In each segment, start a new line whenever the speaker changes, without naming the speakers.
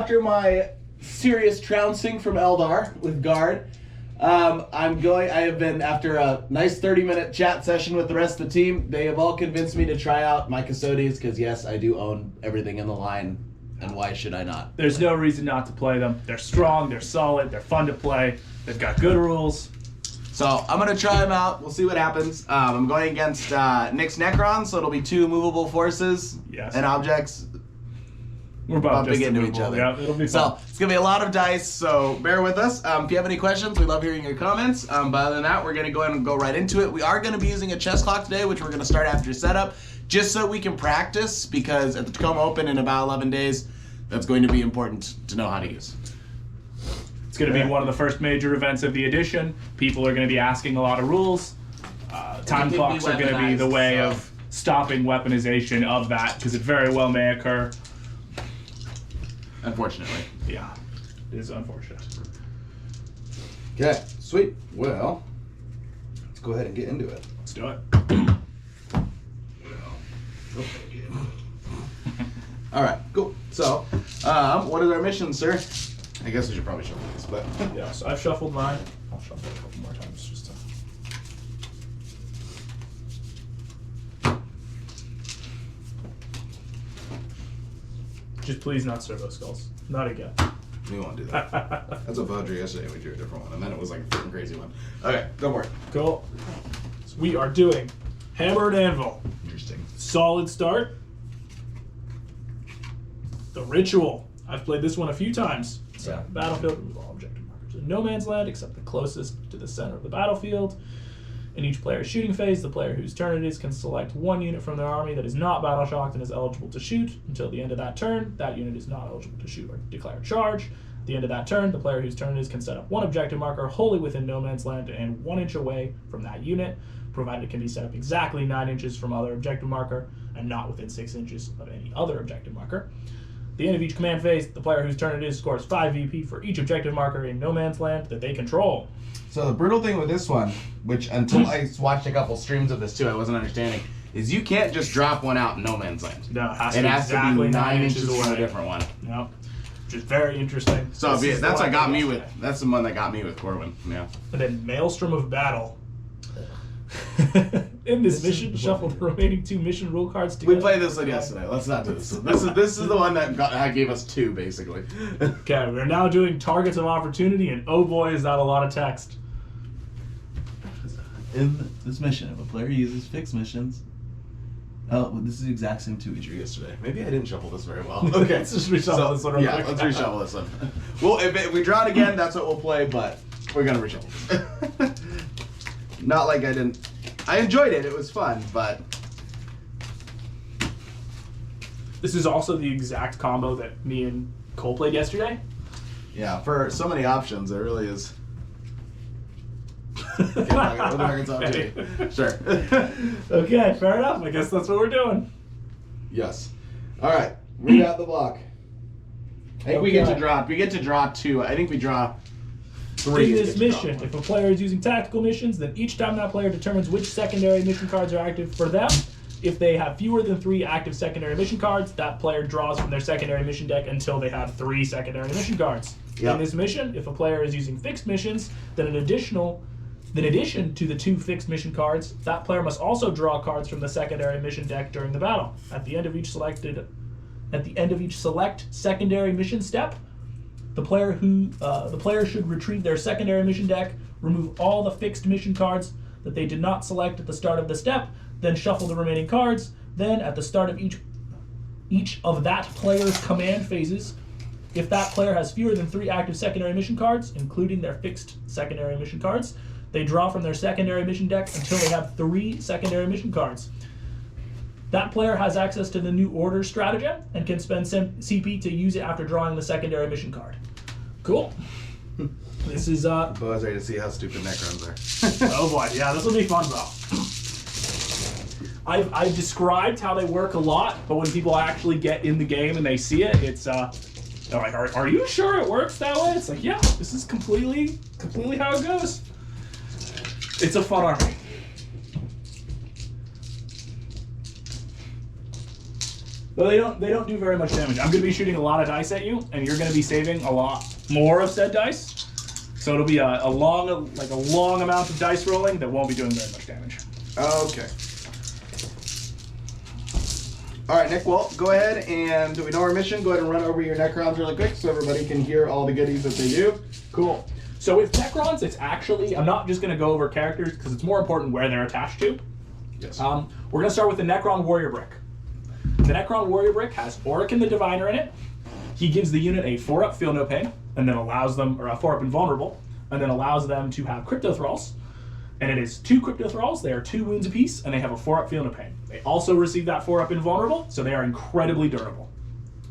After my serious trouncing from Eldar with Guard, I have been, after a nice 30-minute chat session with the rest of the team, they have all convinced me to try out my Custodes, because yes, I do own everything in the line, and why should I not?
There's no reason not to play them. They're strong, they're solid, they're fun to play, they've got good rules.
So I'm going to try them out. We'll see what happens. I'm going against Nick's Necrons, so it'll be 2 movable forces and objects.
We're bumping
into each other.
Yeah, it'll be fun.
So it's going to be a lot of dice, so bear with us. If you have any questions, we love hearing your comments. But other than that, we're going to go ahead and go right into it. We are going to be using a chess clock today, which we're going to start after setup, just so we can practice, because at the Tacoma Open in about 11 days, that's going to be important to know how to use.
It's going to be one of the first major events of the edition. People are going to be asking a lot of rules. Time clocks are going to be the way of stopping weaponization of that, because it very well may occur.
Unfortunately.
Yeah, it is unfortunate.
Okay, sweet. Well, let's go ahead and get into it.
Let's do it.
All right, cool. So, what is our mission, sir? I guess we should probably shuffle this, but...
Yeah, so I've shuffled mine. I'll shuffle it a couple more times just to... Just please not servo skulls. Not again.
We won't do that. That's what Bodri yesterday. We drew a different one, and then it was like a freaking crazy one. Okay, go for it.
Cool. So we are doing Hammer and Anvil.
Interesting.
Solid start. The Ritual. I've played this one a few times. So battlefield, remove all objective markers in no man's land except the closest to the center of the battlefield. In each player's shooting phase, the player whose turn it is can select 1 unit from their army that is not battle shocked and is eligible to shoot. Until the end of that turn, that unit is not eligible to shoot or declare a charge. At the end of that turn, the player whose turn it is can set up 1 objective marker wholly within no man's land and 1 inch away from that unit, provided it can be set up exactly 9 inches from other objective marker and not within 6 inches of any other objective marker. At the end of each command phase, the player whose turn it is scores 5 VP for each objective marker in no man's land that they control.
So the brutal thing with this one, which until I watched a couple streams of this too, I wasn't understanding, is you can't just drop one out in no man's land.
No,
it has to be 9 inches away from a different one.
Yep. Which is very interesting.
So that's what got me with. That's the one that got me with Corwin. Yeah.
And then Maelstrom of Battle. In this mission, shuffle the remaining 2 mission rule cards together.
We played this one yesterday. Let's not do this. This is the one that gave us 2 basically.
Okay, we're now doing Targets of Opportunity, and oh boy, is that a lot of text.
In this mission, if a player uses fixed missions. Oh, this is the exact same 2 we drew yesterday. Maybe I didn't shuffle this very well. Okay,
let's just reshuffle this one real quick.
Let's reshuffle this one. Well, if we draw it again, that's what we'll play, but we're gonna reshuffle. Not like I didn't. I enjoyed it. It was fun, but
this is also the exact combo that me and Cole played yesterday.
Yeah, for so many options, there really is. Okay, sure.
Okay, fair enough. I guess that's what we're doing.
Yes. All right. Read out the block. I think we get to draw. We get to draw 2. I think we draw 3.
In this mission, if a player is using tactical missions, then each time that player determines which secondary mission cards are active for them. If they have fewer than 3 active secondary mission cards, that player draws from their secondary mission deck until they have 3 secondary mission cards. Yep. In this mission, if a player is using fixed missions, then in addition to the 2 fixed mission cards, that player must also draw cards from the secondary mission deck during the battle. At the end of each select secondary mission step, the player should retrieve their secondary mission deck, remove all the fixed mission cards that they did not select at the start of the step, then shuffle the remaining cards. Then at the start of each of that player's command phases, if that player has fewer than 3 active secondary mission cards, including their fixed secondary mission cards, they draw from their secondary mission deck until they have 3 secondary mission cards. That player has access to the New Order stratagem and can spend CP to use it after drawing the secondary mission card. Cool. This is
I was ready to see how stupid Necrons are.
Oh boy, yeah, this will be fun though. I've described how they work a lot, but when people actually get in the game and they see it, it's they're like, are you sure it works that way? It's like, yeah, this is completely how it goes. It's a fun army. Well, they don't do very much damage. I'm going to be shooting a lot of dice at you, and you're going to be saving a lot more of said dice. So it'll be a long amount of dice rolling that won't be doing very much damage.
Okay. All right, Nick, well, go ahead and we know our mission. Go ahead and run over your Necrons really quick so everybody can hear all the goodies that they do.
Cool. So with Necrons, it's actually, I'm not just going to go over characters because it's more important where they're attached to.
Yes.
We're going to start with the Necron Warrior Brick. The Necron Warrior Brick has Auric the Diviner in it. He gives the unit a 4-up Feel No Pain, and then allows them, or a 4-up Invulnerable, and then allows them to have Crypto Thralls. And it is 2 Crypto Thralls, they are 2 wounds apiece, and they have a 4-up Feel No Pain. They also receive that 4-up Invulnerable, so they are incredibly durable.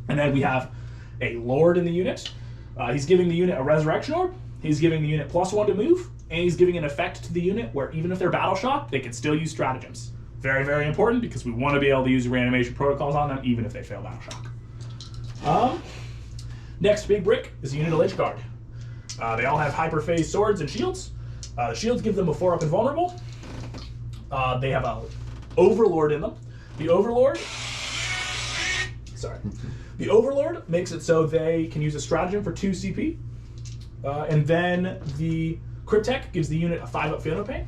And then we have a Lord in the unit. He's giving the unit a Resurrection Orb, he's giving the unit +1 to move, and he's giving an effect to the unit where even if they're battle shocked, they can still use stratagems. Very, very important because we want to be able to use reanimation protocols on them even if they fail battle shock. Next big brick is the unit of Lich Guard. They all have hyperphase swords and shields. The shields give them a 4-up Invulnerable. They have a Overlord in them. The Overlord makes it so they can use a stratagem for 2 CP. And then the Cryptek gives the unit a 5-up Feel No Pain.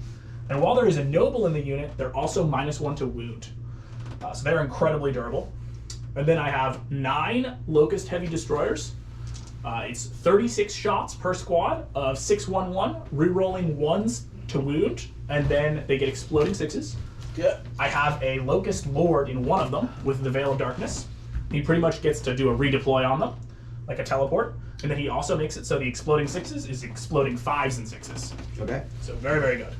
And while there is a Noble in the unit, they're also -1 to wound. So they're incredibly durable. And then I have 9 Locust Heavy Destroyers. It's 36 shots per squad of 6/1/1, rerolling 1s to wound, and then they get exploding 6s.
Yeah.
I have a Locust Lord in one of them with the Veil of Darkness. He pretty much gets to do a redeploy on them, like a teleport. And then he also makes it so the exploding 6s is exploding 5s and 6s.
Okay.
So very, very good.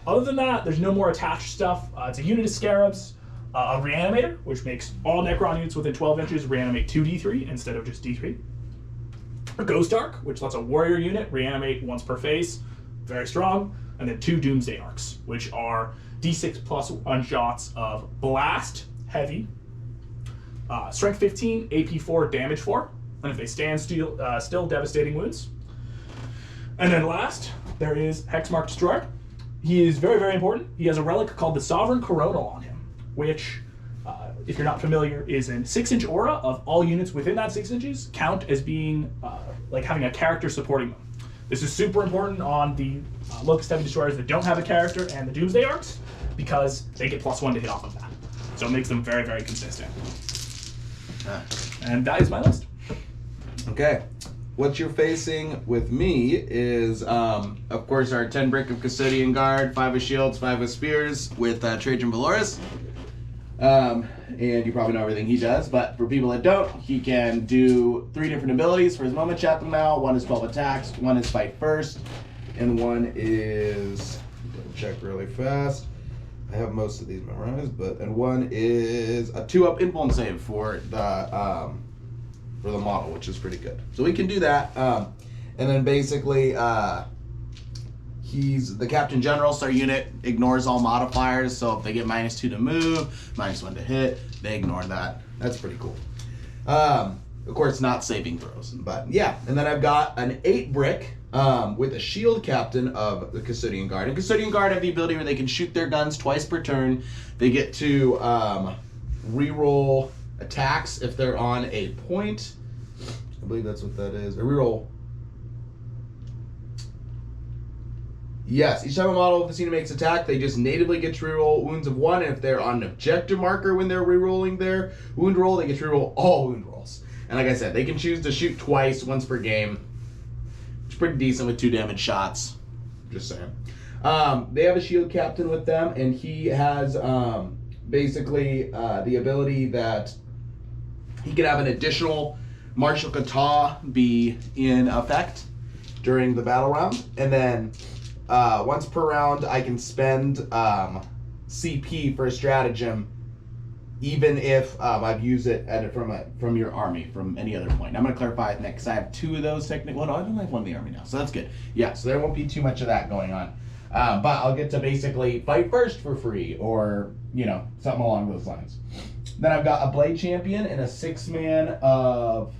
Other than that, there's no more attached stuff. It's a unit of Scarabs, a Reanimator, which makes all Necron units within 12 inches reanimate 2d3 instead of just d3. A Ghost Arc, which lets a warrior unit reanimate once per phase, very strong. And then 2 Doomsday Arcs, which are d6 +1 shots of Blast, Heavy, Strength 15, AP 4, Damage 4, and if they stand still, devastating wounds. And then last, there is Hexmark Destroyer. He is very, very important. He has a relic called the Sovereign Coronal on him, which, if you're not familiar, is a 6-inch aura of all units within that 6 inches count as being like having a character supporting them. This is super important on the Locust Heavy Destroyers that don't have a character and the Doomsday Arcs because they get +1 to hit off of that. So it makes them very, very consistent. And that is my list.
Okay. What you're facing with me is, of course, our 10 brick of Custodian Guard, 5 of Shields, 5 of Spears with Trajan Valoris. And you probably know everything he does, but for people that don't, he can do 3 different abilities for his Moment Chaplain now. 1 is 12 attacks, 1 is Fight First, and 1 is, double check really fast. I have most of these memorized, and 1 is a 2-up Influence save for the model, which is pretty good. So we can do that, and then basically he's the Captain General, so our unit ignores all modifiers, so if they get -2 to move, -1 to hit, they ignore that. That's pretty cool. Of course, not saving throws, but yeah. And then I've got an 8 brick with a Shield Captain of the Custodian Guard. And Custodian Guard have the ability where they can shoot their guns twice per turn. They get to reroll attacks if they're on a point. I believe that's what that is. A reroll. Yes, each time a model of the scene makes attack, they just natively get to reroll wounds of 1, and if they're on an objective marker when they're rerolling their wound roll, they get to reroll all wound rolls. And like I said, they can choose to shoot twice, once per game. It's pretty decent with 2 damage shots. Just saying. They have a Shield Captain with them, and he has basically the ability that he can have an additional Martial Kata be in effect during the battle round, and then once per round, I can spend CP for a stratagem, even if I've used it from your army, from any other point. I'm going to clarify it next, because I have 2 of those technically. Well, no, I don't have 1 in the army now, so that's good. Yeah, so there won't be too much of that going on. But I'll get to basically Fight First for free, or, something along those lines. Then I've got a Blade Champion and a 6-man of...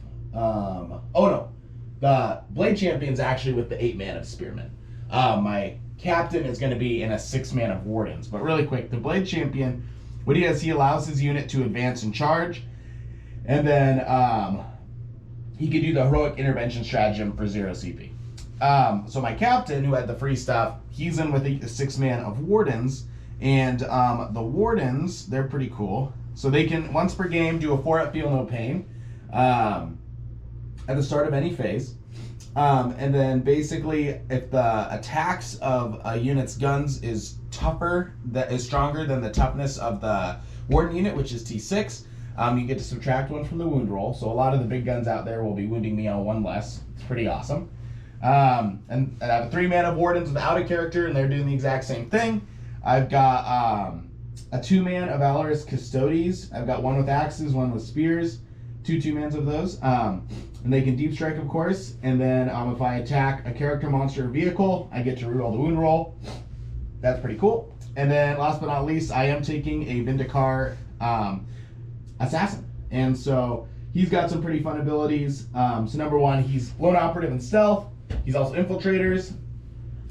the Blade Champion's actually with the 8-man of Spearmen. My Captain is going to be in a 6-man of Wardens. But really quick, the Blade Champion What he does, he allows his unit to advance and charge, and then he could do the heroic intervention stratagem for 0 CP. So my captain, who had the free stuff, he's in with a 6-man of wardens, and the wardens, they're pretty cool. So they can, once per game, do a 4-up feel no pain at the start of any phase. And then basically, if the attacks of a unit's guns is stronger than the toughness of the warden unit, which is T6, you get to subtract 1 from the wound roll. So a lot of the big guns out there will be wounding me on 1 less. It's pretty awesome. And I have a 3-man of wardens without a character, and they're doing the exact same thing. I've got a 2-man of valorous custodes. I've got 1 with axes, 1 with spears, 2 2-mans of those. And they can deep strike, of course. And then if I attack a character, monster, or vehicle, I get to reroll the wound roll. That's pretty cool. And then last but not least, I am taking a Vindikar assassin. And so he's got some pretty fun abilities. So number 1, he's lone operative and stealth. He's also infiltrators.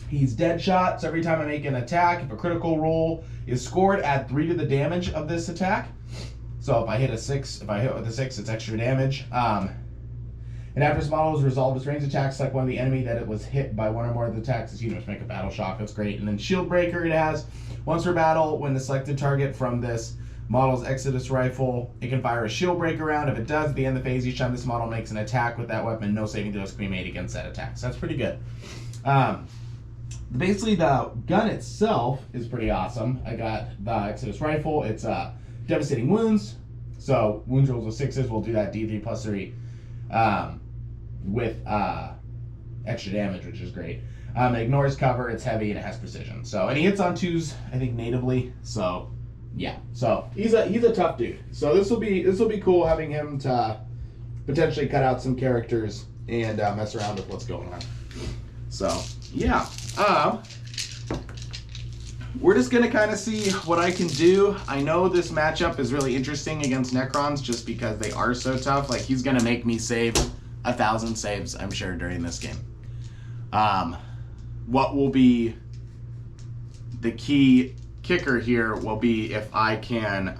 He's dead shot. So every time I make an attack, if a critical roll is scored, add 3 to the damage of this attack. So if I hit with a 6, it's extra damage. And after this model is resolved, its range attack, select one of the enemy that it was hit by 1 or more of the attacks its units make a battle shock. That's great. And then Shield Breaker, it has once per battle, when the selected target from this model's Exodus rifle, it can fire a Shield Breaker round. If it does, at the end of the phase, each time this model makes an attack with that weapon, no saving throws can be made against that attack. So that's pretty good. Basically, the gun itself is pretty awesome. I got the Exodus rifle. It's devastating wounds. So wounds rolls with 6s will do that D3 plus 3 with extra damage, which is great. It ignores cover, it's heavy, and it has precision. So, and he hits on 2s, I think, natively. So, yeah. So he's a tough dude. So this will be cool having him to potentially cut out some characters and mess around with what's going on. So yeah. We're just gonna kind of see what I can do. I know this matchup is really interesting against Necrons just because they are so tough. Like, he's gonna make me save 1,000 saves, I'm sure, during this game. What will be the key kicker here will be if I can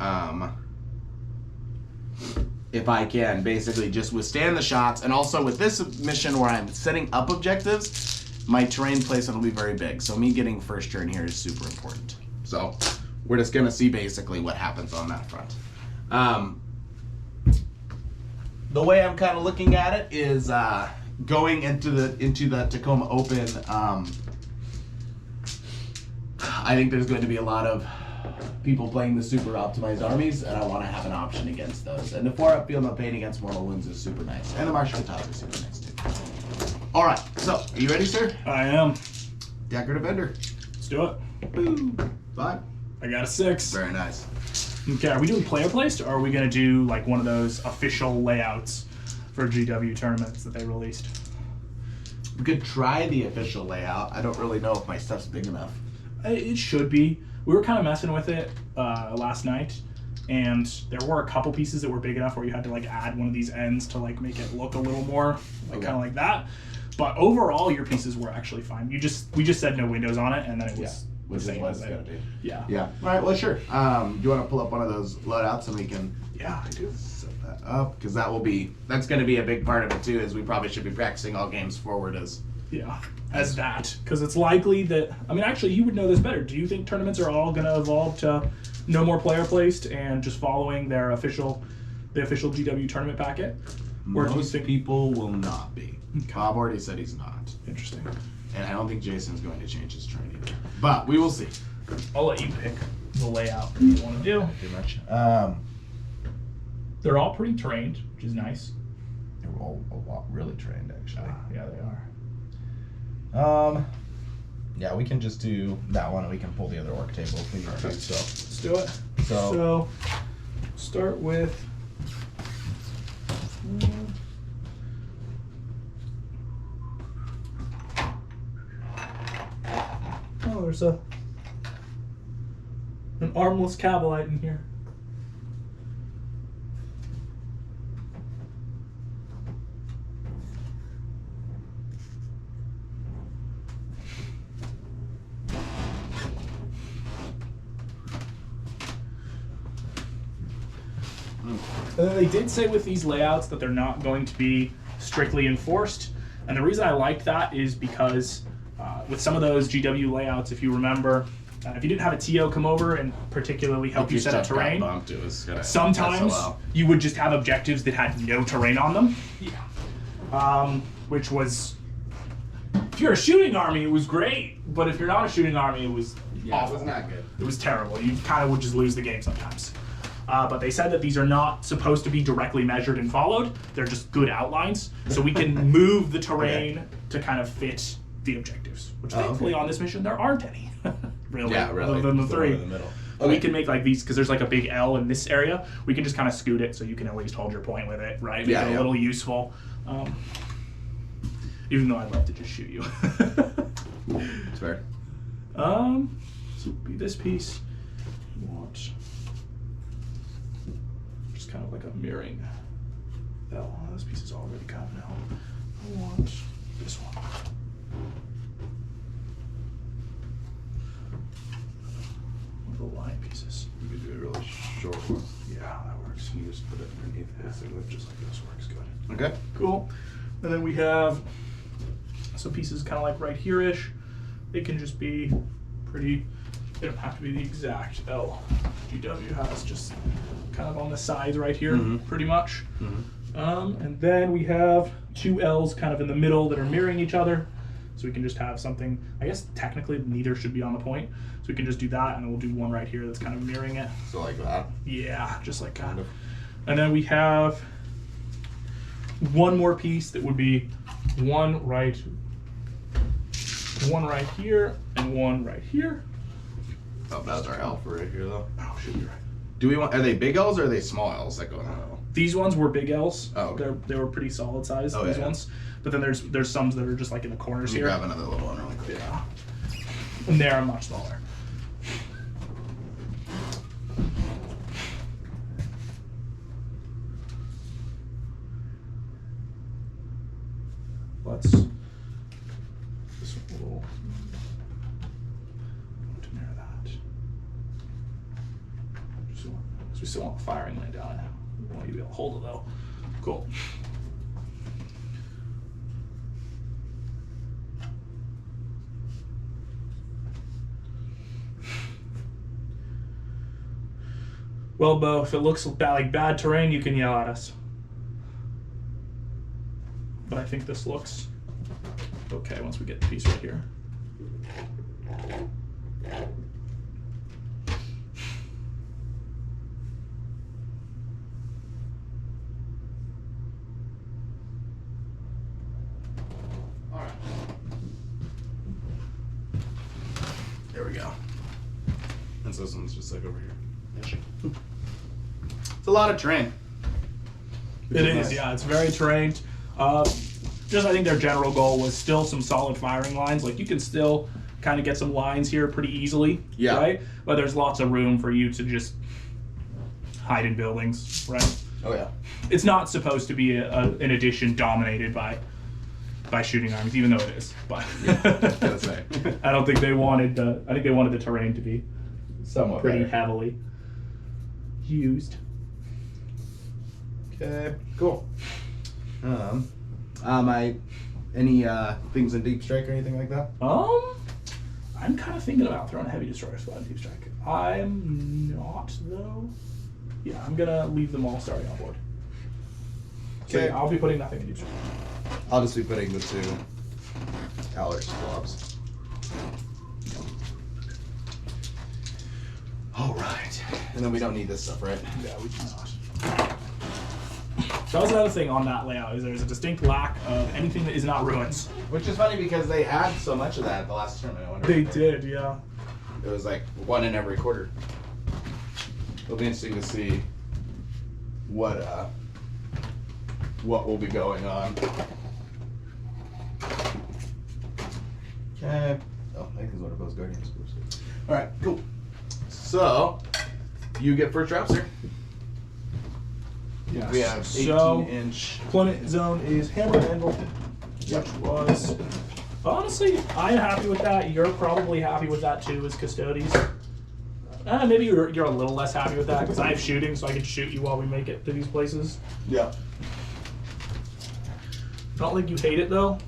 basically just withstand the shots, and also with this mission where I'm setting up objectives, my terrain placement will be very big. So me getting first turn here is super important. So we're just gonna see basically what happens on that front. The way I'm kind of looking at it is going into the Tacoma Open. I think there's going to be a lot of people playing the super optimized armies, and I want to have an option against those. And the 4-up Feel No Pain against Mortal Wounds is super nice, and the Martial Katana is super nice too. All right, so are you ready, sir?
I am.
Dagger Defender.
Let's do it.
Boom. 5.
I got a 6.
Very nice.
Okay, are we doing player placed, or are we going to do like one of those official layouts for GW tournaments that they released?
We could try the official layout. I don't really know if my stuff's big enough.
It should be. We were kind of messing with it last night, and there were a couple pieces that were big enough where you had to like add one of these ends to like make it look a little more like kind of like that. But overall, your pieces were actually fine. We just said no windows on it, and then it was
which is what it's gonna be.
Yeah.
Yeah. All right. Well, sure. Do you want to pull up one of those loadouts and we can?
Yeah, I do.
Set that up, because that's going to be a big part of it too. Is we probably should be practicing all games forward as.
Yeah, as that, because it's likely that, I mean, actually, you would know this better. Do you think tournaments are all going to evolve to no more player placed and just following the official GW tournament packet? Or
Most
do you think
people will not be.
Okay.
Bob already said he's not,
Interesting.
and I don't think Jason's going to change his train either. But we will see.
I'll let you pick the layout that you want to do.
Too much.
They're all pretty trained, which is nice.
They're all a lot really trained, actually.
Yeah, they are.
Yeah, we can just do that one, and we can pull the other orc table if we need to. So
Let's do it.
So-
So start with. Oh, there's an armless Cavalite in here. And then they did say with these layouts that they're not going to be strictly enforced. And the reason I like that is because with some of those GW layouts, if you remember, if you didn't have a TO come over and particularly help you set up terrain, sometimes you would just have objectives that had no terrain on them. Yeah. Which was, if you're a shooting army, it was great. But if you're not a shooting army, it was awful.
It was not good.
It was terrible. You kind of would just lose the game sometimes. But they said that these are not supposed to be directly measured and followed. They're just good outlines. So we can move the terrain to kind of fit the objectives. Which thankfully on this mission, there aren't any. Really.
Yeah, really.
Other than the three.
In the middle.
We can make like these, because there's like a big L in this area. We can just kind of scoot it so you can at least hold your point with it, right? Make it a little useful. Even though I'd love to just shoot you.
It's fair.
So it'd be this piece. You want just kind of like a mirroring L. This piece is already kind of an L. I want this one. One of the line pieces.
You could do a really short one.
Yeah, that works.
You just put it underneath this.
Just like this works good.
Okay.
Cool. And then we have some pieces kind of like right here-ish. They can just be pretty, they don't have to be the exact L GW has, just kind of on the sides right here, pretty much. And then we have two L's kind of in the middle that are mirroring each other. So we can just have something, I guess technically neither should be on the point. So we can just do that, and then we'll do one right here that's kind of mirroring it.
So like that?
Yeah, just like kind of. And then we have one more piece that would be one right here and one right here.
Oh, that's our L for right here though.
Oh, shoot, you're right.
Do we want? Are they big L's or are they small L's that go in the middle?
These ones were big L's.
Oh, okay.
They were pretty solid size. These ones. But then there's some that are just like in the corners here.
Grab another little one really quick.
Yeah. And they're much smaller. Let's this one will to mirror that. Because we still want the firing lane down. We want you to be able to hold it though. Cool. Well, Bo, if it looks like bad terrain, you can yell at us. But I think this looks okay once we get the piece right here.
All right. There we go. And so this one's just like over here. It's a lot of terrain.
It is, yeah. It's very terrained. Just I think their general goal was still some solid firing lines. Like you can still kind of get some lines here pretty easily, right? But there's lots of room for you to just hide in buildings, right?
Oh yeah.
It's not supposed to be an edition dominated by shooting armies, even though it is. But
Gotta say.
I don't think they wanted I think they wanted the terrain to be
somewhat
pretty
better.
heavily used.
Okay, cool. Any things in Deep Strike or anything like that?
I'm kind of thinking about throwing a heavy destroyer squad in Deep Strike. I'm not though. Yeah, I'm gonna leave them all starting on board. So
Okay.
yeah, I'll be putting nothing in Deep Strike.
I'll just be putting the two Allard squabs. All right, and then we don't need this stuff, right?
Yeah, we do not. So that was another thing on that layout, is there's a distinct lack of anything that is not ruins.
Which is funny because they had so much of that at the last tournament. I wonder
They
if
did, yeah.
It was like one in every quarter. It'll be interesting to see what will be going on. Okay. Oh, I think these are both Guardians. All right, cool. So you get first drops here.
Yes.
We have 18-inch.
Deployment zone is Hammer and Anvil, which was honestly, I'm happy with that. You're probably happy with that too, as Custodes. Maybe you're a little less happy with that because I have shooting, so I can shoot you while we make it to these places.
Yeah.
Not like you hate it though.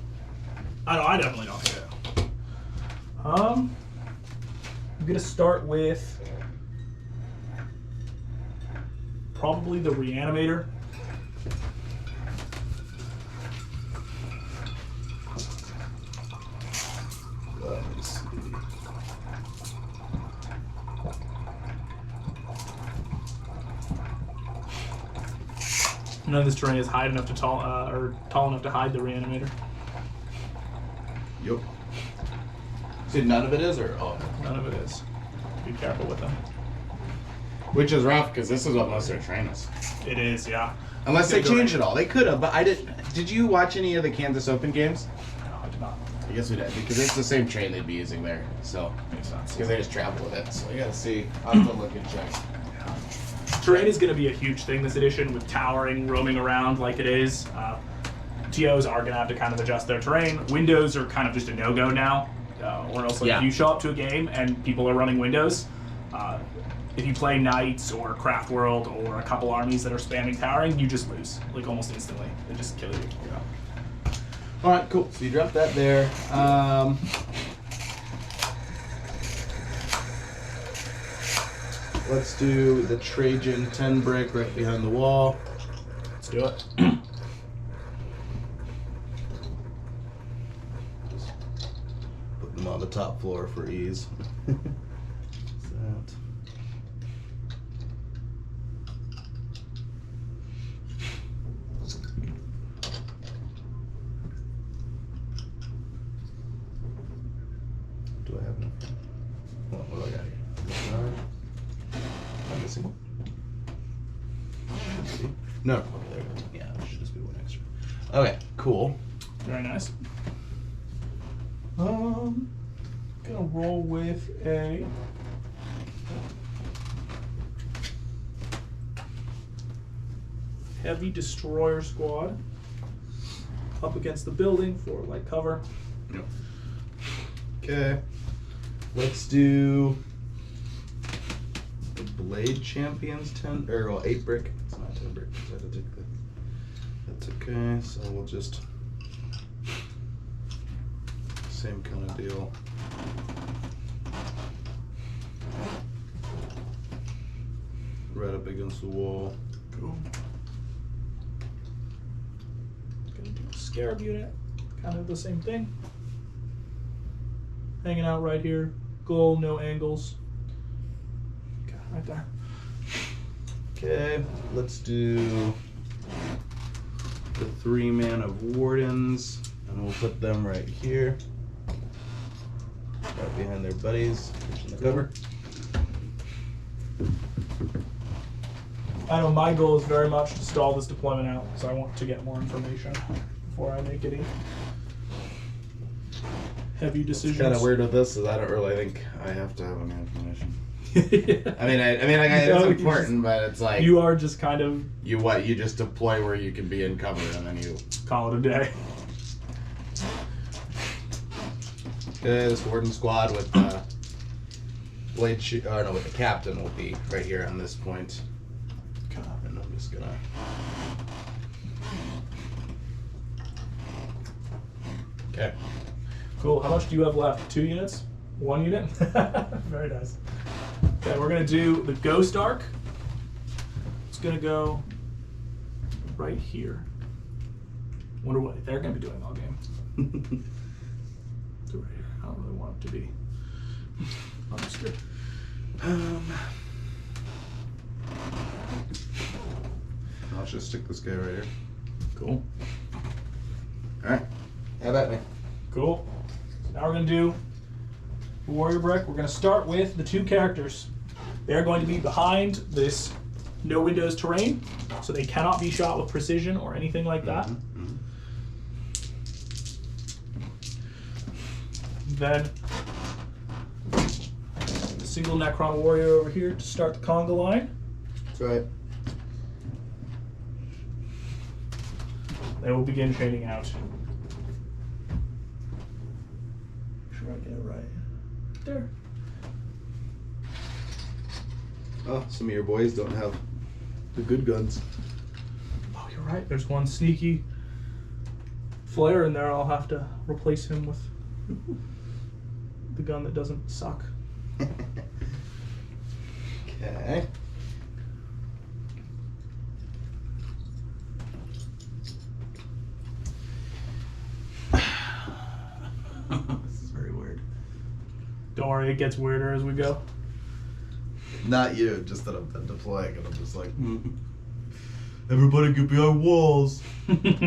I definitely don't hate it. I'm gonna start with probably the reanimator.
Let me see.
None of this terrain is high enough to tall enough to hide the reanimator.
Yep. See, none of it is, or
None of it is. Be careful with them.
which is rough because this is what most of their train is.
It is, yeah.
Unless they changed it all, they could have. But I didn't. Did you watch any of the Kansas Open games?
No, I did not.
I guess we did because it's the same train they'd be using there. So
Makes sense.
because they just travel with it. So you gotta see. I'll have to look and check.
Terrain is going to be a huge thing this edition with towering, roaming around like it is. TOs are going to have to kind of adjust their terrain. Windows are kind of just a no-go now. Or else, like, if you show up to a game and people are running windows, if you play Knights or Craft World or a couple armies that are spamming towering, you just lose, like, almost instantly. They just kill you.
Yeah. All right, cool. So you dropped that there. Let's do the Trajan 10 brick right behind the wall.
Let's do it.
Put them on the top floor for ease. That. Do I have enough? What do I got here? Am I missing one? Should be. No. Okay, there we go. Yeah, there should just be one extra. Okay, cool.
Very nice. Gonna roll with a heavy destroyer squad up against the building for light cover.
Yep. Okay. Let's do the Blade Champions 10 or well, 8 brick. It's not 10 brick. I had to take the, that's okay. So we'll just same kind of deal. Right up against the wall.
Cool. Gonna do a scarab unit, kind of the same thing. Hanging out right here. Goal, no angles. Okay, right there.
Okay, let's do the 3 mana of Wardens, and we'll put them right here. Right behind their buddies, pushing the cover.
I know my goal is very much to stall this deployment out, so I want to get more information before I make any heavy decisions.
Kind of weird with this is I don't really think I have to have any information.
Yeah.
I mean, like, it's important, but it's like
you are just kind of
you just deploy where you can be in cover, and then you
call it a day.
Okay, this Warden squad with with the captain will be right here on this point. And I'm just gonna. Okay.
Cool. How much do you have left? 2 units? 1 unit? Very nice. Okay, we're gonna do the Ghost Arc. It's gonna go right here. Wonder what they're gonna be doing all game. So right here. I don't really want it to be obscure.
I'll just stick this guy right here.
Cool.
All right. Have at me.
Cool. So now we're gonna do Warrior Brick. We're gonna start with the 2 characters. They're going to be behind this no windows terrain, so they cannot be shot with precision or anything like that.
Mm-hmm.
Then a single Necron warrior over here to start the conga line.
That's right.
They will begin chaining out. Make sure I get it right. There.
Oh, some of your boys don't have the good guns.
Oh, you're right. There's one sneaky flare in there. I'll have to replace him with the gun that doesn't suck.
Okay. This is very weird.
Don't worry, it gets weirder as we go.
Not you, just that I'm deploying and I'm just like, everybody get behind walls. Because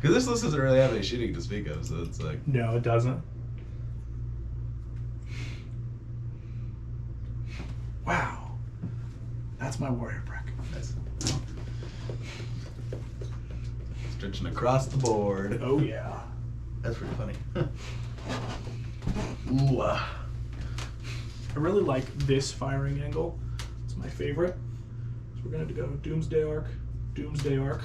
this list doesn't really have any shooting to speak of, so it's like...
No, it doesn't. Wow. That's my warrior brick.
Nice. Stretching across the board.
Oh, yeah.
That's pretty funny. Ooh.
I really like this firing angle. It's my favorite. So we're going to go Doomsday Arc, Doomsday Arc.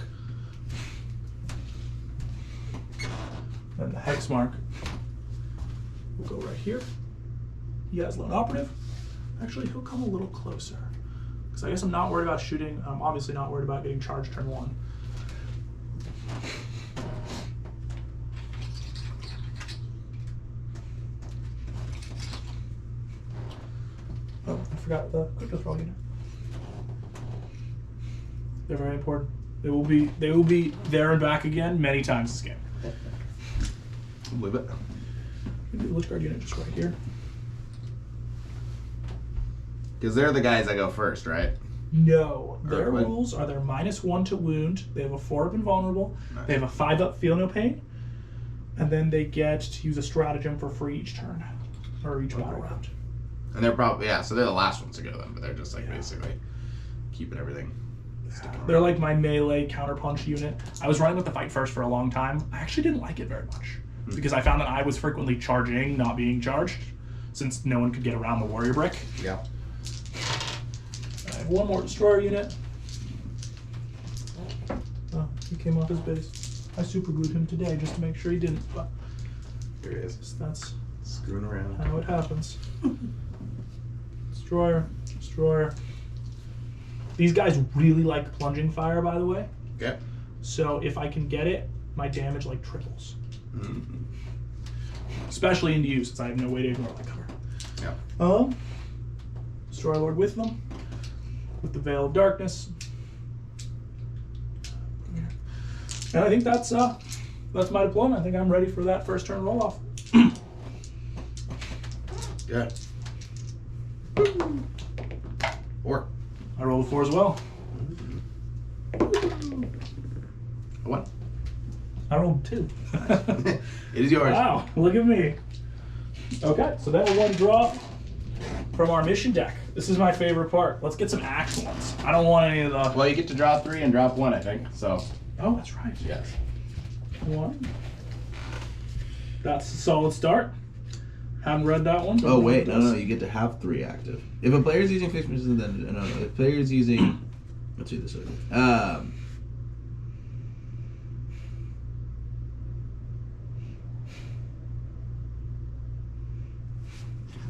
Then the hex mark will go right here. He has lone operative. Actually, he'll come a little closer. Because I guess I'm not worried about shooting. I'm obviously not worried about getting charged turn 1. Oh, I forgot the crypto throw unit. They're very important. They will be there and back again many times this game.
Believe it.
We do the Lich Guard unit just right here.
Because they're the guys that go first, right?
No. Their
Alright,
rules are they're -1 to wound. They have a 4 up invulnerable.
Nice.
They have a 5 up feel no pain. And then they get to use a stratagem for free each turn. Or each battle round.
And they're probably, yeah, so they're the last ones to go then, but they're just like basically keeping everything sticking
They're
around.
like my melee counterpunch unit. I was running with the fight first for a long time. I actually didn't like it very much. Because I found that I was frequently charging, not being charged. Since no one could get around the warrior brick.
Yeah.
I have one more destroyer unit. Oh, he came off his base. I super glued him today just to make sure he didn't, but
Here he is.
that's
Screwing around.
how it happens. Destroyer, destroyer. These guys really like plunging fire, by the way.
Okay.
So if I can get it, my damage like triples.
Mm-hmm.
Especially into you, since I have no way to ignore my cover.
Yeah.
Destroyer Lord with them. With the Veil of Darkness. And I think that's my deployment. I think I'm ready for that first turn roll off.
Yeah. 4.
I rolled a 4 as well.
A 1.
I rolled 2.
It is yours.
Wow, look at me. Okay, so then we're going to draw from our mission deck. This is my favorite part. Let's get some action ones. I don't want any of the...
Well, you get to draw 3 and drop 1, I think. So.
Oh, that's right.
Yes.
1. That's a solid start. Haven't read that one.
Oh wait, no, you get to have 3 active. If a player's using fixed missions, then no. If player's using, let's do this over.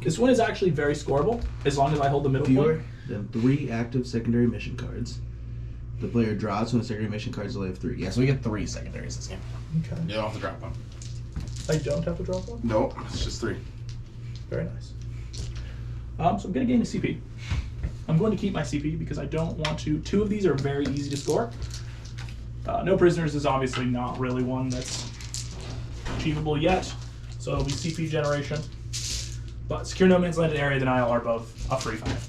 This one is actually very scoreable as long as I hold the middle
Fewer
point.
than 3 active secondary mission cards. The player draws when the secondary mission cards only have 3.
Yeah, so we get 3 secondaries this game.
Okay.
You don't have to drop one.
I don't have to drop one?
Nope, it's just 3.
Very nice. So I'm going to gain a CP. I'm going to keep my CP because I don't want to. 2 of these are very easy to score. No prisoners is obviously not really one that's achievable yet, so it'll be CP generation. But secure no man's land and area denial are both a free 5.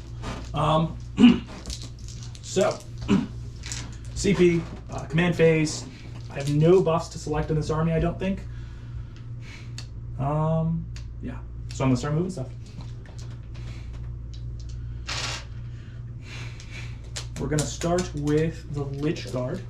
So, CP, command phase. I have no buffs to select in this army, I don't think. Yeah. So I'm gonna start moving stuff. We're gonna start with the Lich Guard.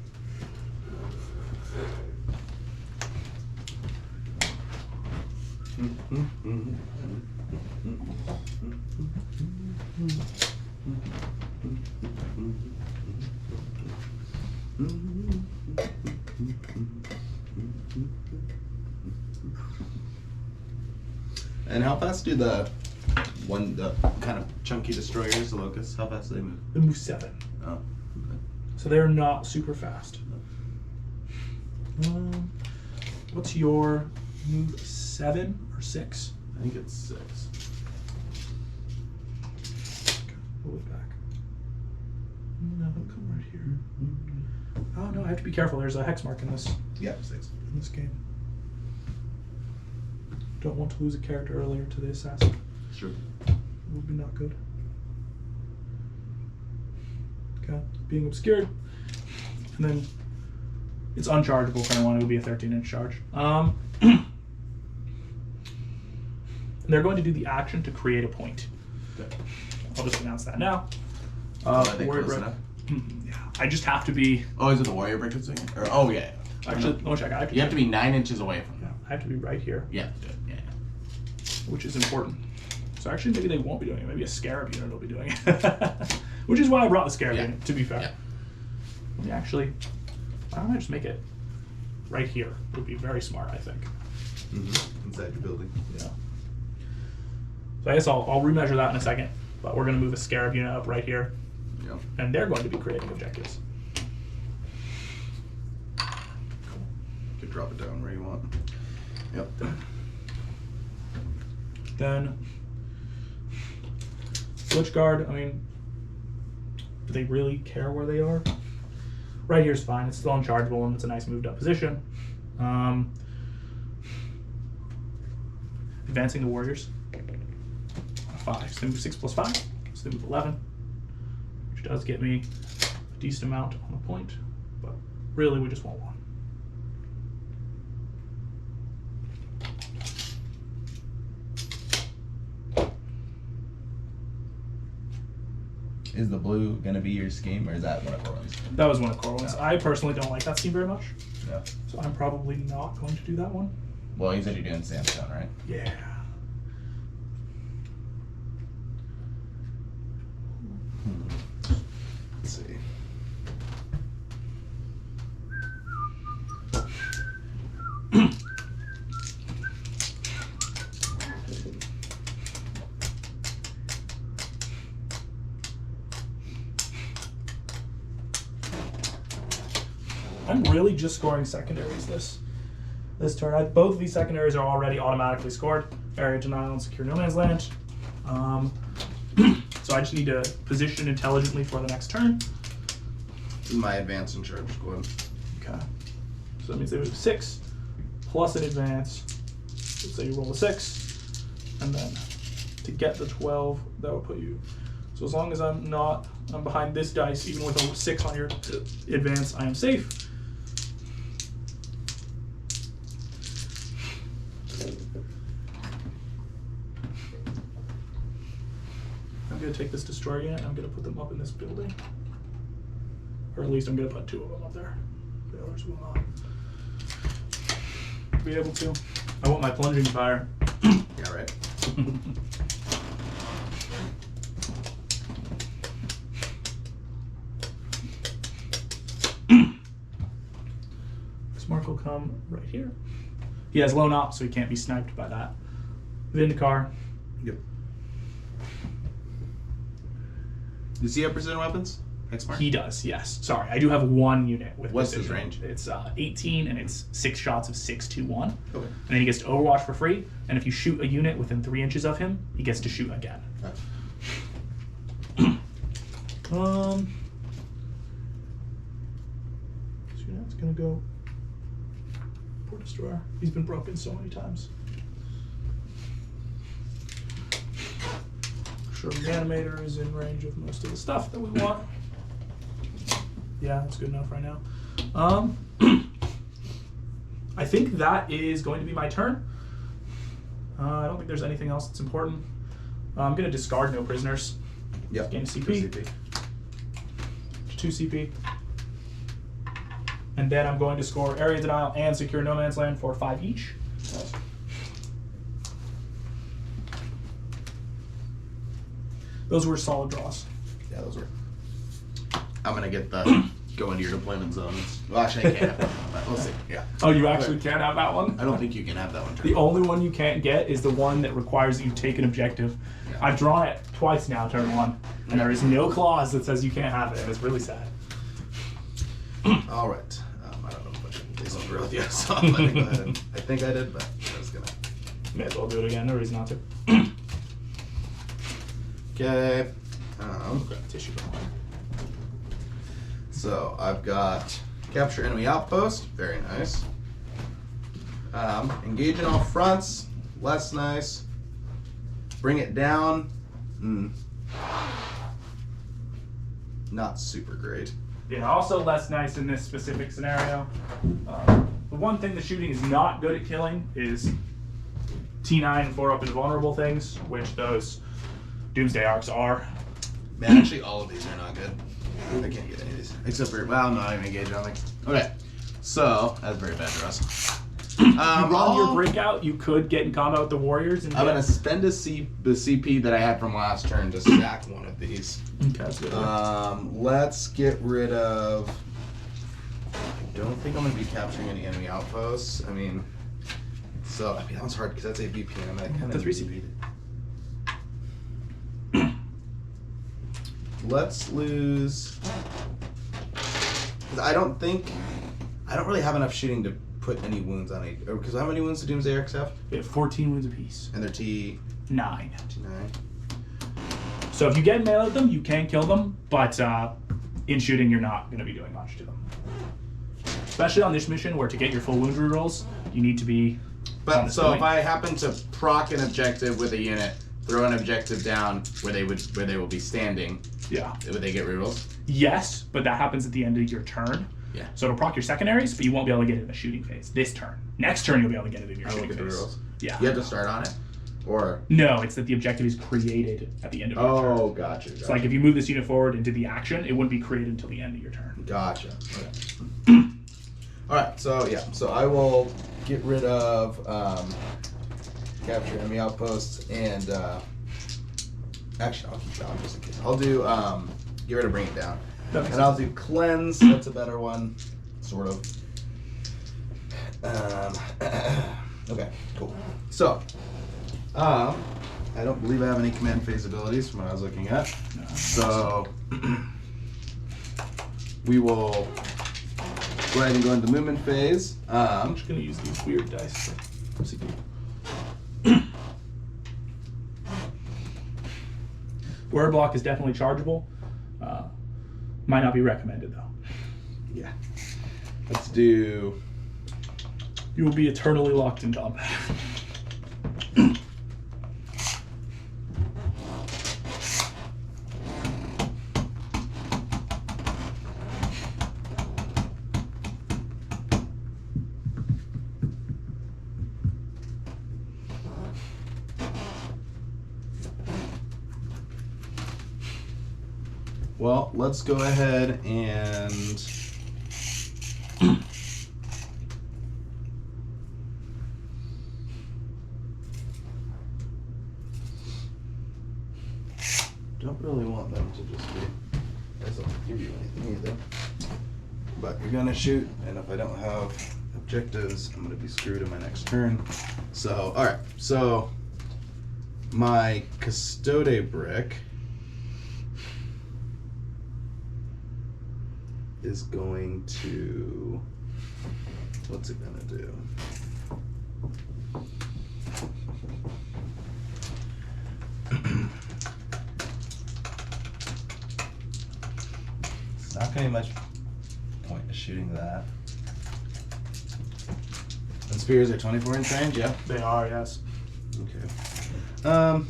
And how fast do the one the kind of chunky destroyers, the locusts. How fast do they move?
They move 7.
Oh, okay.
So they're not super fast. What's your move? 7 or 6?
I think it's 6.
Pull it back. No, it'll come right here. Oh no, I have to be careful. There's a hex mark in this
Yeah, 6.
game. Don't want to lose a character earlier to the assassin.
Sure.
It would be not good. Okay, being obscured. And then it's unchargeable for anyone. It would be a 13-inch charge. They're going to do the action to create a point.
Okay.
I'll just announce that now.
Are they
Warrior
close
Brick.
enough?
Yeah, I just have to be.
Oh, is it the warrior brick that's doing it? Or oh yeah.
Actually, let me check. I have to.
You have to be 9 inches away from
Yeah,
them.
I have to be right here,
Yeah. Good. Yeah.
which is important. So actually, maybe they won't be doing it. Maybe a scarab unit will be doing it, which is why I brought the scarab unit. To be fair.
Yeah.
Let me actually. Why don't I just make it right here? Would be very smart, I think.
Inside your building.
Yeah. So I guess I'll remeasure that in a second. But we're going to move a scarab unit up right here,
Yeah.
and they're going to be creating objectives.
You can drop it down where you want. Yep.
Then Switch Guard, I mean, do they really care where they are? Right here's fine. It's still unchargeable and it's a nice moved up position. Advancing the warriors. 5. So they move 6 plus 5. So they move 11. Which does get me a decent amount on the point. But really we just want 1.
Is the blue gonna be your scheme, or is that one of Corwin's?
That was one of Corwin's. I personally don't like that scheme very much.
Yeah.
So I'm probably not going to do that one.
Well, you said you're doing sandstone, right?
Yeah.
Let's see.
I'm really just scoring secondaries this turn. Both of these secondaries are already automatically scored. Area denial and secure no man's land. So I just need to position intelligently for the next turn.
This is my advance and charge squad.
Okay. So that means they move 6 plus an advance. Let's say you roll a 6, and then to get the 12, that would put you. So as long as I'm behind this dice, even with a 6 on your advance, I am safe. I'm going to take this destroyer unit, I'm going to put them up in this building. Or at least I'm going to put 2 of them up there. The others will not be able to. I want my plunging fire.
Yeah, right.
Mark will come right here. He has lone op, so he can't be sniped by that. Vindicar.
Yep. Does he have precision weapons? X-Mark?
He does, yes. Sorry, I do have 1 unit with
What's his
precision.
range?
It's 18, and it's 6 shots of 6-2-1.
Okay.
And then he gets to Overwatch for free, and if you shoot a unit within 3 inches of him, he gets to shoot again. So it's gonna go Port Destroyer. He's been broken so many times. Sure, the animator is in range of most of the stuff that we want. Yeah, that's good enough right now. I think that is going to be my turn. I don't think there's anything else that's important. I'm going to discard no prisoners.
Yep.
Gain CP. 2 CP. And then I'm going to score area denial and secure no man's land for 5 each. Those were solid draws.
Yeah, those were. I'm gonna get the go into your deployment zones. Well, actually, I can't have that one, but we'll see. Yeah.
Oh, you actually can't have that one?
I don't think you can have that one.
The only one you can't get is the one that requires you to take an objective.
Yeah.
I've drawn it twice now, turn 1, and there is no clause that says you can't have it, and it's really sad.
All right. I don't know if I should do something with you, so I'm gonna go ahead and I think I did, but I was gonna.
May as well do it again, no reason not to.
Okay.
Grab a tissue paper.
So I've got capture enemy outpost, very nice. Engage in all fronts, less nice. Bring it down, not super great.
Yeah, also less nice in this specific scenario. The one thing the shooting is not good at killing is T9 and 4 up invulnerable things, which those Doomsday Arcs are.
Man, actually all of these are not good. I can't get any of these. Except for, well, no, I'm engaged, I don't think. Okay, so, that's very bad for us.
You run your breakout, you could get in combat with the Warriors. And
I'm going to spend the CP that I had from last turn to stack one of these.
Okay, that's good.
Let's get rid of... I don't think I'm going to be capturing any enemy outposts. I mean, so, I mean, that one's hard because that's a VP and I kind of...
The 3 CP.
Let's lose... 'Cause I don't really have enough shooting to put any wounds on it. Because how many wounds do Doomsday Arcs have?
They have 14 wounds apiece.
And they're T9.
9. So if you get melee at them, you can kill them, but in shooting, you're not going to be doing much to them. Especially on this mission, where to get your full wound rerolls, you need to be.
But so if I happen to proc an objective with a unit, throw an objective down where they will be standing,
yeah,
would they get rerolls?
Yes, but that happens at the end of your turn.
Yeah.
So it'll proc your secondaries, but you won't be able to get it in the shooting phase this turn. Next turn, you'll be able to get it in your shooting phase.
Rerolls.
Yeah.
You have to start on it, or
no, it's that the objective is created at the end of your turn.
oh, gotcha.
It's like if you move this unit forward into the action, it wouldn't be created until the end of your turn.
Gotcha. Okay. All right. So yeah. So I will get rid of capture enemy outposts and actually I'll keep that one just in case. I'll do get rid of bring it down, and I'll do cleanse. That's a better one, sort of. Okay. Cool. So I don't believe I have any command phase abilities from what I was looking at.
No.
So we will go ahead and go into movement phase.
I'm just going to use these weird dice for CP. Word block is definitely chargeable. Might not be recommended though.
Yeah. Let's do.
You will be eternally locked in combat.
Well, let's go ahead and. Don't really want them to just be. Doesn't give you anything either. But you're gonna shoot, and if I don't have objectives, I'm gonna be screwed in my next turn. So, all right. So, my Custode brick is going to. What's it gonna do? It's not gonna be much point in shooting that. And spears are 24-inch range, yeah?
They are, yes.
Okay. So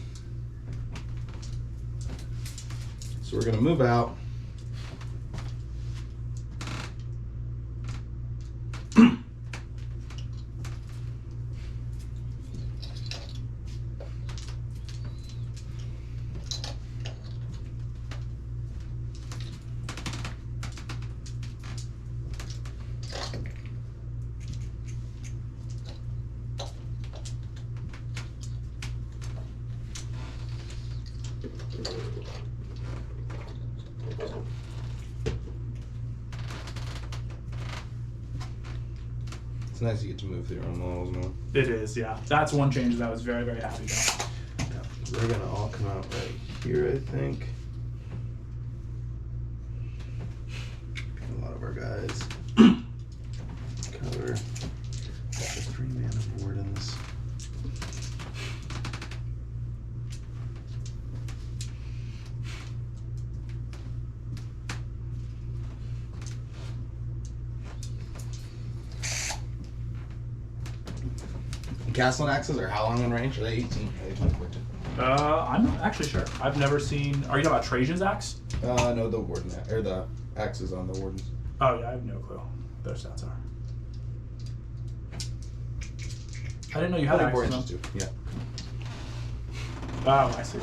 we're gonna move out.
It's nice you get to move through your own models now.
It is, yeah. That's one change that I was very, very happy about.
They're gonna all come out right here, I think. A lot of our guys cover. Got the 3-mana wardens. Castle axes are how long in range? Are they 18? Are they 2014?
I'm not actually sure. I've never seen. Are you talking about Trajan's axe?
No, the warden or the axes on the wardens.
Oh yeah, I have no clue what their stats are. I didn't know you had
I think
axes.
4 inches too. Yeah.
Oh, I see.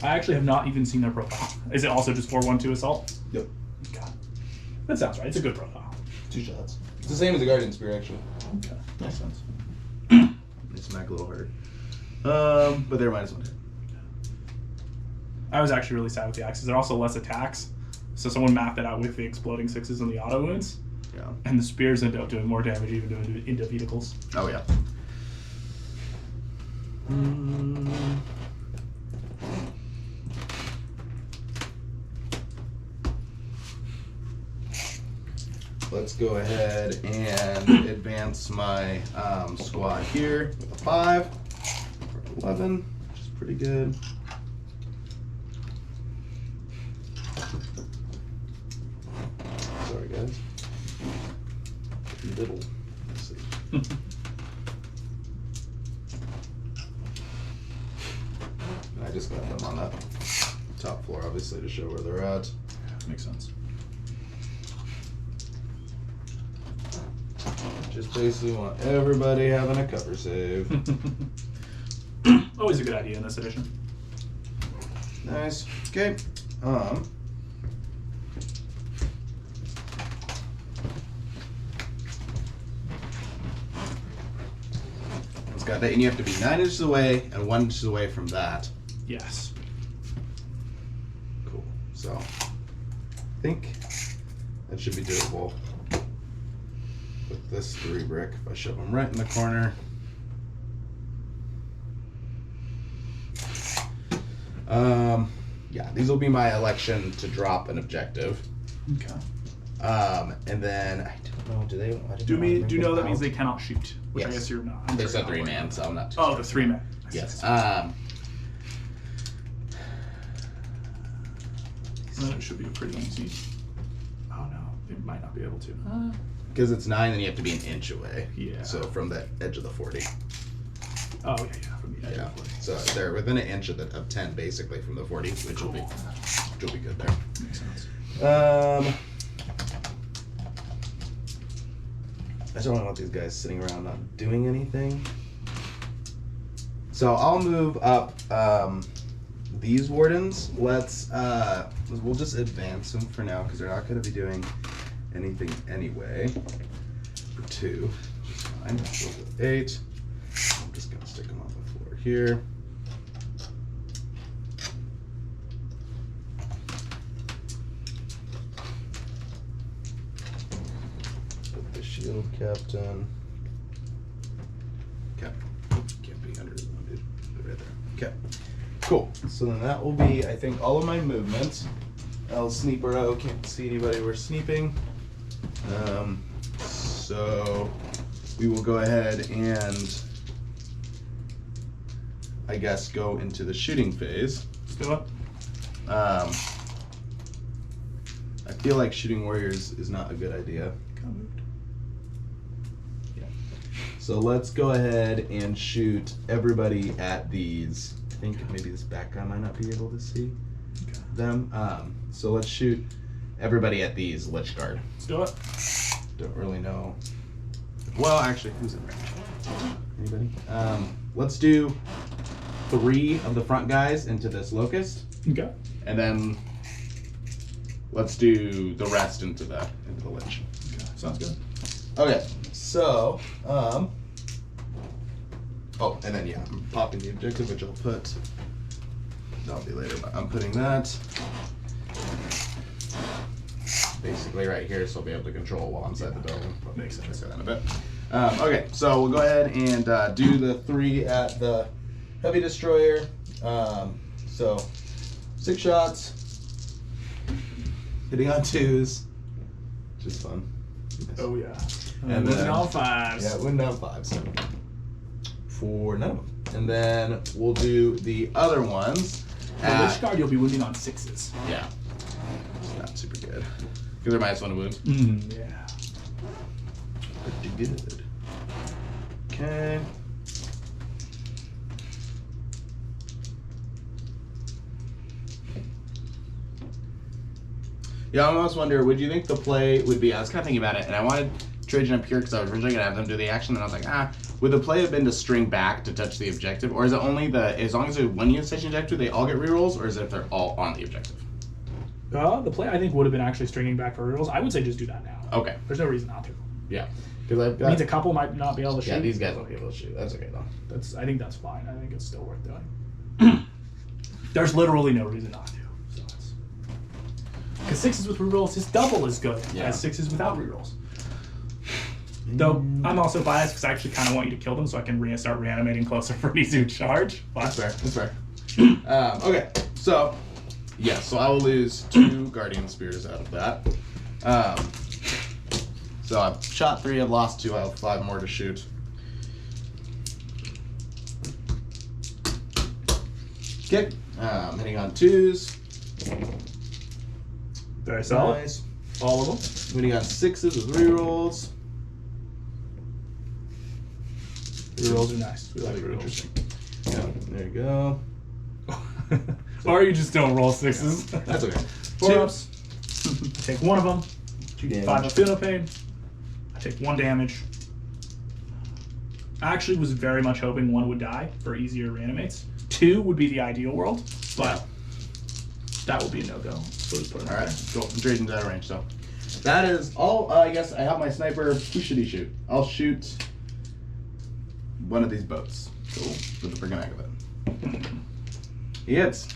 I actually have not even seen their profile. Is it also just 4/1/2 assault?
Yep.
God, that sounds right. It's a good profile.
2 shots. It's the same as the Guardian Spear actually.
Okay, makes sense.
They smack a little harder. But they're -1 hit.
I was actually really sad with the axes. They're also less attacks. So someone mapped it out with the exploding 6s and the auto wounds.
Yeah.
And the spears end up doing more damage even doing into vehicles.
Oh yeah. Let's go ahead and advance my squad here with a 5 for 11, which is pretty good. Sorry guys. Little. Let's see. I just got them on that top floor, obviously, to show where they're at.
Makes sense.
Just basically want everybody having a cover save.
Always a good idea in this edition.
Nice. Okay. It's got that, and you have to be 9 inches away and 1 inch away from that.
Yes.
Cool. So, I think that should be doable. With this 3 brick, if I shove them right in the corner. Yeah, these will be my election to drop an objective.
Okay.
And then I don't know. Do they?
Do you know that means they cannot shoot? Which I
Yes.
guess you're not. I'm
There's
sure
a
you're not
3-man,
worried
so I'm not too
about. Oh, the
stressed.
3-man. I see.
Yes.
Well, it should be pretty easy. Oh no, they might not be able to.
Because it's 9, then you have to be an inch away.
Yeah.
So from the edge of the 40.
Oh yeah, from the edge.
Yeah.
Of the 40.
So they're within an inch of 10, basically, from the 40, which will be good there.
Makes sense.
I just don't want these guys sitting around not doing anything. So I'll move up these wardens. We'll just advance them for now because they're not going to be doing anything anyway. For 2, which is fine. We'll go with 8. I'm just going to stick them on the floor here. Put the shield captain. Okay. Can't be under the wounded. Put it right there. Okay. Cool. So then that will be, I think, all of my movements. El Sneepero, can't see anybody we're sneeping. So we will go ahead and, I guess, go into the shooting phase.
Let's do it.
I feel like shooting warriors is not a good idea. Yeah. So let's go ahead and shoot everybody at these. I think maybe this back guy might not be able to see them. So let's shoot everybody at these Lich Guard.
Let's do it.
Don't really know. Well, actually, who's in range? Anybody? Let's do 3 of the front guys into this Locust.
Okay.
And then let's do the rest into the Lich.
Okay. Sounds good.
Okay, so oh, and then yeah, I'm popping the objective, which I'll put. That'll be later, but I'm putting that.
basically right here, so I'll be able to control while I'm inside the building.
That makes sense.
Say that in a bit. Okay, so we'll go ahead and do the 3 at the heavy destroyer. So 6 shots, hitting on 2s, which is fun.
Oh yeah.
And
losing
then,
all 5s.
Yeah, winning on 5s. For none of them. And then we'll do the other ones.
For which card you'll be wounding on 6s.
Yeah. It's not super good. Because they're -1 to wound.
Yeah.
Pretty good. Okay. Yeah, I almost wonder, would you think the play would be, I was kind of thinking about it, and I wanted Trajan up here because I was originally going to have them do the action, and I was like, would the play have been to string back to touch the objective, or is it only as long as it's 1 unit station objective, they all get rerolls, or is it if they're all on the objective?
The play I think would have been actually stringing back for rerolls. I would say just do that now.
Okay.
There's no reason not to.
Yeah. Because I've got...
means a couple might not be able to shoot.
Yeah, these guys won't be able to shoot. That's okay, though.
I think that's fine. I think it's still worth doing. There's literally no reason not to. So it's... Because 6s with rerolls is double as good as 6s without rerolls. Though I'm also biased because I actually kind of want you to kill them so I can start reanimating closer for an easy charge. But...
That's fair. Okay, so so I will lose 2 Guardian Spears out of that. So I've shot 3, I've lost 2, I have 5 more to shoot. Okay, hitting on 2s.
Very solid.
Nice.
All of them.
Hitting on 6s with rerolls.
Rerolls are nice. We like rerolls.
Interesting. Yeah, there you go.
Or you just don't roll 6s.
That's okay.
4-ups. Take 1 of them.
2 damage.
5 of Feel No Pain. I take 1 damage. I actually was very much hoping 1 would die for easier reanimates. 2 would be the ideal world, but that will be a no-go. So just put it
Alright, cool. I'm trading out of range, so. That is all. I guess I have my sniper. Who should he shoot? I'll shoot one of these boats. Cool. With the friggin' heck of it. He hits.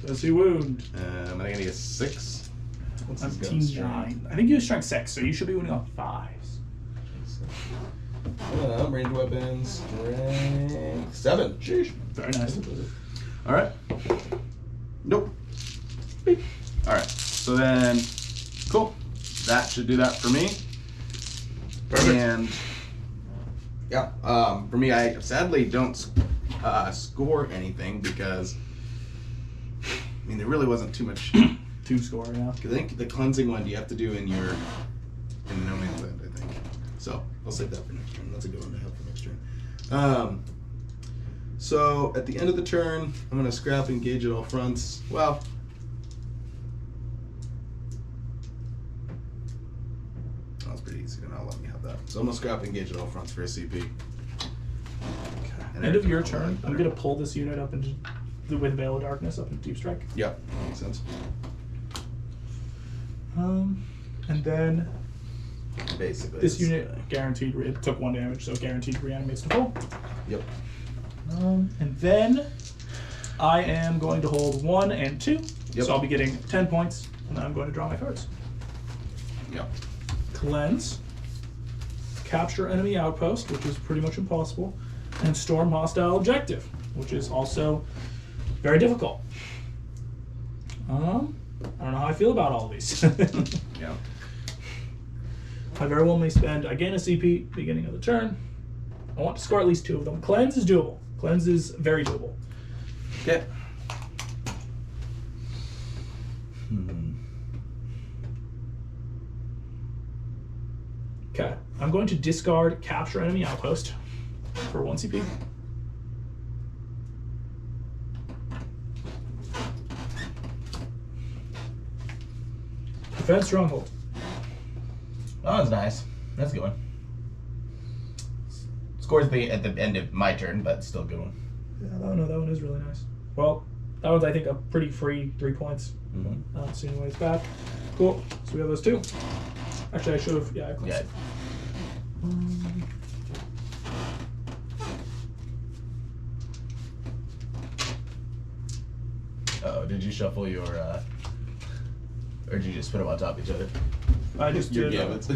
Does he wound?
I think I need a 6. What's his gun
9.
strength?
I think you have strength 6, so you should be wounding on 5s.
Range weapons, strength 7. Sheesh.
Very nice.
Alright. Nope. Beep. Alright, so then, cool. That should do that for me.
Perfect.
And, yeah, for me, I sadly don't score anything because, I mean, there really wasn't too much.
2 score, yeah.
Because I think the cleansing one you have to do in No Man's Land, I think. So I'll save that for next turn. That's a good one to have for next turn. So at the end of the turn, I'm going to scrap engage at all fronts. Well, that was pretty easy. Now let me have that. So I'm going to scrap engage at all fronts for a CP.
End of your turn, I'm going to pull this unit up into with Veil of Darkness up into Deep Strike.
Yep, makes sense.
And then
Basically,
this unit guaranteed it took 1 damage, so guaranteed reanimates to full.
Yep.
And then I am going to hold 1 and 2, so I'll be getting 10 points, and then I'm going to draw my cards.
Yep.
Cleanse, capture enemy outpost, which is pretty much impossible, and storm hostile objective, which is also very difficult. I don't know how I feel about all of these.
Yeah.
I very well may spend, again, a CP beginning of the turn. I want to score at least 2 of them. Cleanse is doable. Cleanse is very doable.
Okay.
Okay. I'm going to discard capture enemy outpost for 1 CP. Defense stronghold.
Oh, that's nice. That's a good one. Scores at the end of my turn, but still a good one.
Yeah, that one is really nice. Well, that one's, I think, a pretty free 3 points.
Mm-hmm.
I don't see any way it's bad. Cool. So we have those 2. Actually, I should have. Yeah, I cleansed it.
Oh, did you shuffle your, or did you just put them on top of each other?
I just
Your
did.
gambits.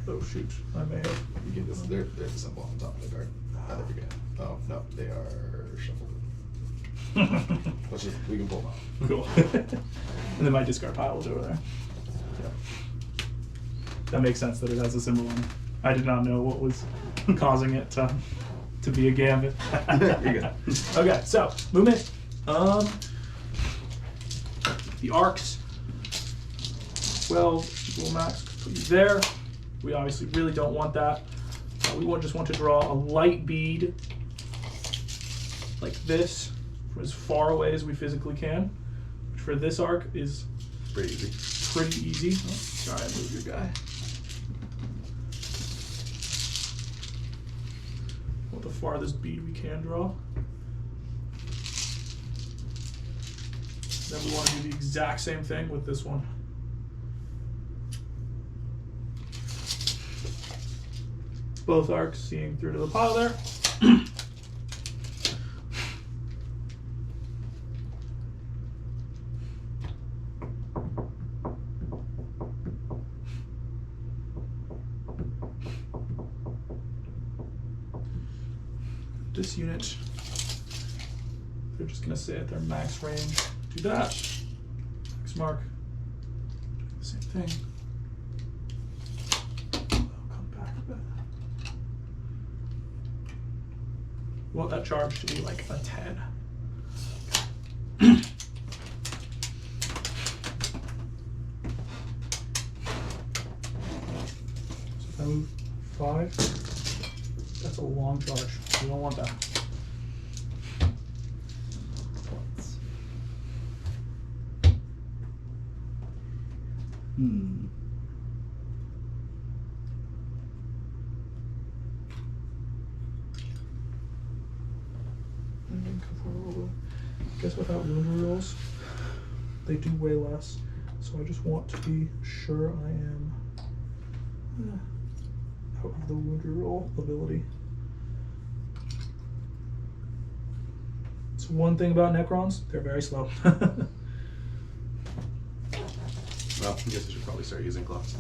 Oh shoot! I may have.
You get this. They're the symbol on top of the card. Oh, there we go. Oh no, they are shuffled. We can pull them out.
Cool. And then my discard pile is over there. Yep. That makes sense that it has a symbol on it. I did not know what was causing it to be a gambit.
You're good.
Okay, so movement. The arcs. 12 equal max. Put you there. We obviously really don't want that. We just want to draw a light bead like this from as far away as we physically can. Which for this arc is
Pretty easy.
pretty easy. Oh, sorry, I moved your guy. What the farthest bead we can draw. Then we want to do the exact same thing with this one. Both arcs seeing through to the pile there. This unit, they're just gonna stay at their max range. Do that. Max mark. Do the same thing. I'll come back a bit. We want that charge to be like a 10. So if I move 5, that's a long charge. We don't want that. I guess without wound rolls, they do way less. So I just want to be sure I am out of the wound roll ability. It's one thing about Necrons, they're very slow.
Well, I guess I should probably start using clocks.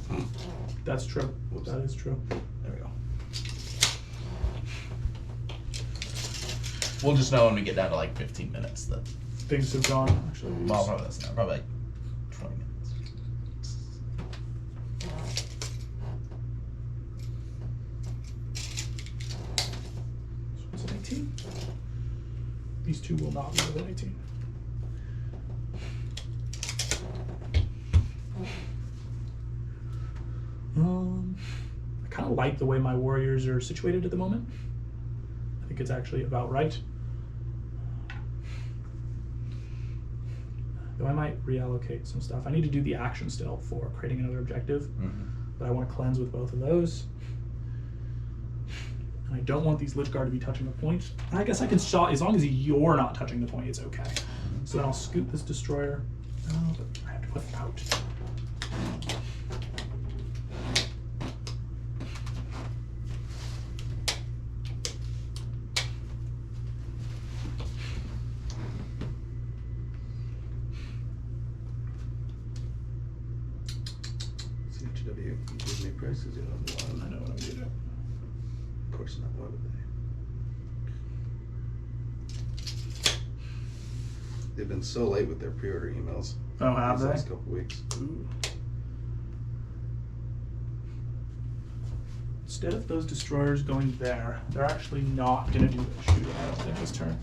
That's true.
Whoops.
That is true.
There we go.
We'll just know when we get down to like 15 minutes that.
Things have gone actually.
Well, probably less now. Probably like 20 minutes.
So it's an 18. These two will not be within 18. I kind of like the way my warriors are situated at the moment. I think it's actually about right. Though I might reallocate some stuff. I need to do the action still for creating another objective, but I want to cleanse with both of those. And I don't want these Lich Guard to be touching the point. I guess I can shot as long as you're not touching the point, it's okay. So then I'll scoot this destroyer. Oh, but I have to put it out.
CHW, you give me prices, you know,
I know what I'm gonna do.
of course not. Why would they? They've been so late with their pre-order emails.
Oh, have
these
they?
last couple weeks.
Ooh. Instead of those destroyers going there, they're actually not going to do a shooting, I don't think, this turn.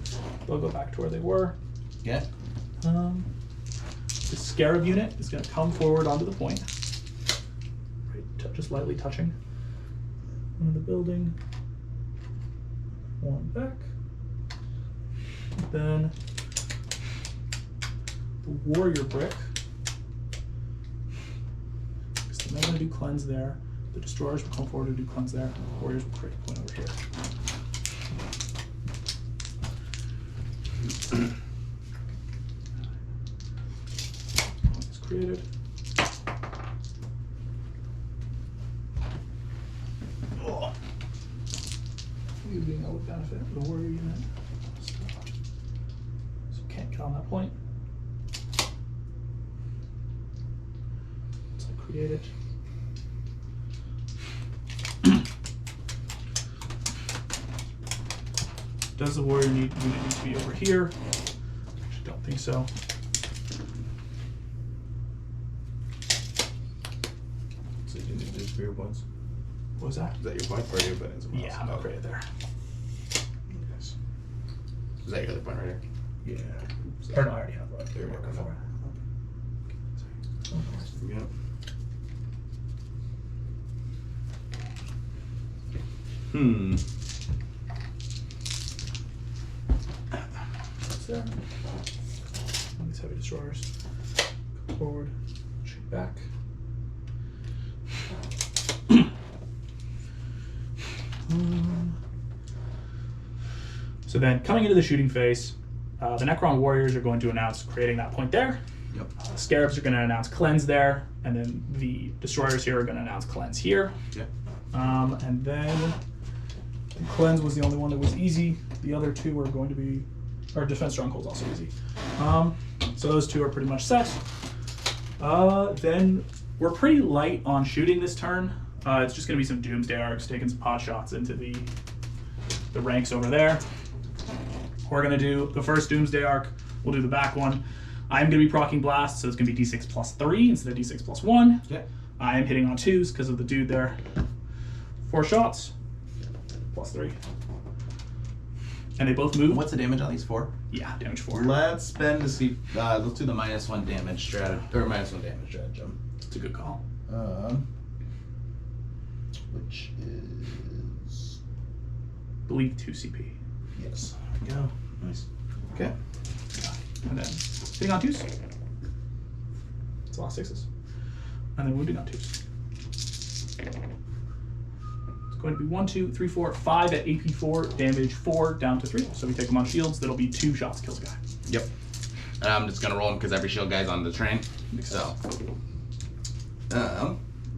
They'll go back to where they were.
Yeah.
The Scarab unit is going to come forward onto the point. Right, just lightly touching. One in the building. One back. Then the warrior brick. Because they're not going to do cleanse there. The destroyers will come forward and do cleanse there. The warriors will create a point over here. Point is created. Oh. You being able to benefit the warrior unit. So can't get on that point. So create it. Does the warrior unit need to be over here? I don't think so.
So you need to do for your points.
What was that?
Is that your point, or are you putting somewhere else?
Yeah, I'm
Oh,
right there.
Nice. Is that your other point right here?
Yeah. Or no, I already have it.
There we go. Yep.
What's there? These heavy destroyers. Go forward. Shoot back. So then, coming into the shooting phase, the Necron warriors are going to announce creating that point there.
Yep.
Scarabs are going to announce cleanse there, and then the destroyers here are going to announce cleanse here.
Yep.
And then cleanse was the only one that was easy. The other two are going to be, or defense stronghold is also easy. So those two are pretty much set. Then we're pretty light on shooting this turn. It's just going to be some Doomsday Arcs, taking some pot shots into the ranks over there. We're going to do the first Doomsday Arc. We'll do the back one. I'm going to be proccing Blast, so it's going to be D6 plus 3 instead of D6 plus 1.
Yeah.
I am hitting on 2s because of the dude there. 4 shots. Plus 3. And they both move.
What's the damage on these 4?
Yeah, damage 4.
Let's spend to see. Let's do the -1 damage strategy, or -1 damage stratagem.
It's a good call.
Which is
I believe 2 CP.
yes. There we go. Nice. Okay.
And then hitting on 2s. It's a lot of 6s. And then wounding on 2s. It's going to be 1, 2, 3, 4, 5 at AP 4, damage 4 down to 3. So we take them on shields. That'll be 2 shots kills a guy.
Yep. And I'm just gonna roll them because every shield guy's on the train. So.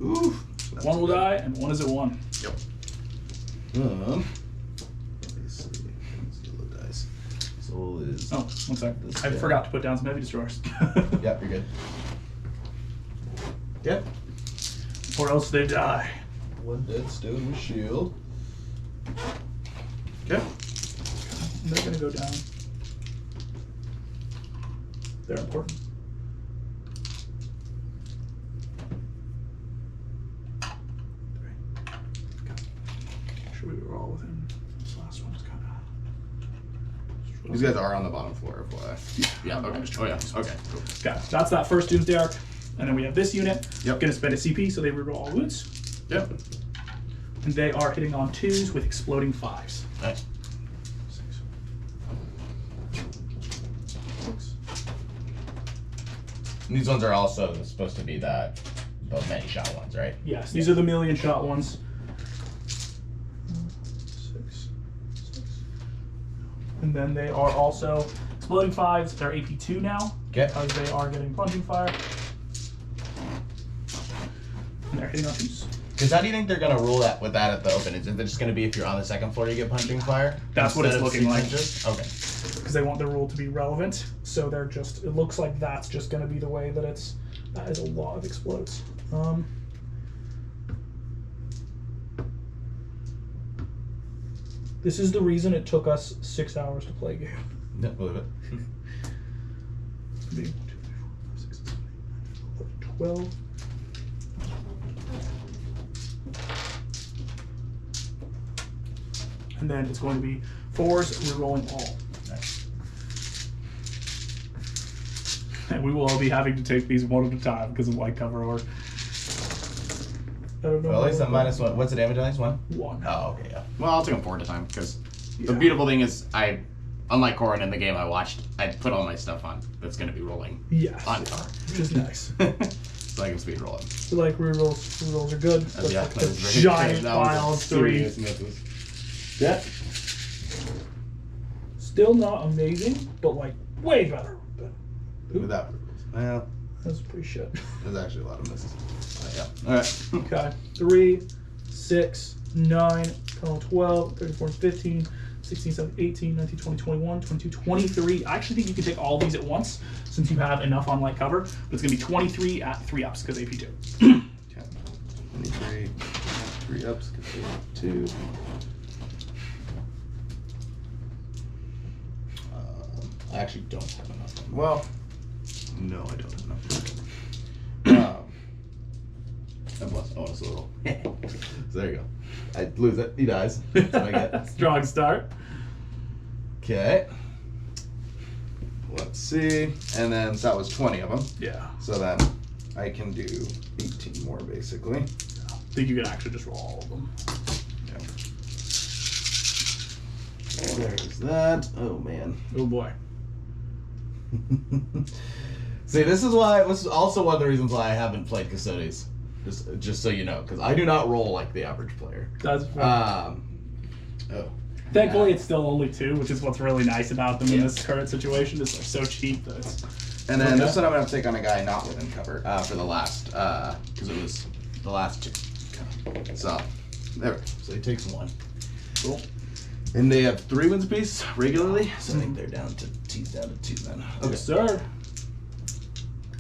Ooh.
One will die, and one is at 1.
Yep.
Let me see. Yellow dice. Soul is.
Oh, one sec. I forgot to put down some heavy destroyers.
Yep, you're good. Yep.
Or else they die.
One dead stone with shield. Okay.
And they're gonna go down. They're important. Sure we were all within. This last one's kind of.
These guys are on the bottom floor. Yeah. Okay. Oh yeah. Okay. Cool.
Okay, that's that first Doomsday Arc. And then we have this unit.
Yep.
Gonna spend a CP, so they reroll all wounds.
Yep.
And they are hitting on 2s with exploding 5s.
Nice.
6.
And these ones are also supposed to be the many shot ones, right?
Yes, these are the million shot ones. 6. And then they are also exploding 5s. They're AP2 now.
Okay.
Because they are getting plunging fire. And they're hitting on 2s.
Because how do you think they're going to rule that with that at the open? Is it just going to be if you're on the second floor you get punching fire?
That's what it's
instead of
looking like.
punches? Okay.
Because they want the rule to be relevant. So they're just, it looks like that's just going to be the way that it's, that is a lot of explodes. This is the reason it took us 6 hours to play a game.
Yep, believe it.
It's gonna be 1, 2, 3, 4, 5, 6, 7, 8, 9, 10, 11, 12. And then it's going to be 4s, rerolling all.
Nice.
And we will all be having to take these one at a time because of white cover or. I don't know.
Well, at least a -1. What's the damage on this one?
1.
Oh, okay, yeah.
Well, I'll take them 4 at a time because the
Yeah.
beautiful thing is unlike Corin in the game I watched, I put all my stuff on that's going to be rolling
Yes.
on cover.
Which is nice.
So I can speed roll it.
So like rerolls. Rerolls are good. That's
Yeah,
like
that
a
was very
giant
good. That was a
pile of 3.
serious misses.
Yeah.
Still not amazing, but like way better.
Look at that. Well,
That's pretty shit.
there's actually a lot of misses.
Yeah. All right.
Okay. 3, 6, 9, 10, 12, 13, 14, 15, 16, 17, 18, 19, 20, 21, 22, 23. I actually think you can take all these at once since you have enough on light cover. But it's going to be 23 at 3 ups because AP2.
23. 3 ups. 2.
I actually don't have enough.
Well, no, I don't have enough.
And plus, oh, it's a little. So there you go. I lose it. He dies. That's what I get.
Strong start.
Okay.
Let's see. And then, so that was 20 of them.
Yeah.
So then I can do 18 more, basically.
I think you can actually just roll all of them.
There's that. Oh, man.
Oh boy.
See, this is also one of the reasons why I haven't played Custodes. Just so you know, because I do not roll like the average player.
That's fine. Thankfully, it's still only 2, which is what's really nice about them in this current situation. Is they're so cheap that it's.
And then this one I'm going to take on a guy not within cover.
For the last, because it was the last 2.
So, there we go.
So he takes 1.
Cool.
And they have 3 wins apiece regularly, so I think they're down to 2 then. Okay.
Yes, sir.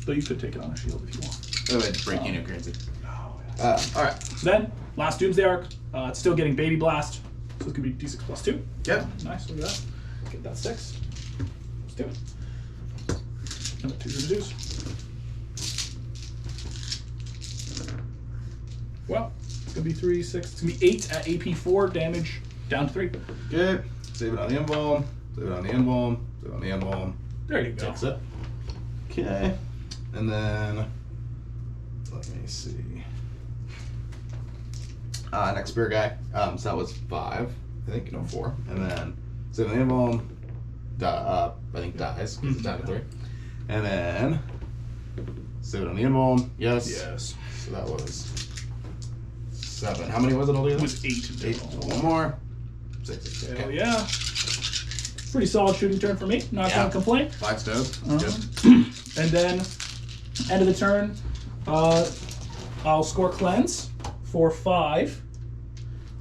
Though you could take it on a shield if you want.
Oh, it's breaking new currency.
All right.
Then, last Doomsday Arc. It's still getting Baby Blast. So it's going to be D6 plus 2.
Yep.
Nice, look at that. Get that 6. Let's do it. And the 2's reduce. Well, it's going to be 3, 6. It's going to be 8 at AP4 damage, down to 3.
Okay. Save it on the embalm. Save it on the embalm. Save it on the embalm.
There you go.
Takes it.
Okay. And then, let me see. Next spear guy. So that was 5, I think. No, 4. And then save on the embalm. I think dies because it's down to 3. And then save it on the embalm. Yes.
Yes.
So that was 7. How many was it altogether?
It was 8 in
8.
total.
One more. 6.
Hell
Okay.
yeah. Pretty solid shooting turn for me. Not
Yeah.
gonna complain.
5 stoves.
Uh-huh.
Good.
And then, end of the turn, I'll score Cleanse for 5.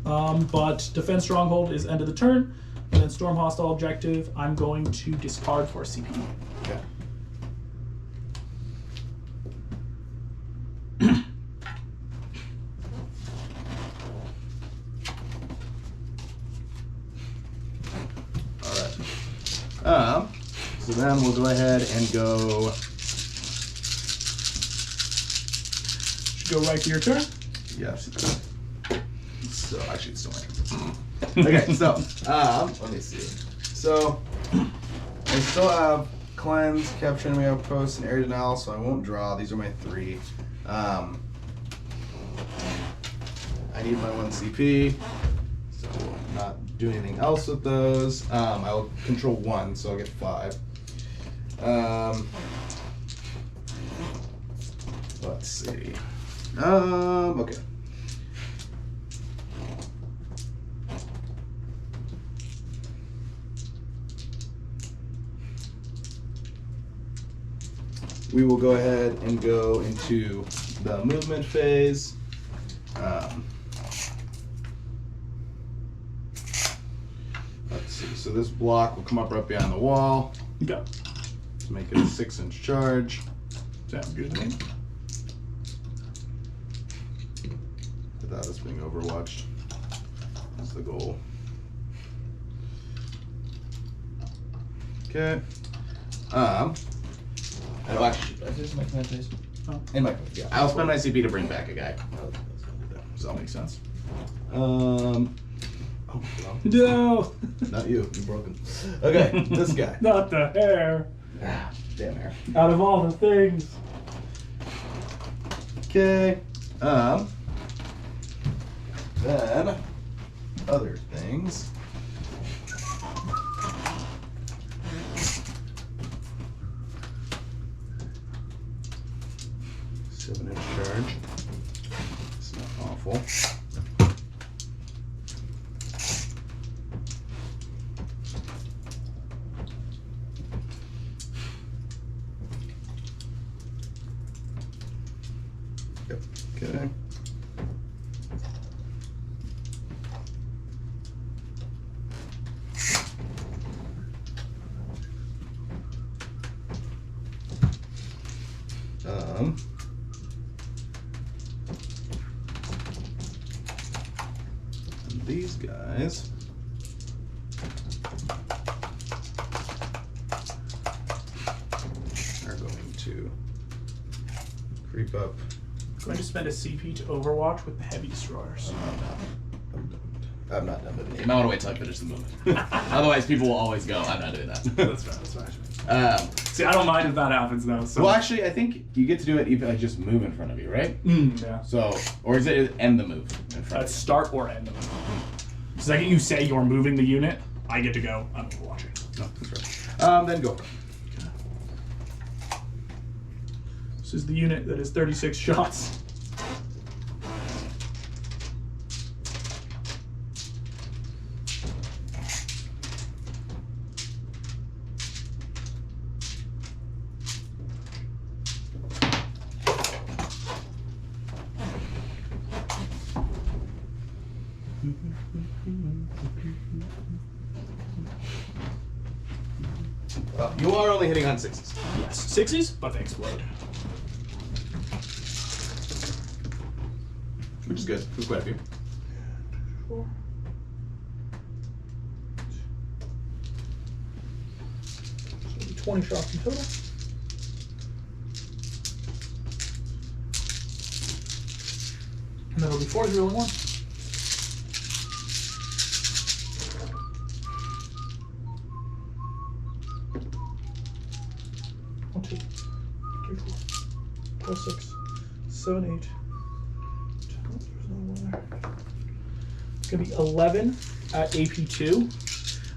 But Defense Stronghold is end of the turn. And then Storm Hostile Objective, I'm going to discard for CP.
Okay. Alright. So then we'll go ahead and go.
Should go right to your turn.
Yes. So actually, it's still my turn. Okay, so let me see. So I still have cleanse, capture enemy outpost, and area denial. So I won't draw. These are my 3. I need my 1 CP. So I'm not doing anything else with those. I will control 1, so I'll get 5. Let's see. Okay. We will go ahead and go into the movement phase. Let's see. So this block will come up right behind the wall.
Go.
Let's make it a 6-inch charge.
Sounds good to me.
Without us being overwatched. That's the goal. Okay.
Oh, actually, I just make that face.
Oh.
In my yeah.
I'll spend my CP to bring back a guy.
So
That makes sense.
Oh,
No!
not you. You're broken. Okay, this guy.
Not the hair.
Ah, damn hair.
Out of all the things.
Okay. Then other things. Seven-inch charge. It's not awful. Yep. Okay. These guys Creep up.
Going to spend a CP to Overwatch with the heavy destroyers.
I'm not done with
You
it.
might want to wait till I finish the movement. Otherwise, people will always go, I'm not doing that.
That's right. See, I don't mind if that happens though. So.
Well, actually, I think you get to do it if I just move in front of you, right?
Yeah.
So, or is it end the move in front
That's
of
start or end. The second you say you're moving the unit, I get to go. I'm Overwatching.
No, that's right. Then go.
This is the unit that is 36 shots.
You are only hitting on 6s.
Yes, 6s, but they explode.
Which is good. There's quite a few.
4. So it'll be 20 shots in total. And that'll be 4, 0, and 1. One, 2, 3, 4, 5, 6, 7, 8. It's going to be 11 at AP2,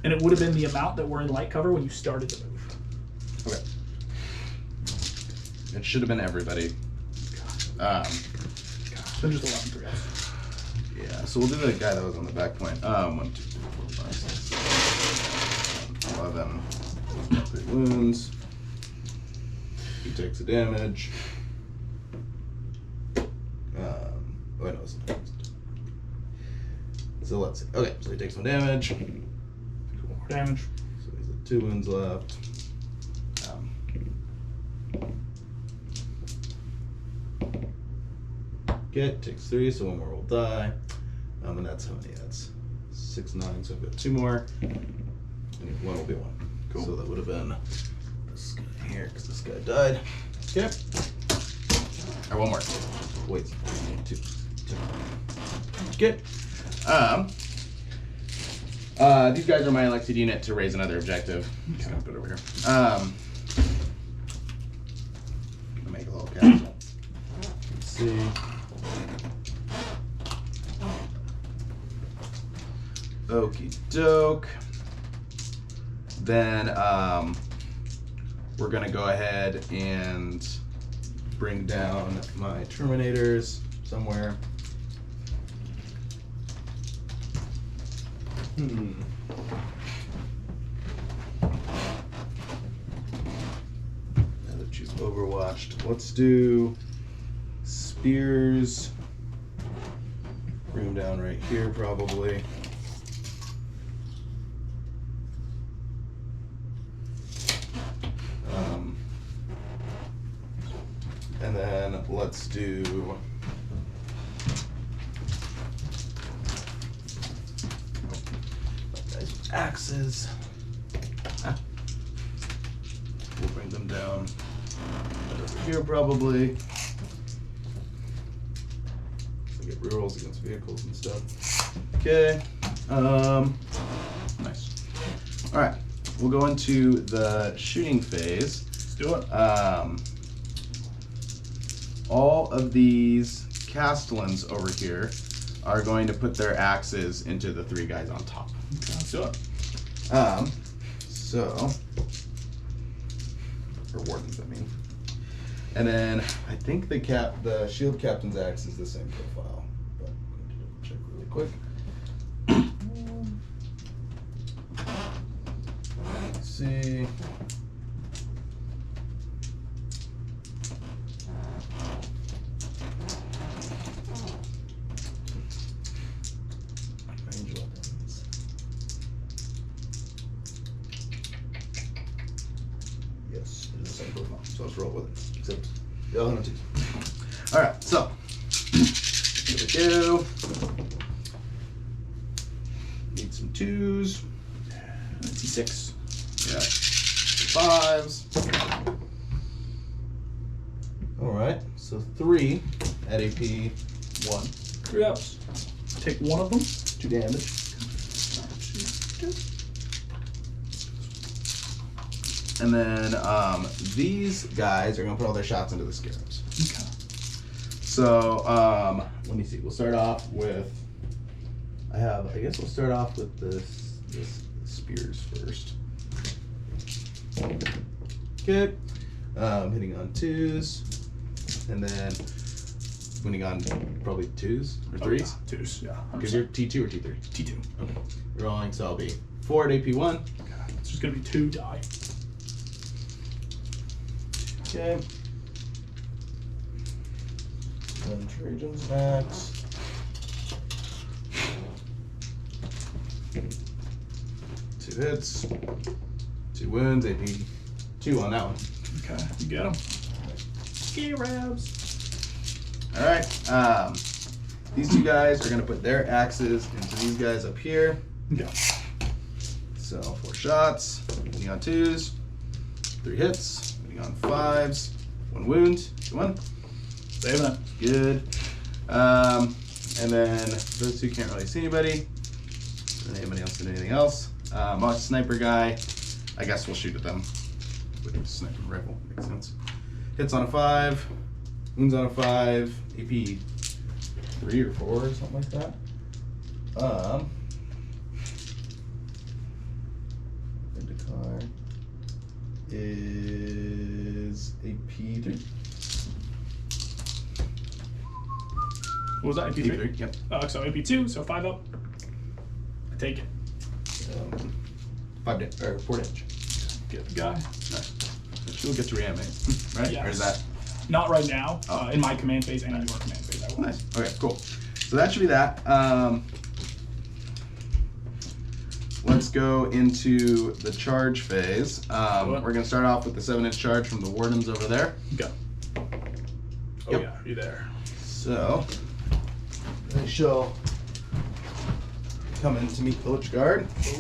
and it would have been the amount that were in light cover when you started the move.
Okay. It should have been everybody.
So just 11 for us.
Yeah, so we'll do the guy that was on the back point. 1, 2, 3, 4, 5, 6, 11. 3 wounds. He takes the damage. Oh, no, it's not. So let's see. Okay, so he takes 1 damage.
4 more damage.
So he's at 2 wounds left. Takes 3, so 1 more will die. And that's how many? That's 6, 9, so I've got 2 more. And 1 will be 1. Cool. So that would have been this guy here, because this guy died. Okay. Or 1 more. Wait, 2. Okay. These guys are my elected unit to raise another objective. Just gonna put it over here. I'll make a little castle. Let's see. Okie doke. Then we're gonna go ahead and bring down my Terminators somewhere. Now that you've overwatched, let's do spears. Bring them down right here, probably. And then let's do axes. We'll bring them down right over here, probably. So get rerolls against vehicles and stuff. Okay. Nice. All right. We'll go into the shooting phase.
Let's do it.
All of these Castellans over here are going to put their axes into the 3 guys on top.
Okay, let's do it.
Or wardens, I mean. And then I think the shield captain's axe is the same profile, but I'm going to check really quick. Let's see. Range weapons. Yes, it is the same profile, so let's roll with it. Except the other one too. All right, so here we go. Need some 2s.
96.
Yeah. 5s. All right,
So 3 at AP 1.
3 outs. Take one of them.
2 damage. And then these guys are gonna put all their shots into the scarabs.
Okay.
So let me see. We'll start off with. I guess we'll start off with this spears first. Okay. Hitting on 2s, and then winning on probably 2s or 3s.
2s, yeah.
Because you're T2 or T3.
T2.
Okay. Rolling, so I'll be 4 at AP 1.
Okay. It's just gonna be 2 die.
Okay. Then Trajan's next. 2 hits, 2 wounds, AP 2 on that one.
Okay, you get them. Scarabs.
All right. These 2 guys are gonna put their axes into these guys up here.
Okay.
So 4 shots, winning on 2s, 3 hits, winning on 5s, 1 wound, 1.
Saving it.
Good. And then those 2 can't really see anybody. Doesn't anybody else do anything else? Sniper guy. I guess we'll shoot at them with a sniper rifle. Makes sense. Hits on a 5, wounds on a 5, AP 3 or 4 or something like that. Vindicar is AP 3.
What was that? AP3?
AP3, yep.
So AP2, so 5 up. I take it.
4 damage.
Get the guy.
Nice. She'll get to reanimate, right?
Yes.
Or is that?
Not right now.
Oh.
In my command phase and in your command phase, I will.
Nice. Okay, cool. So that should be that. Let's go into the charge phase. We're going to start off with the 7-inch charge from the wardens over there.
Go. Oh
Yep.
yeah, you there.
So they shall come in to meet the Lich Guard.
Oh yeah.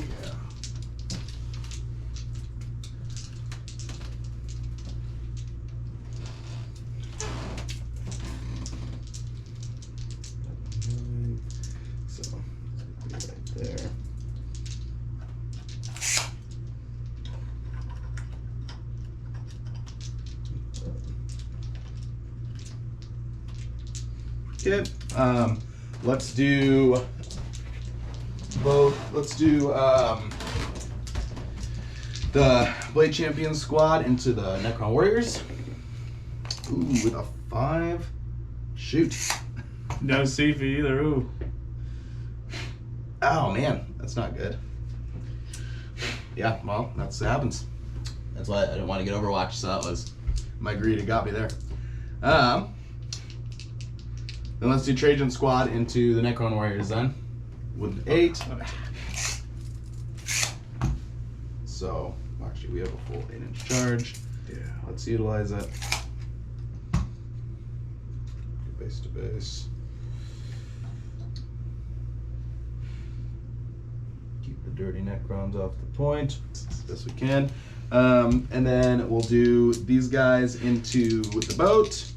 So right there. Okay. Let's do both. Let's do the Blade Champion squad into the Necron Warriors. Ooh, with a 5. Shoot.
No CP either. Ooh.
Oh man, that's not good. Yeah, well, that's what happens. That's why I didn't want to get Overwatch, so that was my greed. It got me there. Then let's do Trajan squad into the Necron Warriors then, with an 8. So actually, we have a full 8-inch charge.
Yeah.
Let's utilize it. Base to base. Keep the dirty Necrons off the point as best we can. And then we'll do these guys into the boat.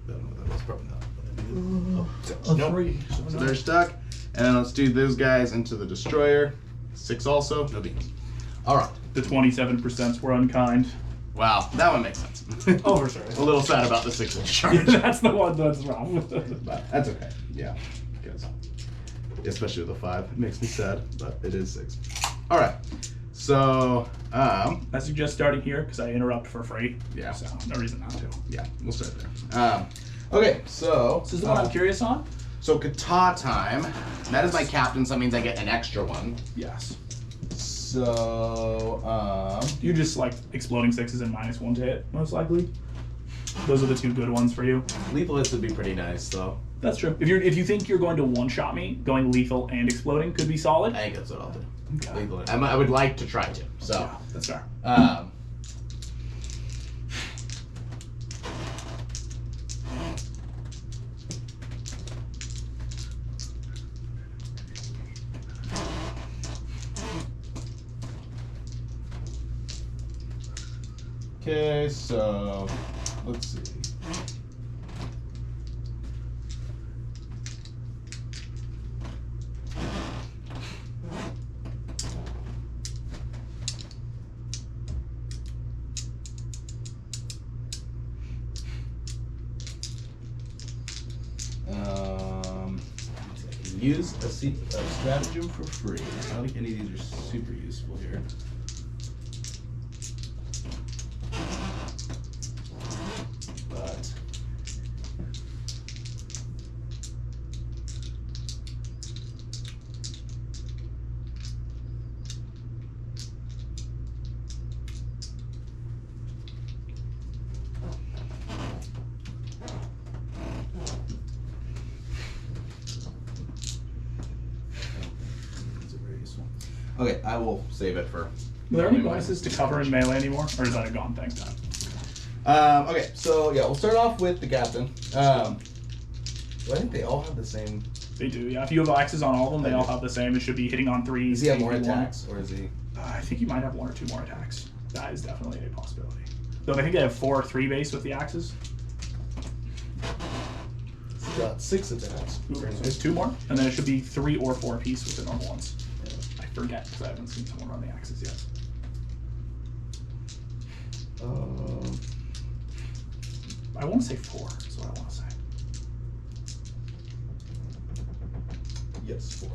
That was probably not what I needed. Nope.
3.
So they're stuck. And then let's do those guys into the destroyer. 6 also. No beans. All right.
The 27% were unkind.
Wow, that one makes sense.
Oh, for sure.
A little sad about the 6-inch charge.
That's the one that's wrong with it.
But that's okay. Yeah, because especially with a 5, it makes me sad, but it is 6. All right. So,
I suggest starting here because I interrupt for free.
Yeah.
So no reason not to.
yeah, we'll start there. Okay, so
This is the one I'm curious on.
So kata time. That is my captain, so that means I get an extra one.
Yes.
So,
You just like exploding 6s and -1 to hit, most likely. Those are the 2 good ones for you.
lethal hits would be pretty nice, though.
That's true. If you think you're going to one-shot me, going lethal and exploding could be solid.
I think that's what I'll do.
Okay.
Lethal. I would like to try to. So.
Yeah, that's fair.
Okay, so
let's see. Use a stratagem for free. I don't think any of these are super useful here. But okay, I will save it for.
Are there any bonuses to cover in melee anymore, or is that a gone thing?
Okay, so yeah, we'll start off with the captain. I think they all have the same.
They do, yeah. If you have axes on all of them, they all have the same. It should be hitting on 3s.
Does he have more
8v1.
attacks, or is he?
I think you might have 1 or 2 more attacks. That is definitely a possibility. Though I think they have 4 or 3 base with the axes.
He's got 6 attacks.
Ooh, so there's 2 more, and then it should be 3 or 4 piece with the normal ones. I forget because I haven't seen someone run the axes yet. I want to say 4 is what I want to say.
Yes, 4.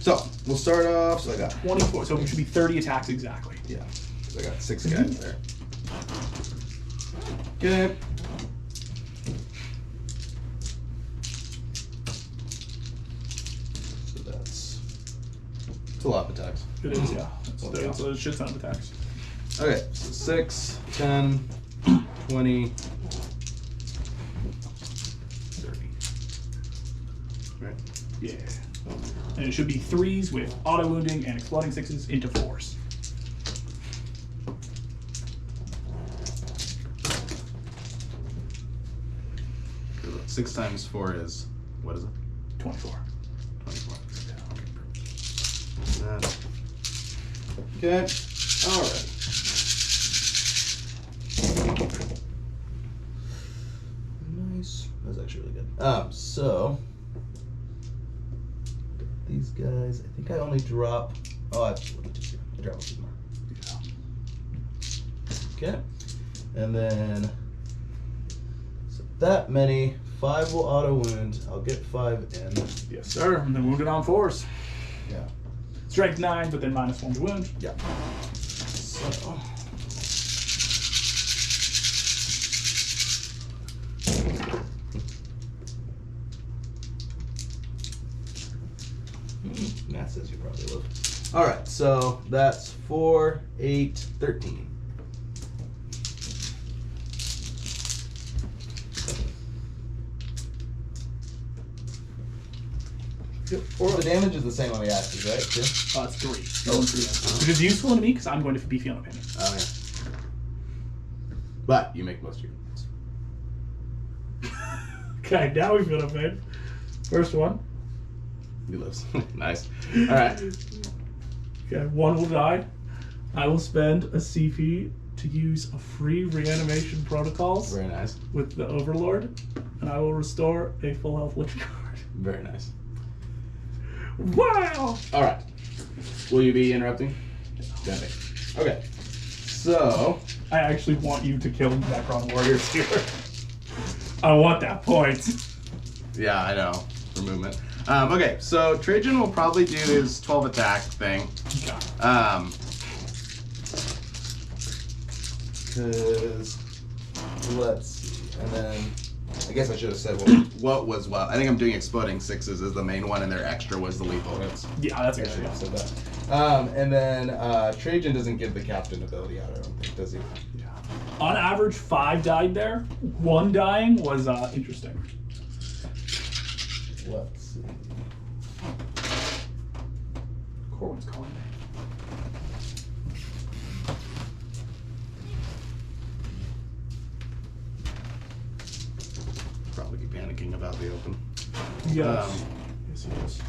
So we'll start off. So I got
24, so it should be 30 attacks exactly.
yeah. So I got 6 guys there. Okay. So that's a lot of attacks.
It is, yeah. It's a shit ton of attacks.
Okay, so 6, 10, 20, 30. Right.
Yeah. And it should be 3s with auto wounding and exploding 6s into 4s.
So 6 times 4 is, what is it?
24.
24. That. Okay. All right. Nice. That was actually really good. So these guys, I think I only drop. Oh, I have to look at this here. I drop a few more. Okay. And then so that many. 5 will auto wound. I'll get 5 in.
Yes, sir. And then wounded on 4s.
Yeah.
Strength 9, but then -1 to wound.
Yeah. So. Matt says you probably will. All right, so that's 4, 8, 13. The damage is the same on the axes, right? Too?
It's 3. Oh, 3. Which is useful to me because I'm going to be feeling pain.
Oh, yeah. But you make most of your hits.
Okay, now we feel pain. First one.
He lives. Nice. All right.
Okay, 1 will die. I will spend a CP to use a free reanimation protocols
Very nice.
with the Overlord, and I will restore a full health Lich card.
Very nice.
Wow!
All right. Will you be interrupting? Definitely. Okay. So.
I actually want you to kill Necron warriors here. I want that point.
Yeah, I know. For movement. Okay, so Trajan will probably do his 12 attack thing.
Okay.
Because let's see, and then I guess I should have said what was what. I think I'm doing exploding 6s as the main one, and their extra was the lethal hits.
Yeah, that's
I
actually
should have said that. And then Trajan doesn't give the captain ability out. I don't think, does he?
Yeah. On average, 5 died there. 1 dying was interesting.
Let's see.
Corwin's calling me.
Probably be panicking about the open.
Yes. Yes, he is.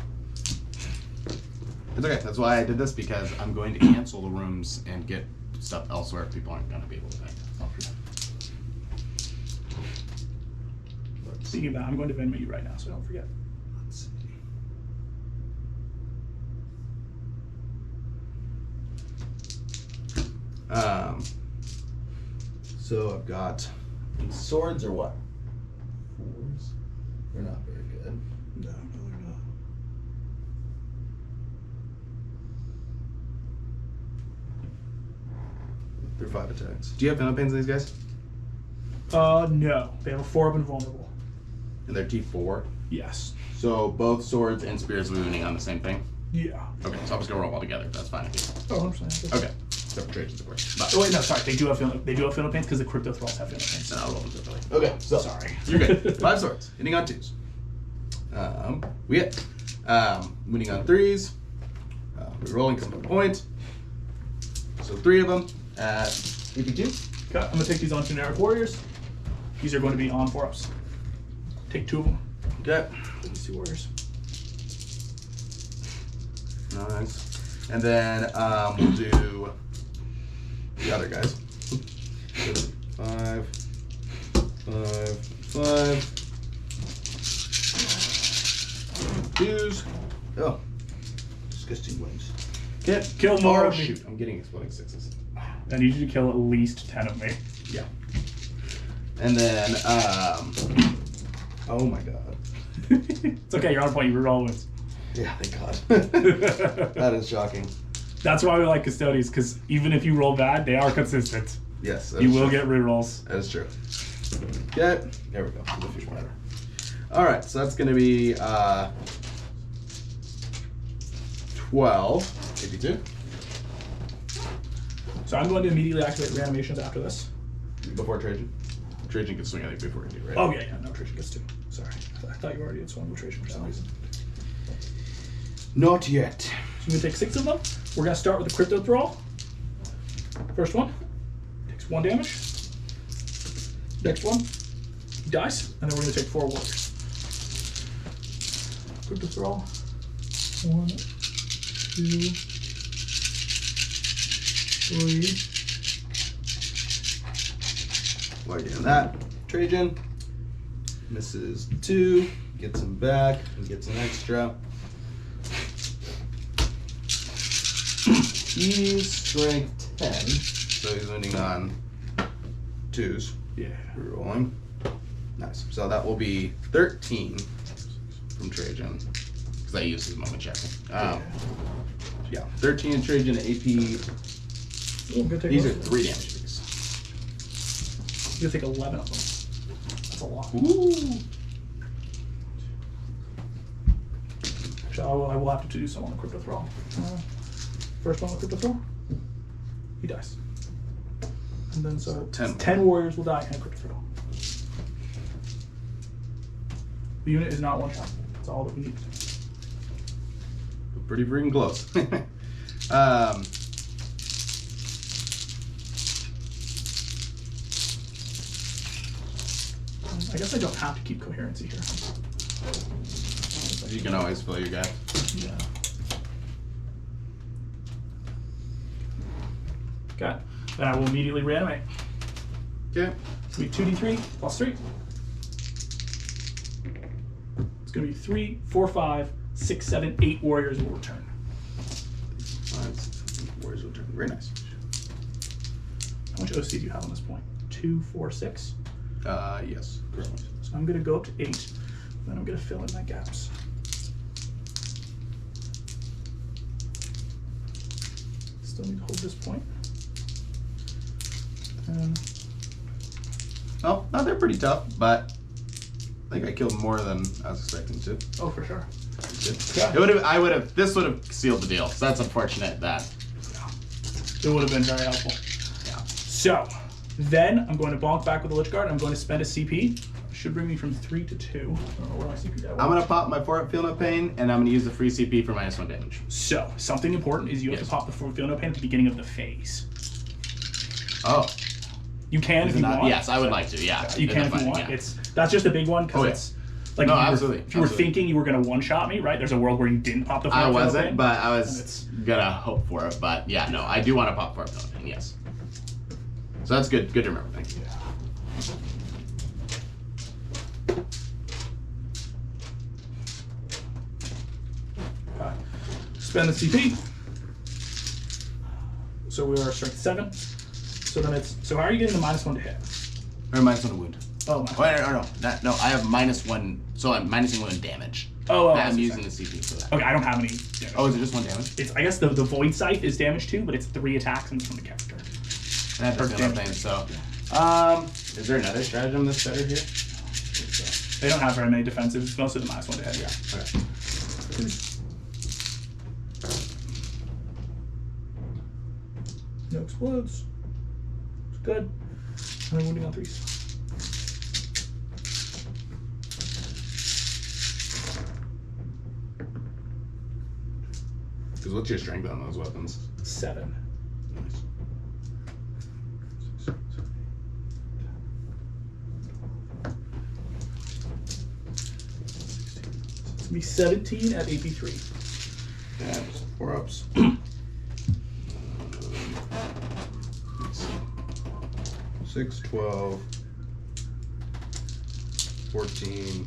It's okay. That's why I did this, because I'm going to cancel the rooms and get stuff elsewhere if people aren't going to be able to pay.
Speaking of that, I'm going to Venmo you right now, so don't forget.
Let's see. So I've got swords or what? Fours. They're not very good.
No, they're not.
They're 5 attacks. Do you have Venom Pains on these guys?
No. They have a 4 of invulnerable.
And they're T4.
Yes.
So both swords and spears wounding on the same thing?
Yeah.
Okay, so I'm just gonna roll all together. That's fine.
Oh, 100%.
Okay. Except for Trajan's, of course. But,
Oh, wait, no, sorry. They do have Philip Pains because the Crypto Thralls have Philip Pains.
then I'll roll them separately.
Okay, so
Sorry.
You're good.
5 swords, hitting on 2s. We hit. Winning on 3s. We're rolling because of a point. So 3 of them at AP2.
Okay, I'm going to take these on generic warriors. These are going to be on 4-ups. Take 2 of them.
Okay.
These 2 warriors.
Nice. And then we'll do the other guys. 5, 5, 5. 2s. Oh. Disgusting wings.
Okay, kill more
Oh,
of me.
shoot. I'm getting exploding 6s.
I need you to kill at least 10 of me.
Yeah. And then, oh my god.
It's okay, you're on point. You reroll wins.
Yeah, thank god. That is shocking.
That's why we like Custodies, because even if you roll bad, they are consistent.
Yes. that
You
is
will
true.
get rerolls.
That is true. Okay. There we go. All right, so that's going to be 12. 82.
So I'm going to immediately activate reanimations after this.
Before Trajan.
Trajan can swing, I think, before you do, right?
Oh, yeah, no, Trajan gets 2. Sorry. I thought you already had swung with Trajan for some reason.
Not yet.
So I'm going to take 6 of them. We're going to start with the Crypto Thrall. First one takes 1 damage. Next one, he dies. And then we're going to take 4 warriors. Crypto Thrall. 1, 2, 3.
While you're doing that, Trajan misses 2, gets him back, and gets an extra. He's strength 10, so he's winning on 2s.
Yeah.
Rerolling. Nice. So that will be 13 from Trajan.
Because I used his moment checking.
Yeah, 13 Trajan AP.
I'm going to take
These are
most of them.
3 damage apiece.
I'm going to take 11 of them. That's a lot.
Ooh.
Actually, I will have to do some on the Crypto Thrall. First one with Crypto Thrall. He dies. And then so 10 warriors will die and Crypto Thrall. The unit is not one shot. That's all that we need.
Pretty freaking close.
I guess I don't have to keep coherency here.
You can always fill your guy.
Yeah. Okay. Then I will immediately reanimate.
Okay.
It's going to be 2d3 plus 3. It's going to be 3, 4, 5, 6, 7, 8 warriors will return.
5, 6, 7, warriors return. Very nice.
How much OC do you have on this point? 2, 4, 6?
Yes. Currently.
So I'm going to go up to 8. Then I'm going to fill in my gaps. Still need to hold this point. And
Oh, no, they're pretty tough, but I think I killed more than I was expecting to.
oh, for sure.
It would have. I would have. This would have sealed the deal. So that's unfortunate that.
It would have been very helpful.
Yeah.
So, then I'm going to bonk back with the Lich Guard. I'm going to spend a CP. Should bring me from 3 to 2. I don't know where my CP at.
I'm gonna pop my Feel No Pain, and I'm gonna use the free CP for -1 damage.
So, something important is you have to pop the Feel No Pain at the beginning of the phase.
Oh.
You can if you want.
Yes, I would like to. Yeah.
You can if you want.
Yeah.
That's just a big one because
Oh, yeah.
it's like
No,
if you were-
absolutely,
if you were
absolutely.
thinking you were going to one-shot me, right? There's a world where you didn't pop the
I
Feel No
wasn't,
Pain.
but I
And
was
it's-
gonna hope for it. But yeah, no, I do want to pop Feel No Pain. Yes. So that's good. Good to remember. Thank you.
Spend the CP. So we are strength 7. So then it's. So how are you getting the -1 to hit?
Or -1 to wound.
Oh,
Wait, no, I have -1, so I'm minusing 1 damage. I'm using the CP for that.
Okay, I don't have any damage.
Oh, is it just 1 damage?
It's, I guess the Void Scythe is damage too, but it's 3 attacks and it's from the character.
That's the other thing, so. Is there another stratagem that's better here?
They don't have very many defensives. It's mostly the -1 to hit.
Yeah, okay.
No explodes. It's good. And I'm wounding on 3s.
Because what's your strength on those weapons?
7.
Nice.
It's gonna be 17 at AP3.
Yeah, 4 ups. 6, 12, 14,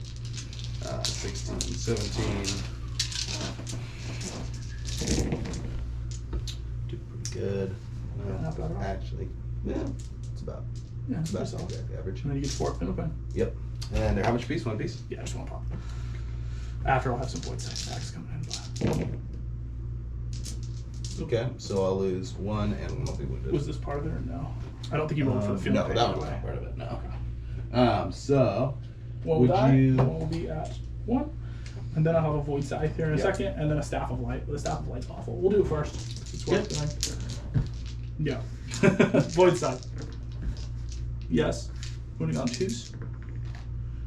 16, 17. Did pretty good.
Not bad at all.
Actually, yeah, it's about
Yeah, it's
about
solid.
average.
And then you get 4 okay.
Yep. And they're how much piece? 1 piece?
Yeah, just 1 pop. After I'll have some Void Scythe attacks coming in.
Okay, so I'll lose 1 and 1 will be wounded.
Was this part of it or no? I don't think you rolled for the field.
No,
phase,
that
by the
was
way.
not part of it. No. So
One
would
will die.
you?
One will be at 1. And then I'll have a Void Scythe here in a
Yep.
second, and then a Staff of Light. The Staff of Light's awful. We'll do it first. It's worth doing. Yeah. Void Scythe. Yes. Moving on 2s.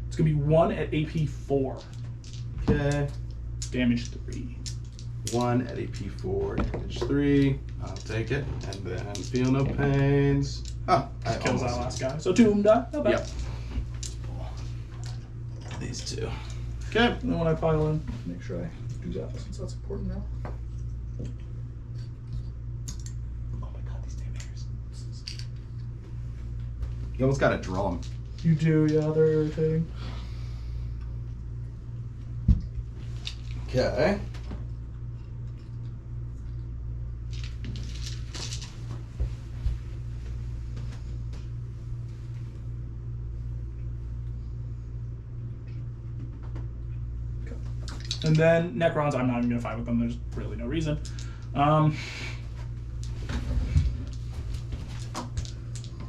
It's going to be 1 at AP 4.
Okay.
Damage 3.
1 at AP4, damage 3. I'll take it, and then feel no pains. Oh, I
Kills that
almost.
last guy. So 2 of them die. Not bad.
Yep. These 2. Okay.
And then when I pile in, make sure I do that since that's important now.
Oh my god, these damn hairs.
You almost gotta draw them.
You do, yeah, they're irritating.
Okay.
And then Necrons, I'm not even going to fight with them. There's really no reason.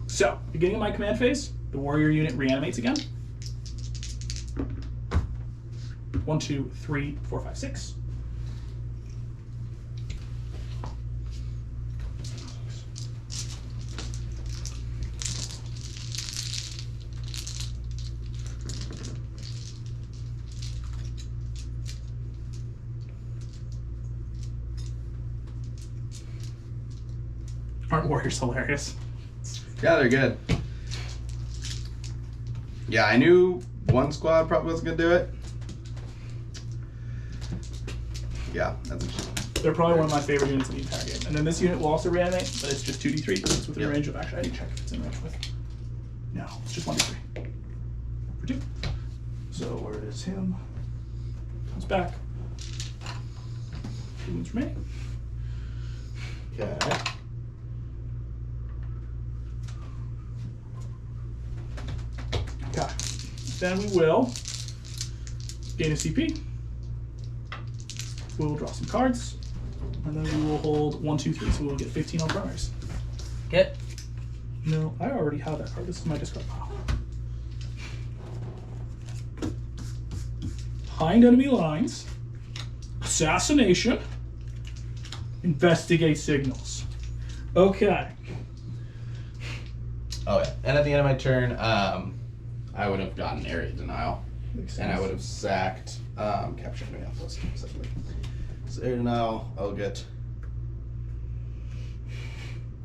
So, beginning of my command phase, the warrior unit reanimates again. 1, 2, 3, 4, 5, 6. Aren't warriors hilarious?
Yeah, they're good. Yeah, I knew one squad probably wasn't gonna do it. Yeah, that's interesting.
They're probably one of my favorite units in the entire game. And then this unit will also reanimate, but it's just 2d3 because it's within
Yep.
range of. Actually, I need to check if it's in range with. No, it's just 1d3 for 2. So where it is him comes back. 2 wounds remaining.
Okay.
Okay. Then we will gain a CP. We will draw some cards, and then we will hold 1, 2, 3. So we will get 15 on primaries.
Get.
No, I already have that card. This is my discard pile. Behind enemy lines. Assassination. Investigate signals. Okay.
Oh yeah. And at the end of my turn, I would have gotten area denial.
Makes
And I
sense.
would have sacked capture enemy outpost. So area denial, I'll get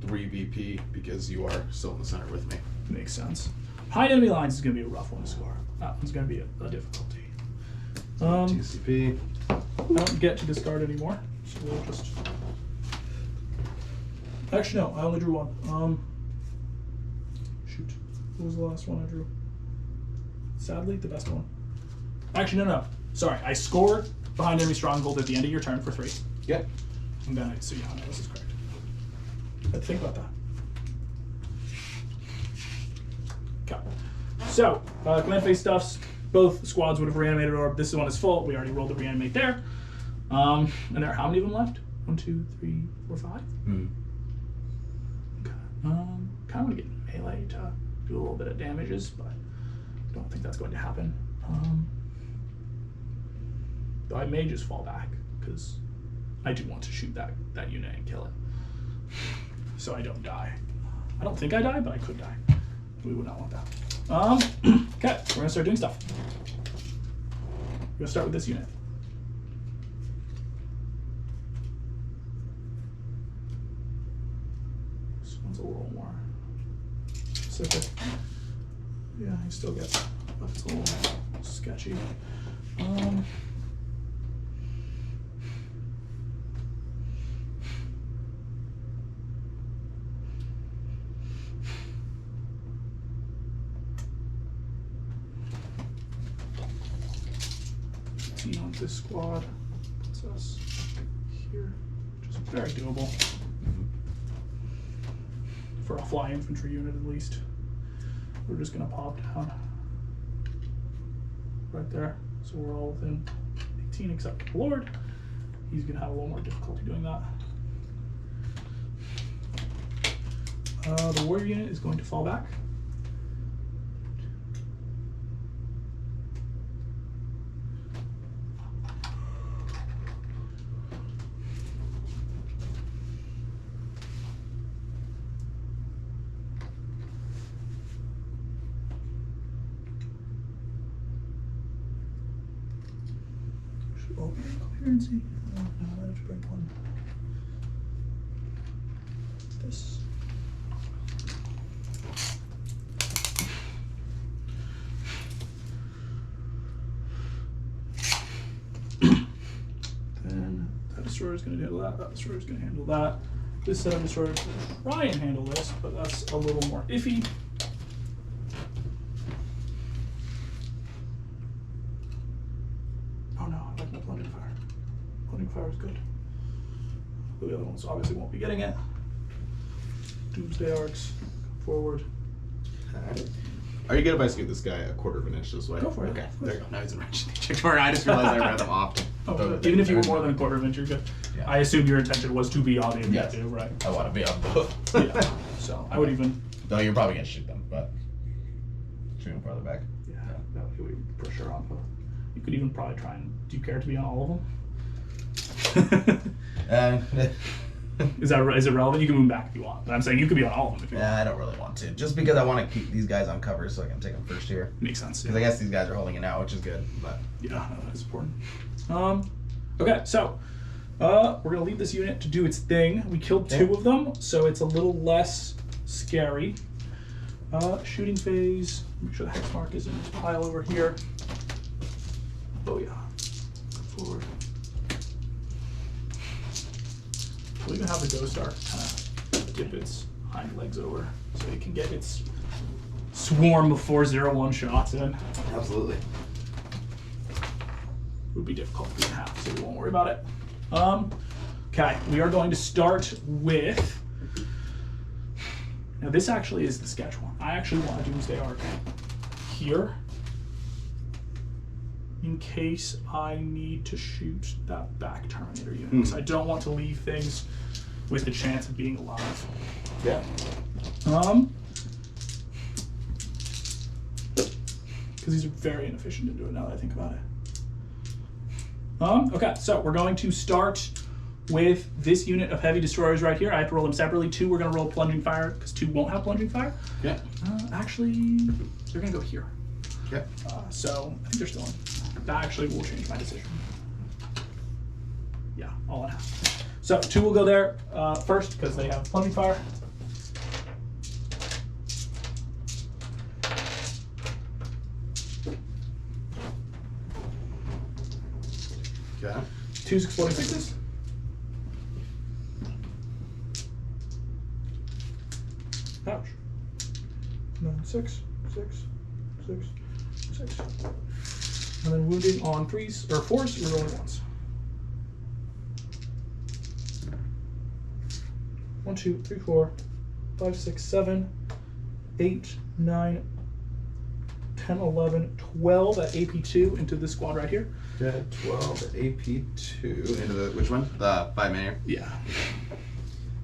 3 VP because you are still in the center with me.
Makes sense. Behind enemy lines is going to be a rough one to score. That one's going to be a difficulty.
2 CP.
I don't get to discard anymore, so we'll just. Actually, no. I only drew 1. Shoot. What was the last one I drew? Sadly, the best one. Actually, no. Sorry. I scored behind enemy stronghold at the end of your turn for 3.
Yep.
And then so yeah, no, this is correct. I had to think about that. Okay. So, command phase stuffs. Both squads would have reanimated orb. This one is full. We already rolled the reanimate there. And there are how many of them left? 1, 2, 3, 4, 5?
Mm.
Okay. Kind of want to get melee to do a little bit of damages, but I don't think that's going to happen. Though I may just fall back, because I do want to shoot that unit and kill it. So I don't die. I don't think I die, but I could die. We would not want that. Okay, we're gonna start doing stuff. We're gonna start with this unit. This one's a little more specific. Yeah, he still gets, but it's a little sketchy. On this squad puts us here, which is very doable for a fly infantry unit at least. We're just gonna pop down right there, so we're all within 18 except the Lord. He's gonna have a little more difficulty doing that. The warrior unit is going to fall back. Clearancy. No, I have to break one. This. Then that destroyer is going to handle that. That destroyer is going to handle that. This set of destroyers will try and handle this, but that's a little more iffy. Oh no, I like my plunging fire. Plunging fire is good. The other ones obviously won't be getting it. Doomsday arcs, come forward.
Alright. Are you good if I scoot this guy a quarter of an inch this way?
Go for it.
Okay, there you go. Now he's in range. Check where I just realized I read them off.
Even if you were more than a quarter of an inch, you're good.
Yeah.
I assumed your intention was to be on the objective, right?
I want to be on both.
Yeah. So I would even.
Though you're probably gonna shoot them, but shoot them farther back.
Yeah, that would be for sure on both. You could even probably try and. Do you care to be on all of them? Is it relevant? You can move back if you want. But I'm saying you could be on all of them if you want.
I don't really want to. Just because I want to keep these guys on cover so I can take them first here.
Makes sense.
Because I guess these guys are holding it now, which is good. But
Yeah, that's important. Okay, so we're gonna leave this unit to do its thing. We killed 2 of them, so it's a little less scary. Shooting phase. Make sure the hex mark is in this pile over here. Oh yeah. Forward. We'll even have the Ghost Arc kind of dip its hind legs over so it can get its swarm of 401 shots in.
Absolutely.
It would be difficult to be in half, so we won't worry about it. Okay, we are going to start with. Now this actually is the sketch one. I actually want a Doomsday Arc here in case I need to shoot that back Terminator unit. Because I don't want to leave things with the chance of being alive.
Yeah.
Because these are very inefficient to do it now that I think about it. Okay, so we're going to start with this unit of heavy destroyers right here. I have to roll them separately. 2 we're going to roll plunging fire because 2 won't have plunging fire.
Yeah.
Actually, they're going to go here.
Okay.
So I think they're still in. That actually will change my decision. Yeah, all in half. So 2 will go there first because they have plunging fire.
Okay.
2 exploding 6s. Ouch. And then 6, 6, 6, 6. And then wounding on 3s or 4s, we're rolling 1s. 1, 2, 3, 4, 5, 6, 7, 8, 9, 10, 11, 12 at AP2 into this squad right here.
Okay, 12 AP2 into the which one? The 5-man here.
Yeah.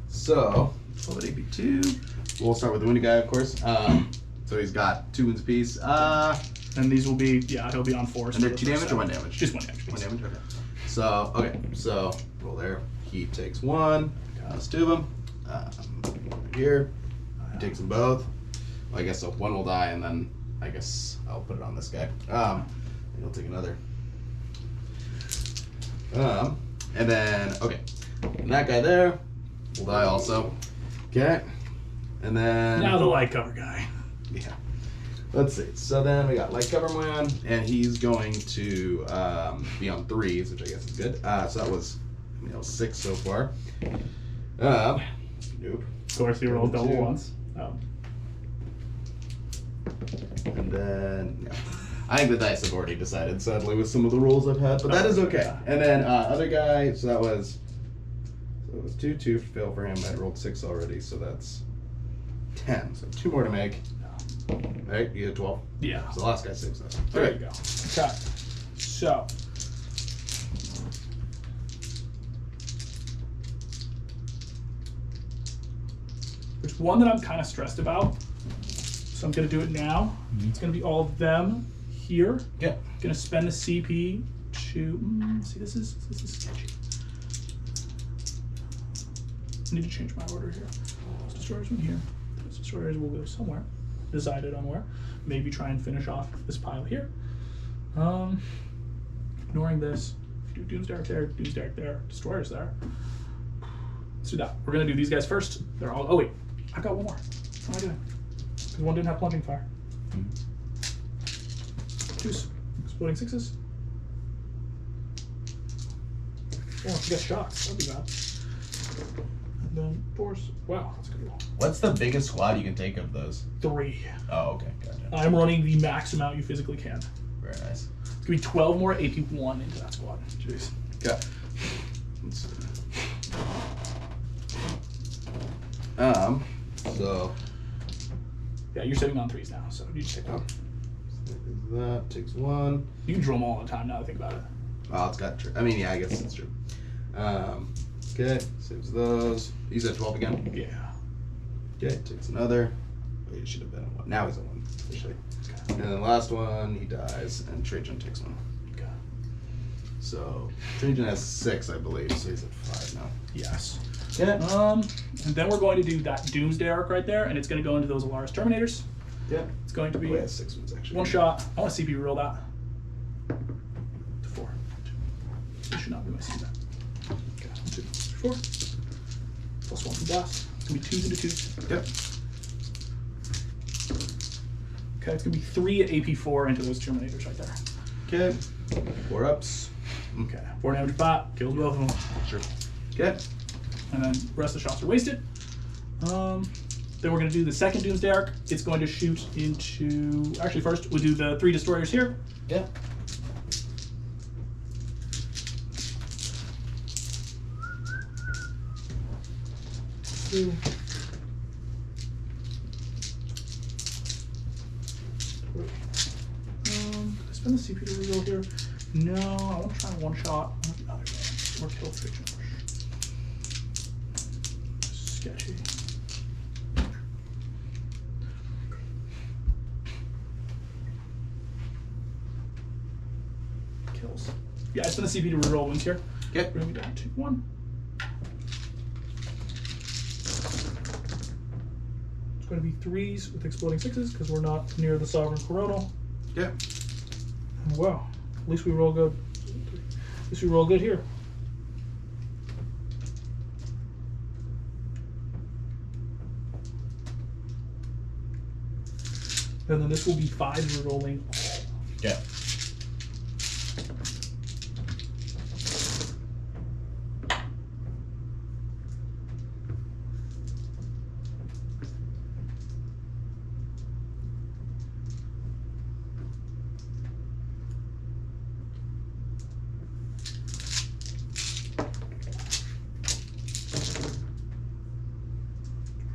So 12 at AP2. We'll start with the wounded guy, of course. So he's got 2 wounds apiece.
And these will be, he'll be on 4.
And they're 2 damage or 1 damage?
Just 1 damage.
1 damage. Okay. So roll there. He takes 1. That's 2 of them. Right here. He takes them both. Well, I guess so. 1 will die, and then I guess I'll put it on this guy. He'll take another. And then and that guy there will die also. Okay. And then
Now the light cover guy.
yeah. Let's see. So then we got light cover man, and he's going to be on 3s, which I guess is good. So that was 6 so far. Nope.
Of course, you rolled double
2.
once. Oh.
And then I think the dice have already decided, sadly, with some of the rolls I've had, but that is okay. And then other guy, so it was 2 fail for him. I rolled 6 already, so that's 10. So 2 more to make. Right, you had 12.
Yeah.
So the last guy saves us.
There you go. Okay. So. There's one that I'm kind of stressed about. So I'm going to do it now. It's going to be all of them here.
Yeah.
Going to spend the CP to. See, this is sketchy. I need to change my order here. Those destroyers in here. Those destroyers will go somewhere. Decided on where. Maybe try and finish off this pile here. Ignoring this. If you do Doomsday there, Destroyers there. Let's do that. We're gonna do these guys first. They're all. Oh wait, I've got one more. What am I doing? Because one didn't have plunging fire. 2s. Exploding 6s. Oh, you got shots. That'd be bad. And then 4s. Wow, that's a good roll.
What's the biggest squad you can take of those?
3.
Oh, okay, gotcha.
I'm running the max amount you physically can.
Very nice.
It's gonna be 12 more AP1 into that squad. Jeez.
Okay. Let's see. So
Yeah, you're sitting on 3s now, so you just take one.
that takes 1.
You can drill them all the time now that I think about it.
Oh, it's got. I mean, yeah, I guess it's true. Okay, saves those. He's at 12 again.
Yeah.
Okay, takes another. Oh, he should have been at 1. Now he's at 1 officially.
Okay.
And then the last one, he dies, and Trajan takes 1.
Okay.
So Trajan has 6, I believe, so he's at 5 now.
Yes.
Yeah.
And then we're going to do that Doomsday arc right there, and it's going to go into those Alaris Terminators.
Yeah.
It's going to be
Oh, yeah, 6 ones actually.
1 shot. I want to CP roll that. To 4. This should not be my CP. Okay. 1, 2, 3, 4. Plus 1 from blast. It's going to be 2s into 2s.
Yep.
Okay, it's going to be 3 at AP4 into those Terminators right there.
Okay. 4 ups.
Okay. 4 damage pop. Kills both of them.
Sure. Okay.
And then the rest of the shots are wasted. Then we're going to do the second Doomsday Arc. It's going to shoot into... Actually, first, we'll do the 3 Destroyers here.
Yeah.
Two. I spend the CP to reroll here. No, I want to try 1 shot. I want the other guy. Or kill Trajan. Sketchy. Kills. Yeah, I spend the CP to reroll wounds here.
Okay.
Bring me down to 1. It's going to be 3s with exploding 6s because we're not near the Sovereign Coronal.
Yeah.
Wow. At least we roll good. At least we roll good here. And then this will be 5s rolling all.
Yeah.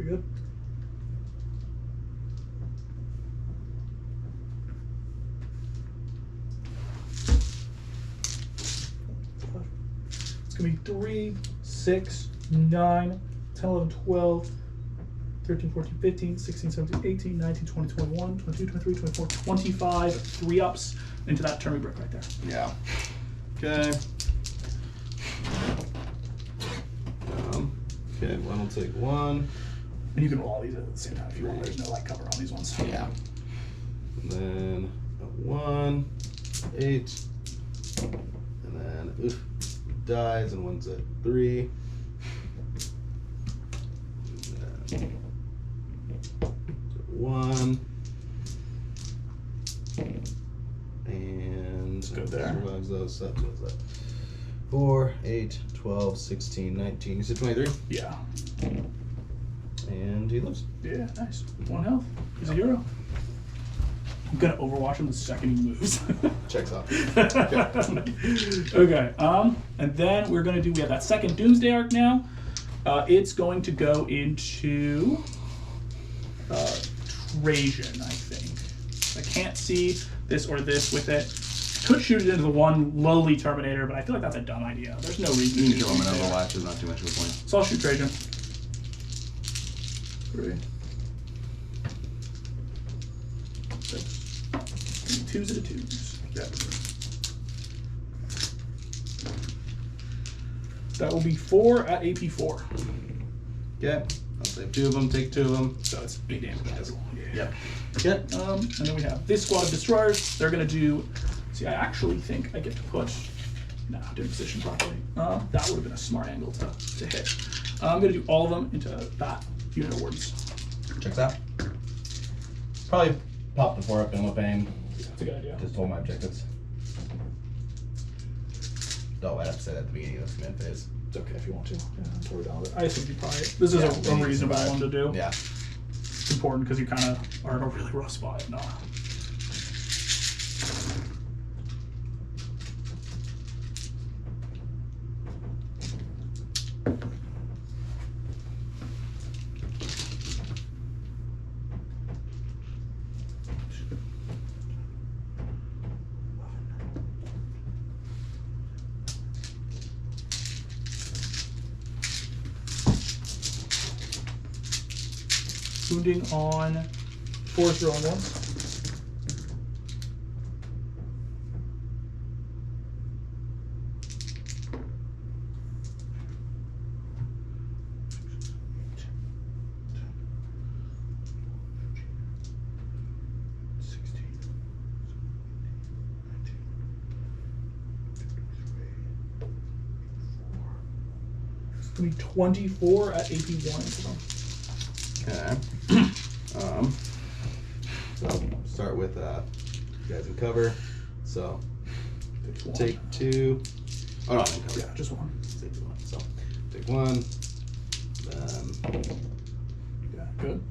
Very good. It's going to be 3, 6, 9, 10, 11, 12, 13, 14, 15, 16, 17, 18, 19, 20, 21, 22, 23, 24, 25 3-ups into that turn we brick right there.
Yeah. Okay. Okay, one will take 1.
And you can roll all these at the same time if you want. There's no like cover on these ones.
Yeah. And then a 1, 8. And then dies, and one's at 3. And then 1. And
Good there.
survives those. So what's that? 4, 8, 12, 16, 19. You said 23?
Yeah.
And he lives.
Yeah, nice. 1 health. He's a hero. I'm gonna overwatch him the second he moves.
Checks off.
Okay. And then we're gonna do. We have that second Doomsday arc now. It's going to go into Trajan, I think. I can't see this or this with it. Could shoot it into the one lowly Terminator, but I feel like that's a dumb idea. There's no reason
You
to
can
do
kill him in
Doomsday.
Overwatch, there's not too much of a point.
So I'll shoot Trajan. 3. 2s at a 2s.
Yeah.
That will be 4 at AP 4.
Okay. I'll save 2 of them, take 2 of them.
So it's big damage as well.
Yep.
And then we have this squad of destroyers. They're gonna do. See, I actually think I get to put. No, didn't position properly. That would have been a smart angle to hit. I'm gonna do all of them into that unit of wardens.
Checks out. Probably pop the 4-up in with pain.
That's a good idea.
Just hold my objectives. Don't let have to say that at the beginning of the command phase.
It's okay if you want to. Yeah, I'm totally down with it. I assume you probably. This is
Yeah,
a
maybe
reasonable
survive.
one to do.
Yeah.
It's important because you kind of are in a really rough spot. No. Wounding on 4th row and 1. It's going to be 24 at AP 1.
Okay. So start with you guys in cover. So take 2. Oh no, I'm in cover.
Yeah, just 1.
Take 1. So take 1.
Yeah, good.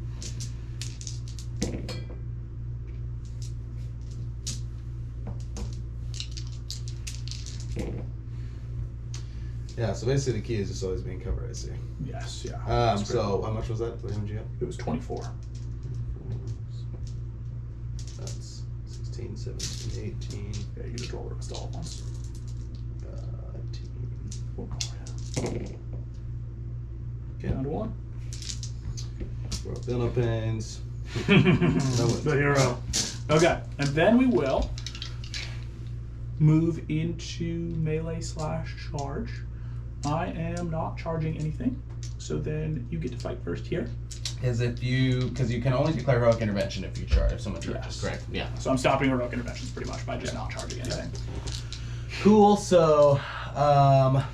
Yeah. So basically, the key is just always being covered. I see.
Yes, yeah. That's
So how much was that? What damage you have?
it was 24.
That's 16, 17, 18.
Yeah, you just roll the rest all at once.
18.
One more, yeah.
Okay.
Down to 1.
We're up no pains.
The hero. Okay, and then we will move into melee / charge. I am not charging anything, so then you get to fight first here.
Is if you, because you can only declare heroic intervention if you charge, if someone charges,
Yes.
correct? Yeah.
So I'm stopping heroic interventions pretty much by just not charging anything.
Cool. So,
I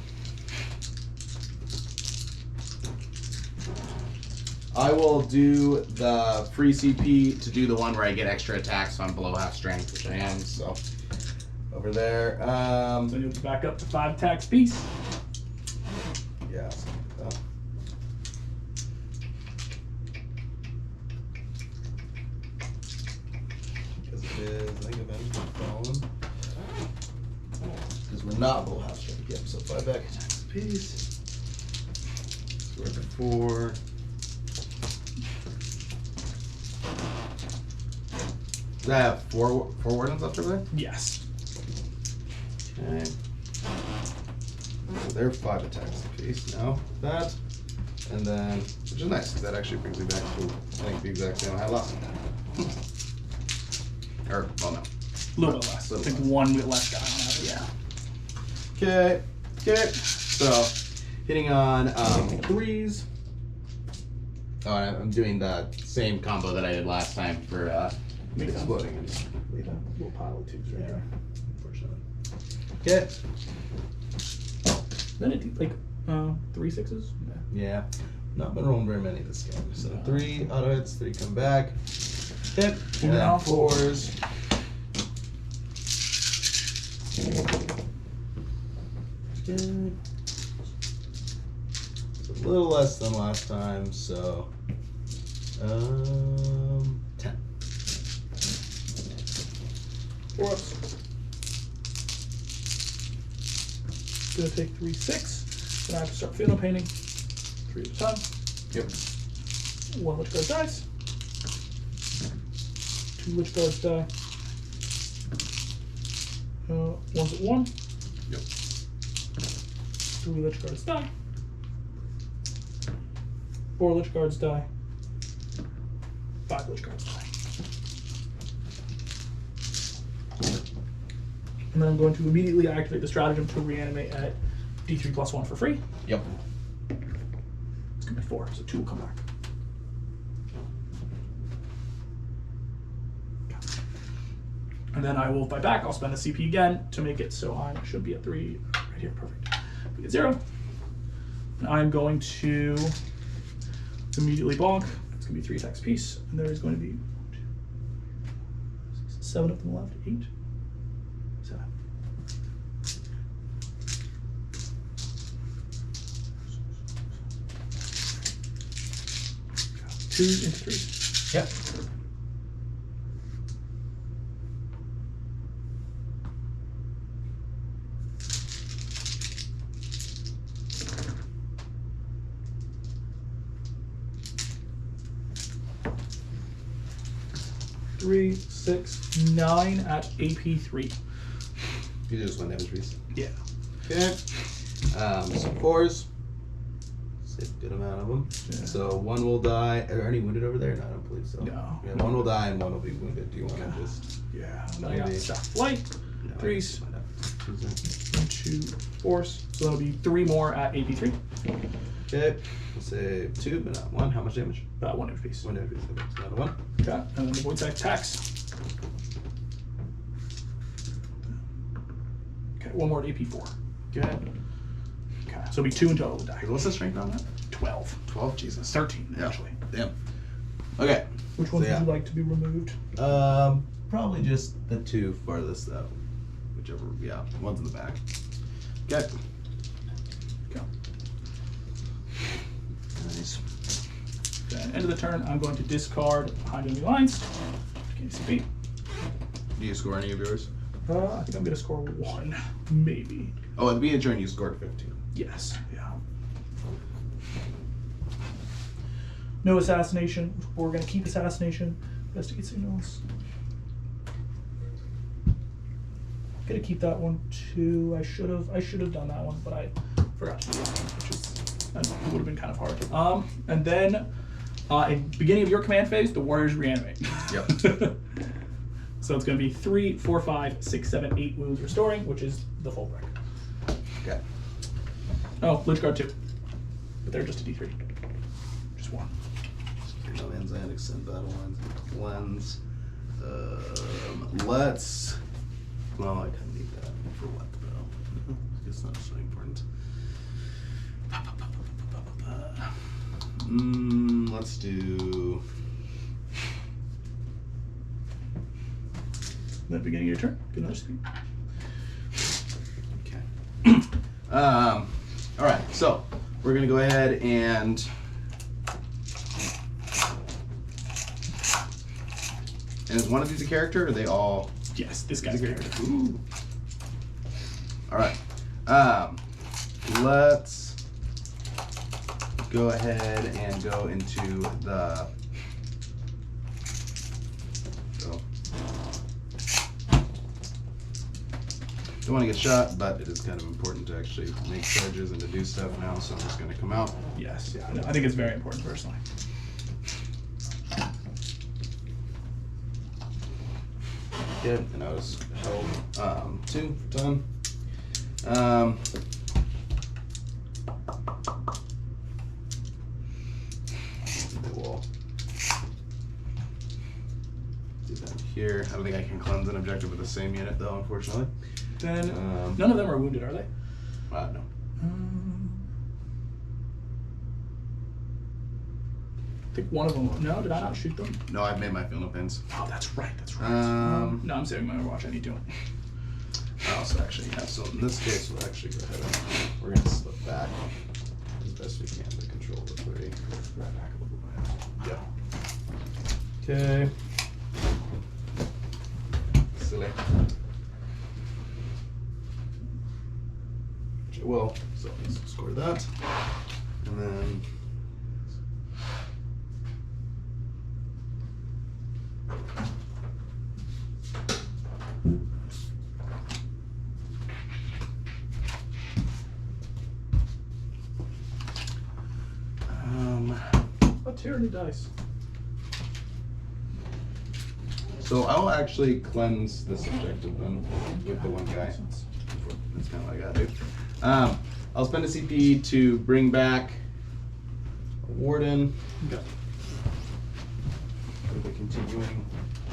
will do the free CP to do the one where I get extra attacks on below half strength, which I am. So over there.
So you'll be back up to 5 attacks piece.
Yeah. So, because it is, I think Avenge Fallen. Because we're not below half strength. Yep. So 5 back attacks apiece. So we're at 4.
I have four wardens left over there?
Yes.
Okay. So they're 5 attacks apiece now. That. And then, which is nice, because that actually brings me back to, I think, the exact same I had last time. Or, well, no.
A little bit less. I think one less guy on average.
Yeah. Okay. So, hitting on 3s. Oh, and I'm doing the same combo that I did last time for exploding. And leave a little pile of 2s right here. Unfortunately. Okay.
Then it like 3 6s.
Yeah. Not been rolling very many this game. So 3 auto hits, 3 come back. Hit. And then 4s. Good. It's a little less than last time, so 10.
4 ups. Gonna take 3 6. Then I have to start field painting. 3 at a time.
Yep.
1 Lich Guard dies. 2 Lich Guards die. 1's at 1.
Yep.
3 Lich Guards die. 4 Lich Guards die. 5 Lich Guards die. And then I'm going to immediately activate the stratagem to reanimate at D3 plus 1 for free.
Yep.
It's gonna be 4, so 2 will come back. And then I will, by back, I'll spend a CP again to make it so I should be at 3 right here. Perfect. We get 0. And I'm going to immediately bonk. It's gonna be 3 attacks apiece, and there is going to be 7 of them left. 8. 7. Two into 3.
Yep.
Three, 6, 9 at AP3.
You do just 1 damage piece.
Yeah.
Okay. So 4s. Save a good amount of them.
Yeah.
So 1 will die. Are any wounded over there? No, I don't believe so.
No.
Yeah, 1 will die and 1 will be wounded. Do you want to just?
Yeah. And then I got
Maybe.
staff light.
No,
3s.
find out.
2 4s. So that'll be 3 more at AP3.
Okay. We'll save 2, but not 1. How much damage?
1 damage piece.
1 damage piece. Okay, so another 1.
Okay. And then the void sack attacks. Okay. 1 more at AP4.
Okay.
Okay. So it'll be 2 in total to die.
What's the strength on that?
12.
12? Jesus.
13,
Yeah.
actually.
Damn. Okay.
Which ones
So, yeah.
would you like to be removed?
Probably just the 2 farthest though. Whichever, yeah, one's in the back. Okay.
Okay.
Nice.
Okay. End of the turn, I'm going to discard behind enemy lines. KCP.
Do you score any of yours?
I think I'm going to score 1, maybe.
Oh, at the beginning of the turn, you scored 15.
Yes. Yeah. No assassination. We're going to keep assassination. Investigate signals. Gonna keep that one too. I should have done that one, but I forgot to do that one, which is that would have been kind of hard. And then in beginning of your command phase, the warriors reanimate.
Yep.
So it's gonna be 3, 4, 5, 6, 7, 8 wounds restoring, which is the full break.
Okay.
Oh, Lich Guard 2. But they're just a D3. Just 1.
No man's land, extend battle lines. Let's. Well, I kind of need that for what though? It's not so important. Let's do.
Then beginning of your turn, get another speed.
Okay. All right. So we're gonna go ahead and. And is one of these a character, or are they all?
Yes, this guy's a character.
Ooh. All right. Let's go ahead and go into the. Oh. don't want to get shot, but it is kind of important to actually make charges and to do stuff now, so I'm just going to come out.
Yes, yeah. No, I think it's very important personally.
Okay, and I was held 2 for time. We'll do that here. I don't think I can cleanse an objective with the same unit though, unfortunately.
Then none of them are wounded, are they?
No.
I think one of them. No, did I not shoot them?
No, I've made my feel no pins.
Oh, that's right. That's right. No, I'm saving my Overwatch. I need to.
I also actually have, so in this case we'll actually go ahead and we're going to slip back as best we can to control the 3.
Right back a little bit.
Yeah. Okay. Silly. Which it will, so let's score that. And then
A tyranny dice.
so I will actually cleanse this objective then with the one guy. That's kind of what I gotta do. I'll spend a CP to bring back a warden.
Okay.
For the continuing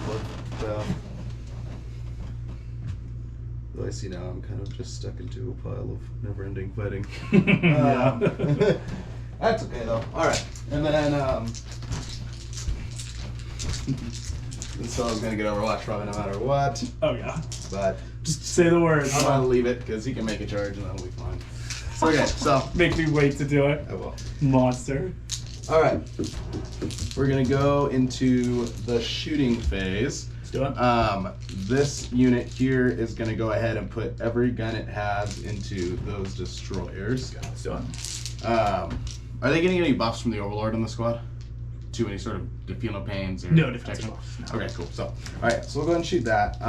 work stuff. Though I see now I'm kind of just stuck into a pile of never-ending fighting. That's okay though. Alright. And then this fellow's gonna get Overwatch probably no matter what.
Oh yeah.
But
Just say the words.
I'm gonna leave it because he can make a charge and that'll be fine. So, okay, so
Make me wait to do it.
I will.
Monster.
Alright. We're gonna go into the shooting phase.
Let's do it.
This unit here is gonna go ahead and put every gun it has into those destroyers.
Let's do it.
Are they getting any buffs from the Overlord in the squad? To any sort of feel no pains or
No defensive
protection?
buffs, no.
Okay, cool. So, alright, so we'll go ahead and shoot that.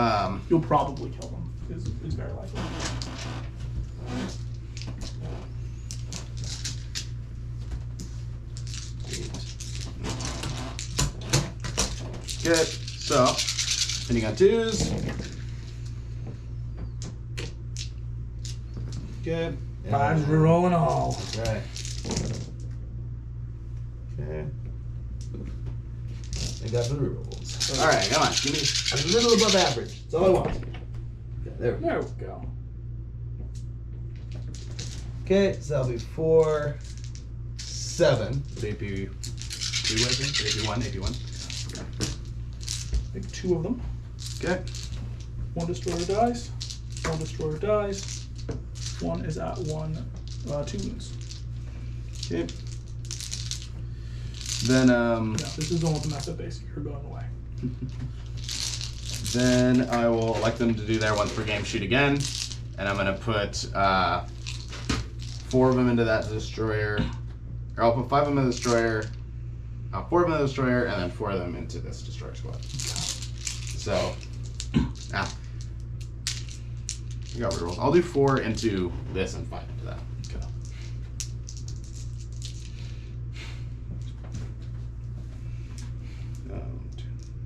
You'll probably kill them. Is very likely.
Good. So, hitting on 2s. Good.
Fives re-rolling all.
Right. Okay.
I got the rerolls.
Alright, come on. Give me.
A little above average. That's all I want. Okay, there we go.
There we go.
Okay, so that'll be 4, 7.
AP 2, I think? AP1.
Pick 2 of them.
Okay.
1 destroyer dies. 1 destroyer dies. 1 is at 2 wounds.
Okay. Then,
Yeah, this is the one with the messed up base. You're going away.
then I will elect them to do their once per game shoot again, and I'm gonna put 4 of them into that destroyer, or I'll put 5 of them in the destroyer, 4 of them in the destroyer, and then 4 of them into this destroyer squad. So, I got rerolls. I'll do 4 into this and 5 into that.
Okay.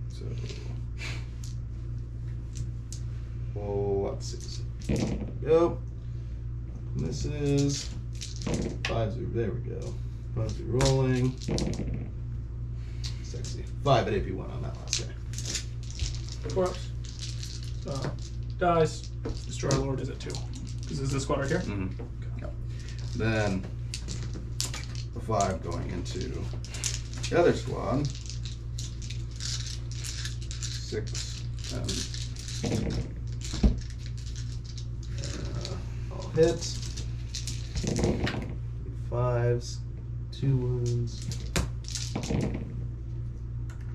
So, well, let's see. Go. And this is 5s. There we go. 5s rolling. Sexy. 5 at AP1 on that last guy.
4 ups. Dies. Destroyer Lord is at 2. This is this squad right here?
Mm-hmm. Yep. Then the 5 going into the other squad. 6, 7. All hits. 5s, 2 wounds.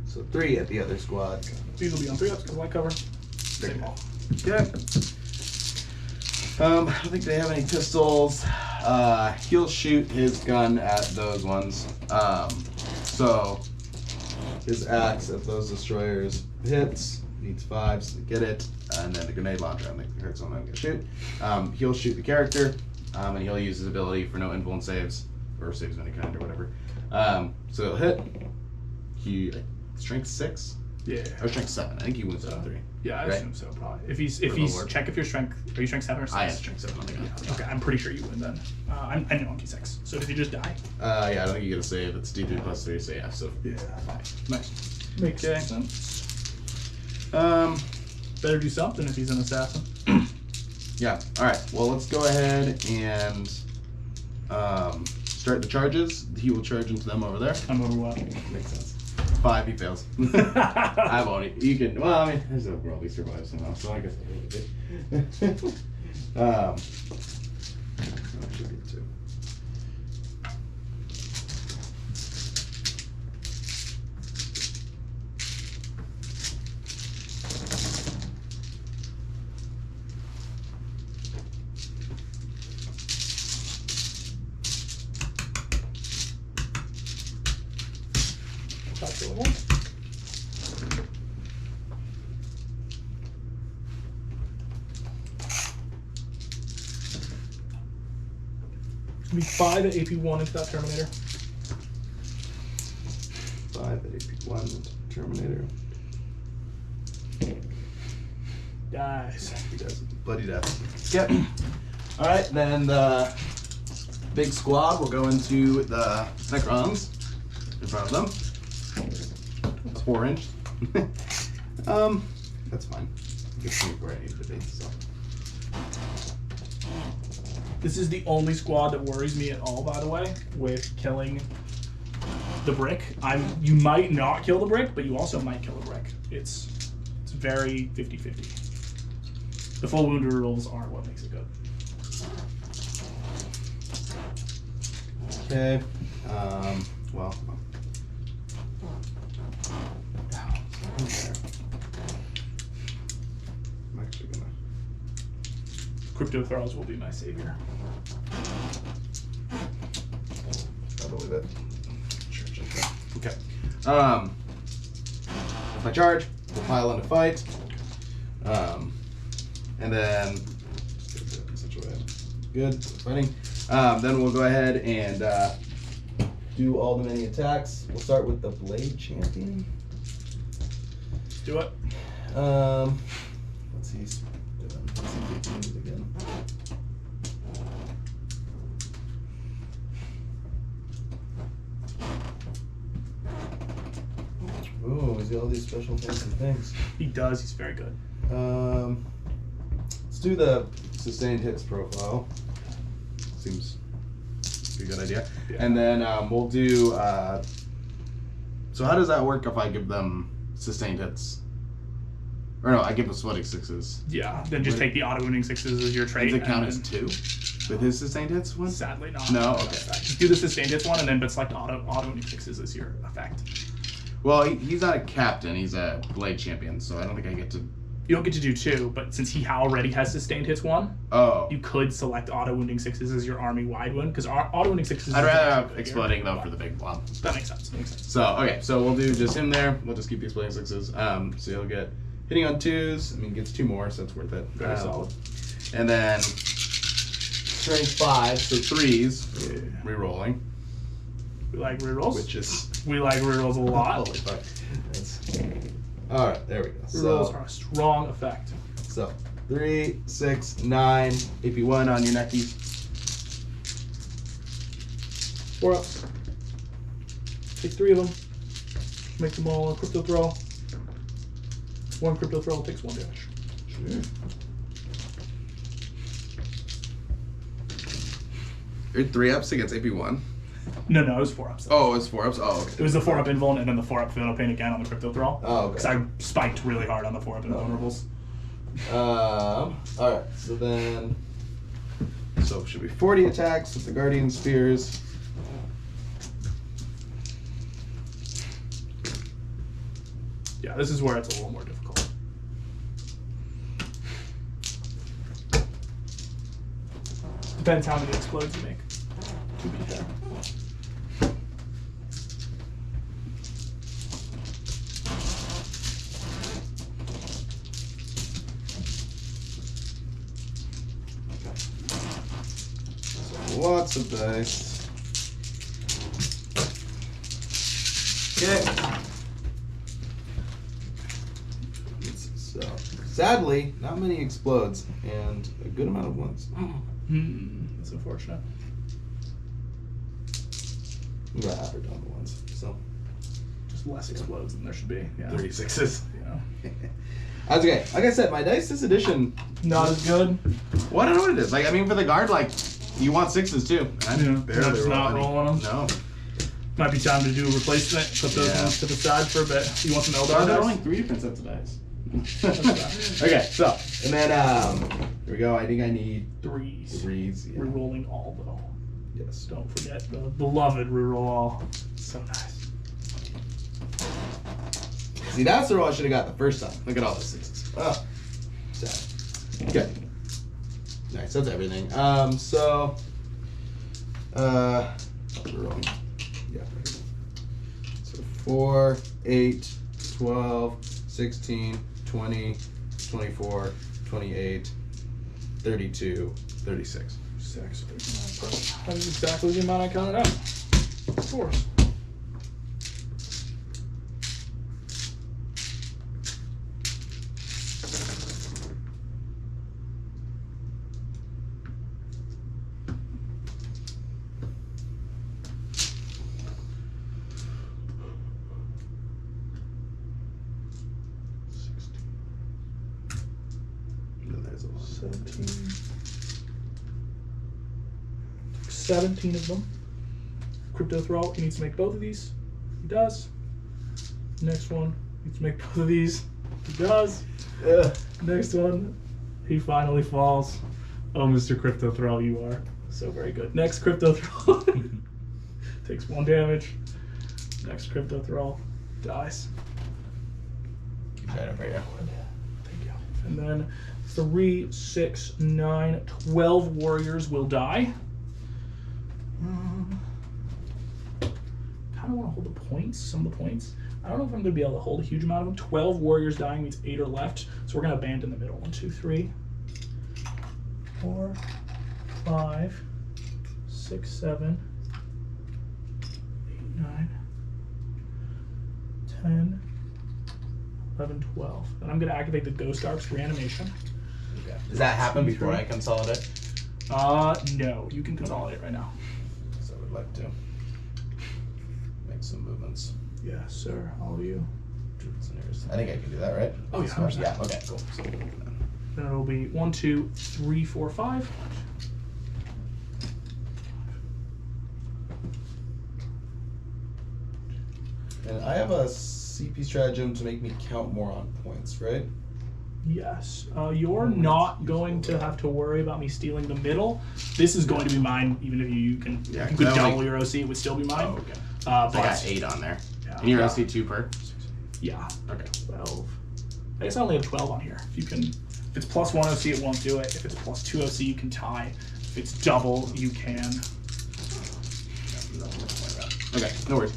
So 3 at the other squad.
These will be on 3 ups because light cover. Same all.
Okay. I don't think they have any pistols. He'll shoot his gun at those ones. So his axe at those destroyers hits. Needs 5s to get it.
and then the grenade launcher. I think it hurts, so I'm not gonna shoot. He'll shoot the character, and he'll use his ability for no invuln saves or saves of any kind or whatever. So he'll hit. He strength 6.
Yeah.
Or strength 7. I think he wins it on 3.
Yeah, I
Right?
assume so. Probably. If he's
Lord.
check if you're strength. Are you strength 7 or 6?
I have strength 7 on the gun.
Okay, I'm pretty sure you win then. I know monkey 6. So did he just die?
Yeah, I don't think you get a save. It's D3 plus 3, so yeah. So
Yeah.
nice.
Makes
Okay.
sense.
Better
do something if he's an assassin.
Yeah. All right. Well, let's go ahead and start the charges. He will charge into them over there.
I'm overwhelmed.
Makes sense. 5. He fails. I won't. You can. Well, I mean, there's a world he survives somehow, so I guess I will do. That should be 2.
That's the one. It's gonna be 5 at AP1 into that Terminator.
5 at AP1 Terminator.
Dies.
He does bloody death. Yep. All right, then the big squad will go into the Necrons in front of them. It's 4 inch. That's fine. Gets me where I need to be. So.
This is the only squad that worries me at all, by the way, with killing the brick. You might not kill the brick, but you also might kill the brick. It's very 50-50. The full wound rules aren't what makes it good.
Okay. Well. I'm actually gonna.
Crypto throws will be my savior.
I believe it. Okay. If I charge, we'll pile into fight. And then good fighting. Then we'll go ahead and do all the mini attacks. We'll start with the Blade Champion.
Do it.
Let's see. Let's see if he can do it again. Ooh, he's got all these special fancy things.
He does. He's very good.
Let's do the sustained hits profile. Seems to be a good idea.
Yeah.
And then we'll do. So how does that work if I give them sustained hits? Or no, I give them sweating 6s.
Yeah. Then just take the auto wounding 6s as your trait.
Does it count
and
as 2 with his sustained hits one?
Sadly not.
No? Okay.
Just do the sustained hits one, and then but select auto wounding 6s as your effect.
Well, he's not a captain. He's a blade champion, so I don't think I get to.
You don't get to do 2, but since he already has sustained hits 1,
Oh.
you could select auto wounding 6s as your army wide wound, because auto wounding 6s.
I'd rather have exploding though for the big one.
That makes sense. Makes sense.
So okay, so we'll do just him there. We'll just keep the exploding 6s. So he'll get hitting on 2s. I mean, gets 2 more, so that's worth it.
Very solid.
And then strength 5, so 3s.
Yeah.
Rerolling,
We like rerolls.
which is
We like rerolls a lot.
holy fuck. All right, there we go.
Rerolls
So,
are a strong effect.
so 3, 6, 9, AP1 on your neckies.
4 ups. Take 3 of them. Make them all a crypto throw. 1 crypto throw takes 1 damage.
Sure. You're 3 ups against AP1.
No, it was 4 ups.
Oh, it's 4 ups. Oh, okay.
It was the 4 up invuln and then the 4 up fatal pain again on the crypto throw.
Oh, okay.
Because I spiked really hard on the 4 up invulnerables.
All right. So then, so it should be 40 attacks with the Guardian Spears.
Yeah, this is where it's a little more difficult. Depends how many explodes you make, to be fair.
lots of dice. Okay. So, sadly, not many explodes, and a good amount of ones.
That's unfortunate.
I'm gonna have her done the ones. So,
Just less explodes than there should be. Yeah.
36s.
Yeah.
That's okay. Like I said, my dice this edition.
Not as good.
Well, I don't know what it is. Like, I mean, for the guard, like, you want 6s too. I'm
Yeah,
barely
just not rolling them.
No.
Might be time to do a replacement. Put those
Yeah.
ones to the side for a bit. You want some
There
Eldar
are
dice?
only 3 different sets of dice.
Okay, so and then here we go. I think I need
Threes.
3s. Yeah.
Rerolling all though.
Yes.
Don't forget the beloved reroll all. So nice.
See, that's the roll I should have got the first time. Look at all those 6s. Oh, sad. Okay. Nice. That's everything. So rolling. Yeah. So 4, 8, 12, 16, 20, 24, 28, 32, 36.
6, 39. That is exactly the amount I counted out. Of course.
And then there's a lot.
17 of them. Crypto Thrall, he needs to make both of these. He does. Next one, needs to make both of these. He does. Next one, he finally falls. Oh, Mr. Crypto Thrall, you are so very good. Next Crypto Thrall takes 1 damage. Next Crypto Thrall dies.
Keep that up right here.
Thank you. And then 3, 6, 9, 12 warriors will die. Kind of want to hold the points, some of the points. I don't know if I'm going to be able to hold a huge amount of them. 12 warriors dying means 8 are left, so we're going to abandon the middle. 1, 2, 3, 4, 5, 6, 7, 8, 9, 10, 11, 12. Then I'm going to activate the Ghost Arcs reanimation.
Okay. Does that happen before I consolidate?
No, you can consolidate right now.
So I would like to make some movements.
Yes, sir. All of you.
I think I can do that, right?
Oh, yeah, 100%.
Yeah, okay, cool. So,
Then it'll be 1, 2, 3, 4, 5.
And I have a CP stratagem to make me count more on points, right?
Yes. You're not going to have to worry about me stealing the middle. This is going to be mine, even if you can.
Yeah,
If you
'cause
could
I only-
double your OC, it would still be mine.
Oh, okay.
But
I got 8 on there.
Yeah.
And your OC 2 per?
Yeah.
Okay.
12. I guess I only have 12 on here. If you can, if it's plus 1 OC, it won't do it. If it's plus 2 OC, you can tie. If it's double, you can.
Okay, no worries.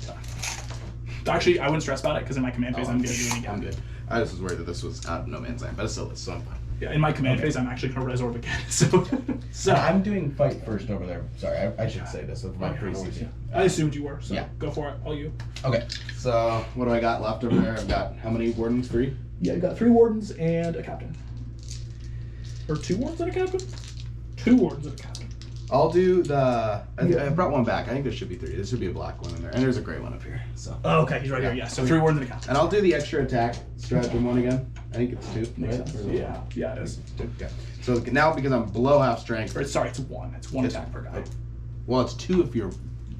Actually, I wouldn't stress about it because in my command phase, I'm going to do it again.
I'm good. I just was worried that this was out of no man's land, but it's still, so I'm fine.
Yeah, in my command phase, I'm actually going to resorb again. So,
so I'm doing fight first over there. Sorry, I should say this with my
Okay, no worries,
preseason.
yeah. I assumed you were. So
Yeah.
go for it. All you.
Okay.
So, what do I got left over there? I've got how many wardens? 3?
Yeah, you got 3 wardens and a captain. Or 2 wardens and a captain? 2 wardens and a captain.
I'll do the.
I brought one back. I think there should be 3. There should be a black one in there. And there's a gray one up here. So.
Oh, okay, he's right here. Yeah, so 3 wardens and a captain.
And I'll do the extra attack stratagem one again. I think it's 2.
Makes
right?
sense.
Or is it
Yeah, yeah, it is.
2? Okay. So now because I'm below half strength.
Or, sorry, it's 1. It's 1
It's-
attack per guy.
Well, it's 2 if you're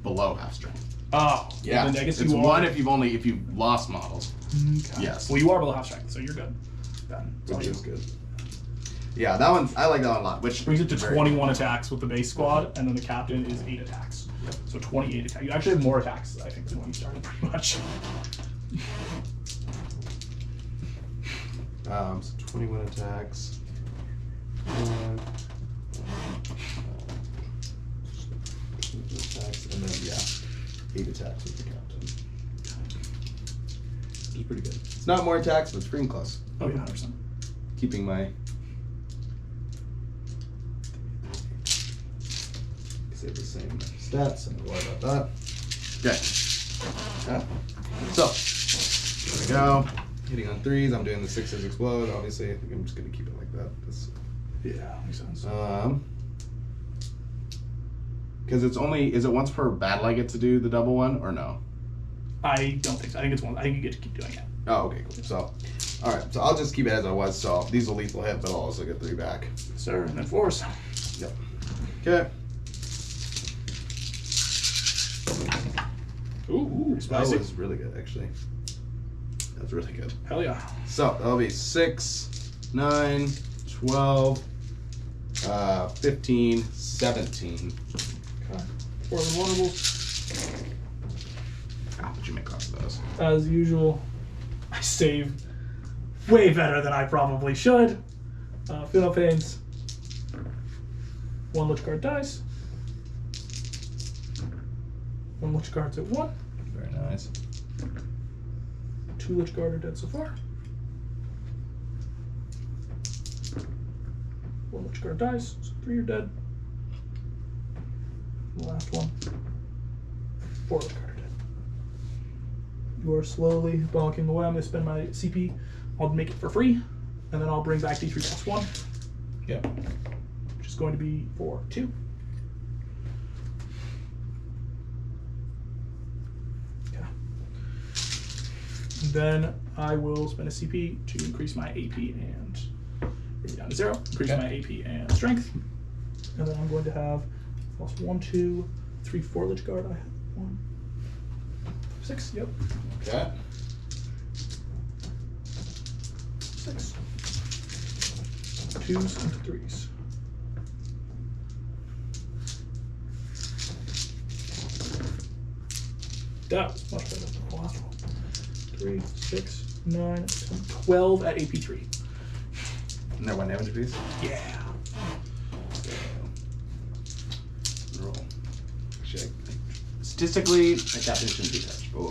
below half strength.
Oh,
Yeah.
Then I guess
It's
you
1
are.
if you've lost models.
Okay.
Yes.
Well, you are below half strength, so you're good. Then.
Which is good. Yeah, that one's. I like that one a lot. Which
Brings it to
very-
21 attacks with the base squad, and then the captain is 8 attacks.
Yep.
So 28 attacks. You actually have more attacks, I think, than when you started, pretty much.
So 21 attacks. Attacks, and then yeah, 8 attacks with the captain. Which is pretty good. It's not more attacks, but it's freaking close.
Oh, yeah, 100%.
Keeping my. save the same stats, so don't worry about that.
Okay. So, there we go.
Hitting on 3s, I'm doing the 6s explode, obviously. I think I'm just gonna keep it like that.
Yeah, makes sense.
Because it's only, is it once per battle I get to do the double one, or no?
I don't think so. I think it's one. I think you get to keep doing it.
Oh, okay, cool. So, alright, so I'll just keep it as I was. So these will lethal hit, but I'll also get 3 back.
Sir, and then 4s.
Yep. Okay.
Ooh,
That
spicy.
was really good, actually. That's really good.
Hell yeah.
So that'll be 6, 9, 12, 15, 17.
Okay. 4 of the vulnerables.
But you make lots of those.
As usual, I save way better than I probably should. Feel no pains. 1 Lich Guard dies. 1 Lich Guard's at 1.
Very nice.
2 Lich Guard are dead so far. 1 Lich Guard dies, so 3 are dead. The last one. 4 Lich Guard are dead. You are slowly bonking away. I'm going to spend my CP. I'll make it for free, and then I'll bring back D3 plus 1,
Yep.
which is going to be for 2. Okay. Then I will spend a CP to increase my AP and bring it down to 0. Increase
Okay.
my AP and strength. And then I'm going to have plus 1, 2, 3, 4 Lich Guard. I have 1, 6. Yep.
Okay.
6. 2s and 3s. That was much better than the last one. 3, 6, 9, 10, 12 at AP3.
And that 1 damage apiece?
Yeah.
Roll. Actually,
Statistically, a captain shouldn't be touched. Oh.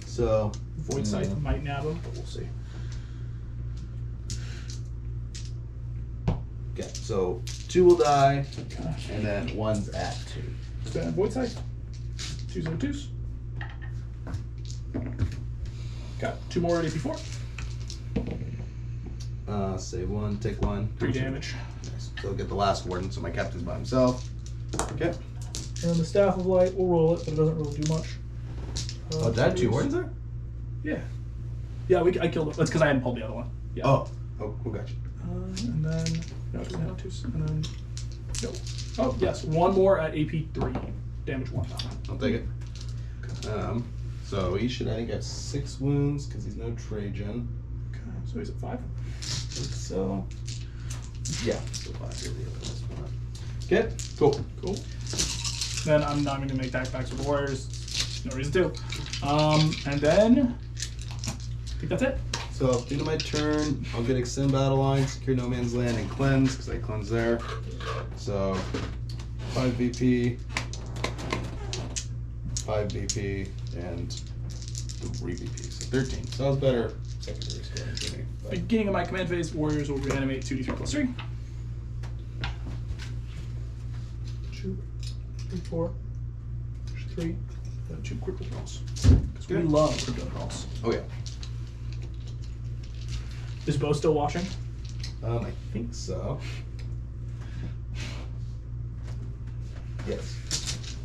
so,
Void Scythe might nab him, but we'll see.
okay, so 2 will die,
Okay.
and then 1's at 2.
Spend Void Scythe. 2s and 2s. Got 2 more at AP4.
Save 1, take 1.
3 damage.
Nice. So I'll get the last warden, so my captain's by himself. Okay.
And the Staff of Light, we'll roll it, but it doesn't really do much.
Oh, did I have 2 wardens there?
Yeah. Yeah, I killed it. That's because I hadn't pulled the other one. Yeah.
Oh, who got you?
And then, no, it doesn't have 2s. And then, no. Oh, yes, 1 more at AP3. Damage 1.
I'll take it. So he should, I think, have 6 wounds because he's no Trajan.
Okay, so he's at 5.
So, yeah, so 5 really at this point. Okay, cool.
Cool. Then I'm not going to make backpacks with the Warriors. No reason to. And then, I think that's it.
So at the end of my turn, I'll get Extend Battle Line, Secure No Man's Land, and Cleanse, because I cleanse there. So 5 VP, 5 VP, and 3 VP. So 13. So that was better secondary scoring for me. But
Beginning of my command phase, Warriors will reanimate 2d3 plus 3. 2, 3, 4, 3, and 2 critical rolls. Because we
Good.
love critical rolls.
oh yeah,
Is Bo still watching?
I think so. Yes.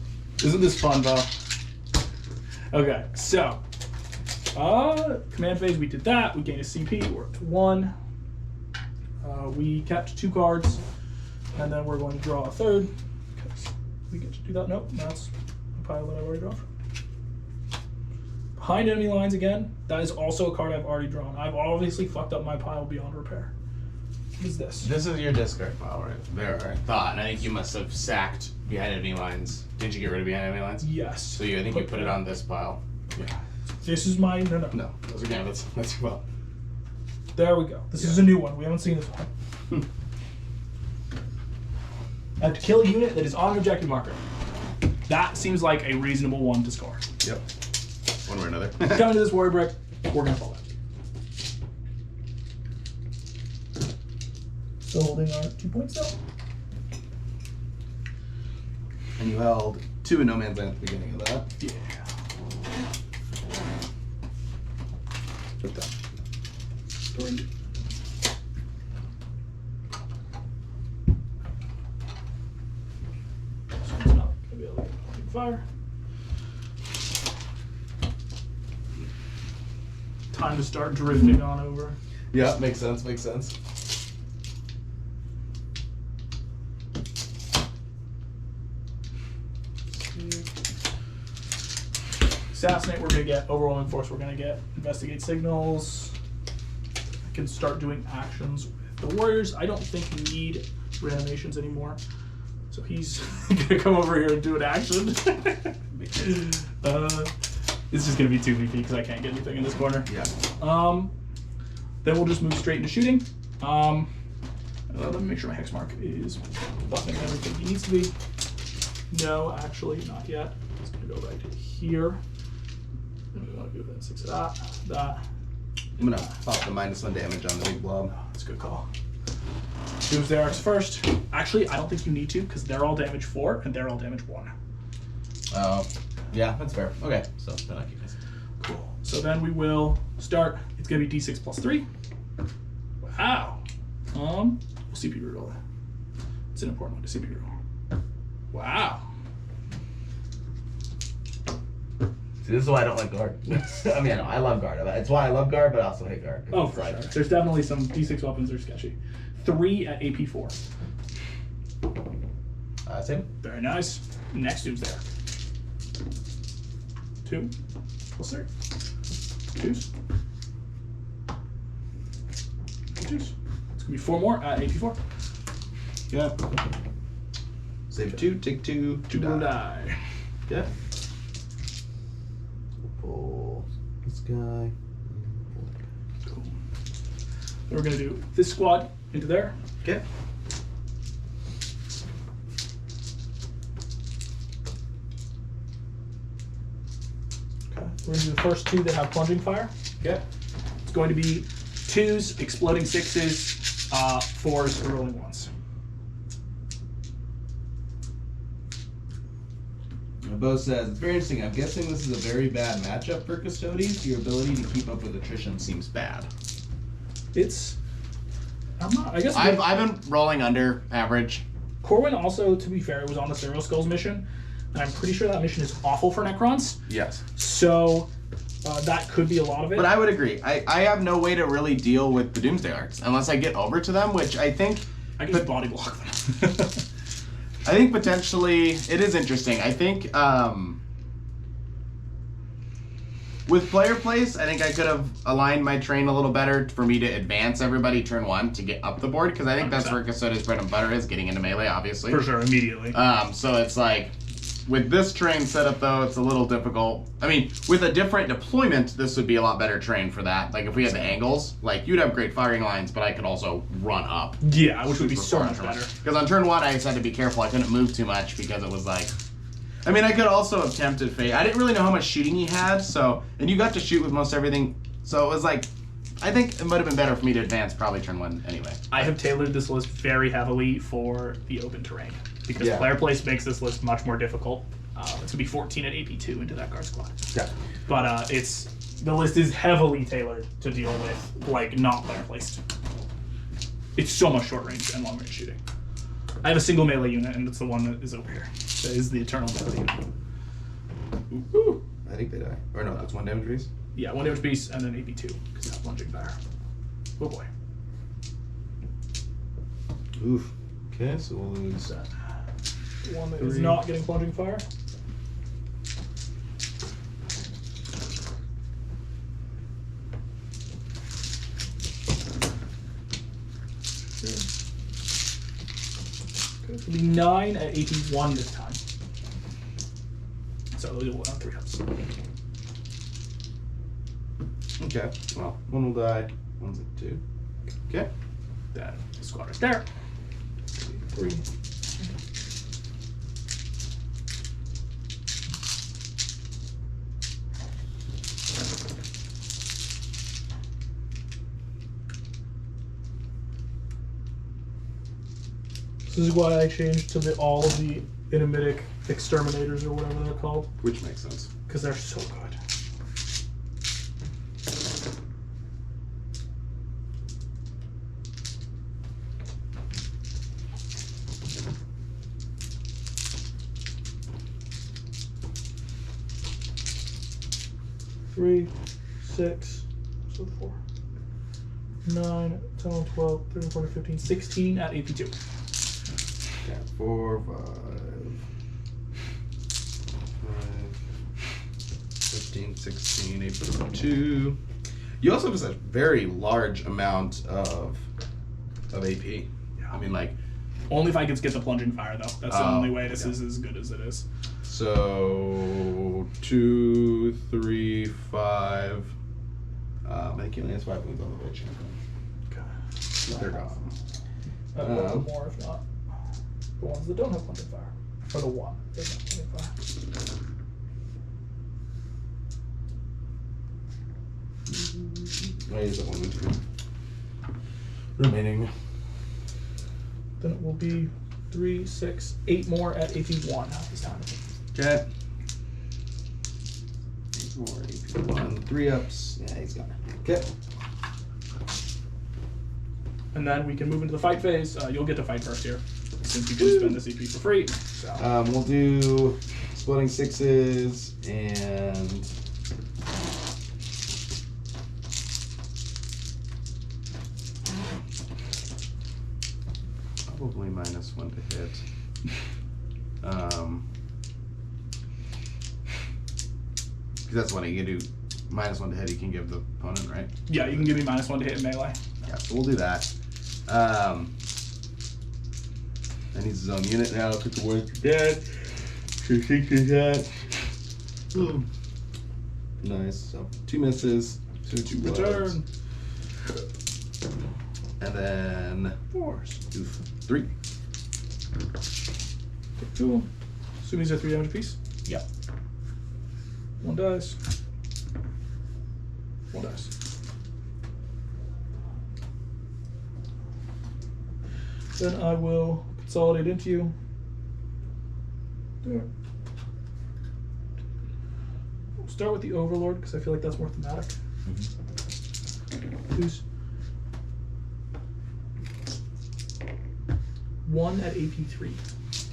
Isn't this fun, Bo? Okay, so command phase, we did that. We gained a CP. We're up to 1. We kept 2 cards, and then we're going to draw a 3rd because we get to do that. Nope, that's a pile that I've already drawn from. Behind enemy lines again. That is also a card I've already drawn. I've obviously fucked up my pile beyond repair. What is this?
This is your discard pile right there, I thought. And I think you must have sacked behind enemy lines. Did you get rid of behind enemy lines?
Yes.
So I think you put it on this pile.
Yeah. This is my no.
No, those are gambits. That's your pile.
There we go. This is a new one. We haven't seen this one. I have to kill a unit that is on an objective marker. That seems like a reasonable one to score.
Yep. One way or another.
Coming to this warrior brick, we're gonna fall out. Still holding our 2 points though.
And you held 2 in No Man's Land at the beginning of that.
Yeah. Put that. 3. So it's not going to be able to get fire. Time to start drifting on over.
Yeah, makes sense, makes sense.
Assassinate, we're going to get. Overwhelming Force, we're going to get. Investigate Signals. I can start doing actions with the Warriors. I don't think we need reanimations anymore. So he's going to come over here and do an action. It's just going to be 2 VP because I can't get anything in this corner.
Yeah.
Then we'll just move straight into shooting. Let me make sure my hex mark is buttoning everything he needs to be. No, actually, not yet. It's going to go right here. And we want to do that 6 of that.
I'm gonna pop the -1 damage on the big blob.
That's a good call. Moves the arcs first. Actually, I don't think you need to because they're all damage 4 and they're all damage 1.
Oh, yeah, that's fair. Okay, so then I keep this.
Cool. So then we will start. It's gonna be D6 plus 3. Wow. We'll CP reroll that. It's an important one to CP reroll. Wow.
See, this is why I don't like guard. I mean, I love guard. It's why I love guard, but I also hate guard.
Oh, for sure. There's definitely some D6 weapons that are sketchy. 3 at AP 4.
Same.
Very nice. Next dude's there. 2 plus 3. 2s. 2s. It's gonna be 4 more at AP 4.
Yeah. Save 2, take 2, 2
2 will
die.
die.
Yeah. Pull this guy.
Cool. So we're gonna do this squad into there.
Okay.
Okay. We're gonna do the first 2 that have plunging fire.
Okay.
It's going to be 2s, exploding 6s, 4s, rolling 1s.
Bo says, it's very interesting. I'm guessing this is a very bad matchup for Custodies. Your ability to keep up with attrition seems bad.
It's. I'm not. I guess.
I've been rolling under average.
Corwin also, to be fair, was on the Serial Skulls mission, and I'm pretty sure that mission is awful for Necrons.
Yes.
So that could be a lot of it.
But I would agree. I have no way to really deal with the Doomsday Arcs unless I get over to them, which I think.
I can just body block them.
I think potentially it is interesting. I think with player place, I think I could have aligned my train a little better for me to advance everybody turn 1 to get up the board because I think that's where Custodes' bread and butter is, getting into melee, obviously.
For sure, immediately.
So it's like with this train setup though, it's a little difficult. I mean, with a different deployment, this would be a lot better train for that. Like if we had the angles, like you'd have great firing lines, but I could also run up.
Yeah, which would be so much better.
Because on turn 1, I just had to be careful. I couldn't move too much because it was like. I mean, I could also have tempted fate. I didn't really know how much shooting he had, so and you got to shoot with most everything, so it was like. I think it might have been better for me to advance probably turn 1 anyway.
I have tailored this list very heavily for the open terrain because player place makes this list much more difficult. It's gonna be 14 at AP2 into that guard squad.
Yeah.
But the list is heavily tailored to deal with like not player placed. It's so much short range and long range shooting. I have a single melee unit, and it's the one that is over here. That is the eternal melee unit. Ooh.
I think they die. Or no, that's 1 damage piece.
Yeah, 1 damage piece and then AP2 because that's plunging fire. Oh boy.
Oof. Okay, so we'll lose.
That one that is not getting plunging fire. Okay, it's gonna be 9 at AP1 this time. So those are 3 ups.
Okay, well, 1 will die, 1's at 2. Okay.
That squad is there. 3. This is why I changed to all of the enigmatic exterminators or whatever they're called,
Which makes sense.
because they're so good. Three, 6, so 4, 9, 10, 12, 13, 14, 15, 16 at AP2.
Okay, 4, 5, 15, 16, AP2. You also have a very large amount of AP.
Yeah.
I mean, like,
Only if I could get the plunging fire, though. That's the only way this is as good as it is.
so 2, 3, 5. I think he only has 5 wounds on the blade champion.
Okay.
They're gone.
A little more, if not. The ones that don't have plunging fire. Or the one that doesn't have plunging fire.
I use that one wound too. Remaining.
Then it will be 3, 6, 8 more at AP1 this time.
Okay. 8 more AP1. 3 ups. Yeah, he's gone. Okay.
And then we can move into the fight phase. You'll get to fight first here, since you can spend the CP for free. So.
We'll do exploding 6s and probably -1 to hit. Because that's one you can do. -1 to hit, you can give the opponent, right?
Yeah, you can give me -1 to hit in melee.
Yeah, so we'll do that. And he's his own unit now. Took the word for dead. That. Nice. So 2 misses, 2 blows.
Return.
And then
Force.
do 3.
Cool. Assuming these are 3 damage apiece.
Yep.
1 dice. 1 dice. Then I will consolidate into you. There. We'll start with the Overlord because I feel like that's more thematic. Who's 1 at AP3.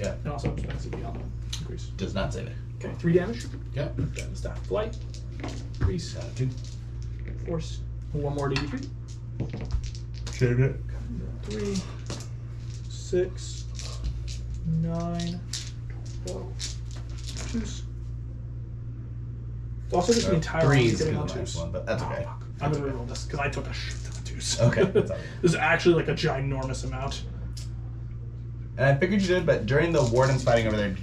Yeah.
And also expensive beyond the increase.
Does not save it.
Okay, 3 damage.
Yep.
Then staff of flight. Increase.
2.
Force. 1 more at AP3.
Save it.
3, 6, 9, 12. Choose. It's also just the entire
3
round
is
getting
the
on
choose
dice.
one, but that's okay.
Oh, fuck. I'm gonna reroll this because I took a shit ton of 2s.
Okay, that's all right.
This is actually like a ginormous amount.
And I figured you did, but during the wardens fighting over there,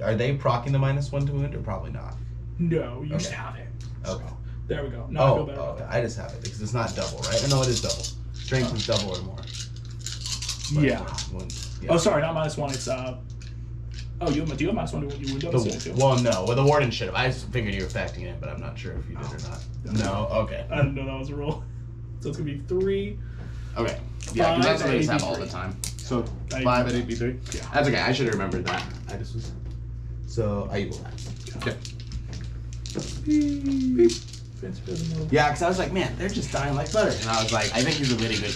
are they proccing the -1 to wound or probably not?
No, you just
Okay.
have it.
Okay.
So, there we go. Now I feel better about
okay.
that.
I just have it because it's not double, right? Or no, it is double. Strength is double or more. But
Yeah.
wound-
Oh, sorry, not -1. It's Oh, do you have -1 to you wound up?
Well, no. Well, the warden should have. I just figured you were factoring it in, but I'm not sure if you did or not. No. Okay.
I didn't know that was a rule. So it's gonna be 3.
Okay. Yeah, because that's what I just have all
AP3.
the time. So
AP3.
5 at AP3?
Yeah.
That's okay. I should have remembered that. I just was.
So I equal that.
Okay.
Yeah, because I was like, man, they're just dying like butter. And I was like, I think he's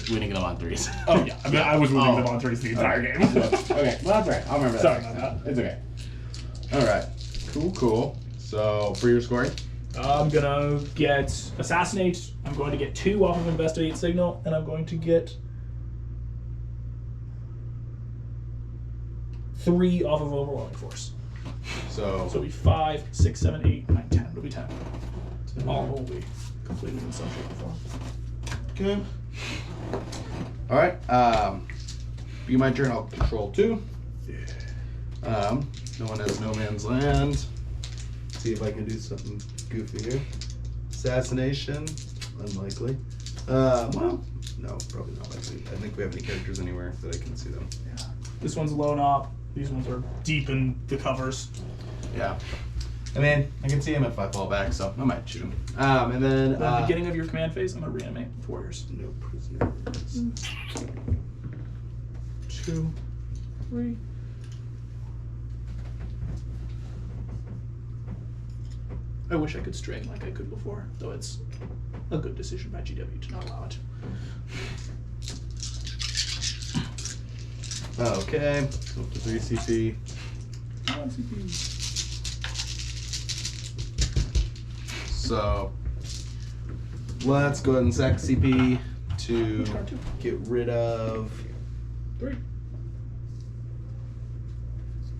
winning them on 3s.
Oh, yeah. I mean, I was winning
Oh.
them on 3s the entire game.
Okay. Well, that's all right. I'll remember that.
Sorry about that.
It's okay. All right. Cool. So for your scoring?
I'm gonna get Assassinate. I'm going to get 2 off of Investigate Signal, and I'm going to get 3 off of Overwhelming Force. So it'll be 5, 6, 7, 8, 9, 10. It'll be 10. All will be completed in some shape or form.
Okay. All right. Be my turn. I'll control 2. No one has no man's land. See if I can do something goofy here. Assassination. Unlikely. Well, no, probably not likely. I think we have any characters anywhere that I can see them.
Yeah. This one's lone op. These ones are deep in the covers.
Yeah. I mean, I can see him if I fall back, so I might shoot him. And then
At the beginning of your command phase, I'm gonna reanimate with warriors.
no prisoners.
2, 3. I wish I could string like I could before, though it's a good decision by GW to not allow it.
Okay, up to 3 CP.
Come on, CP.
So let's go ahead and sack CP to
Card 2.
get rid of
3.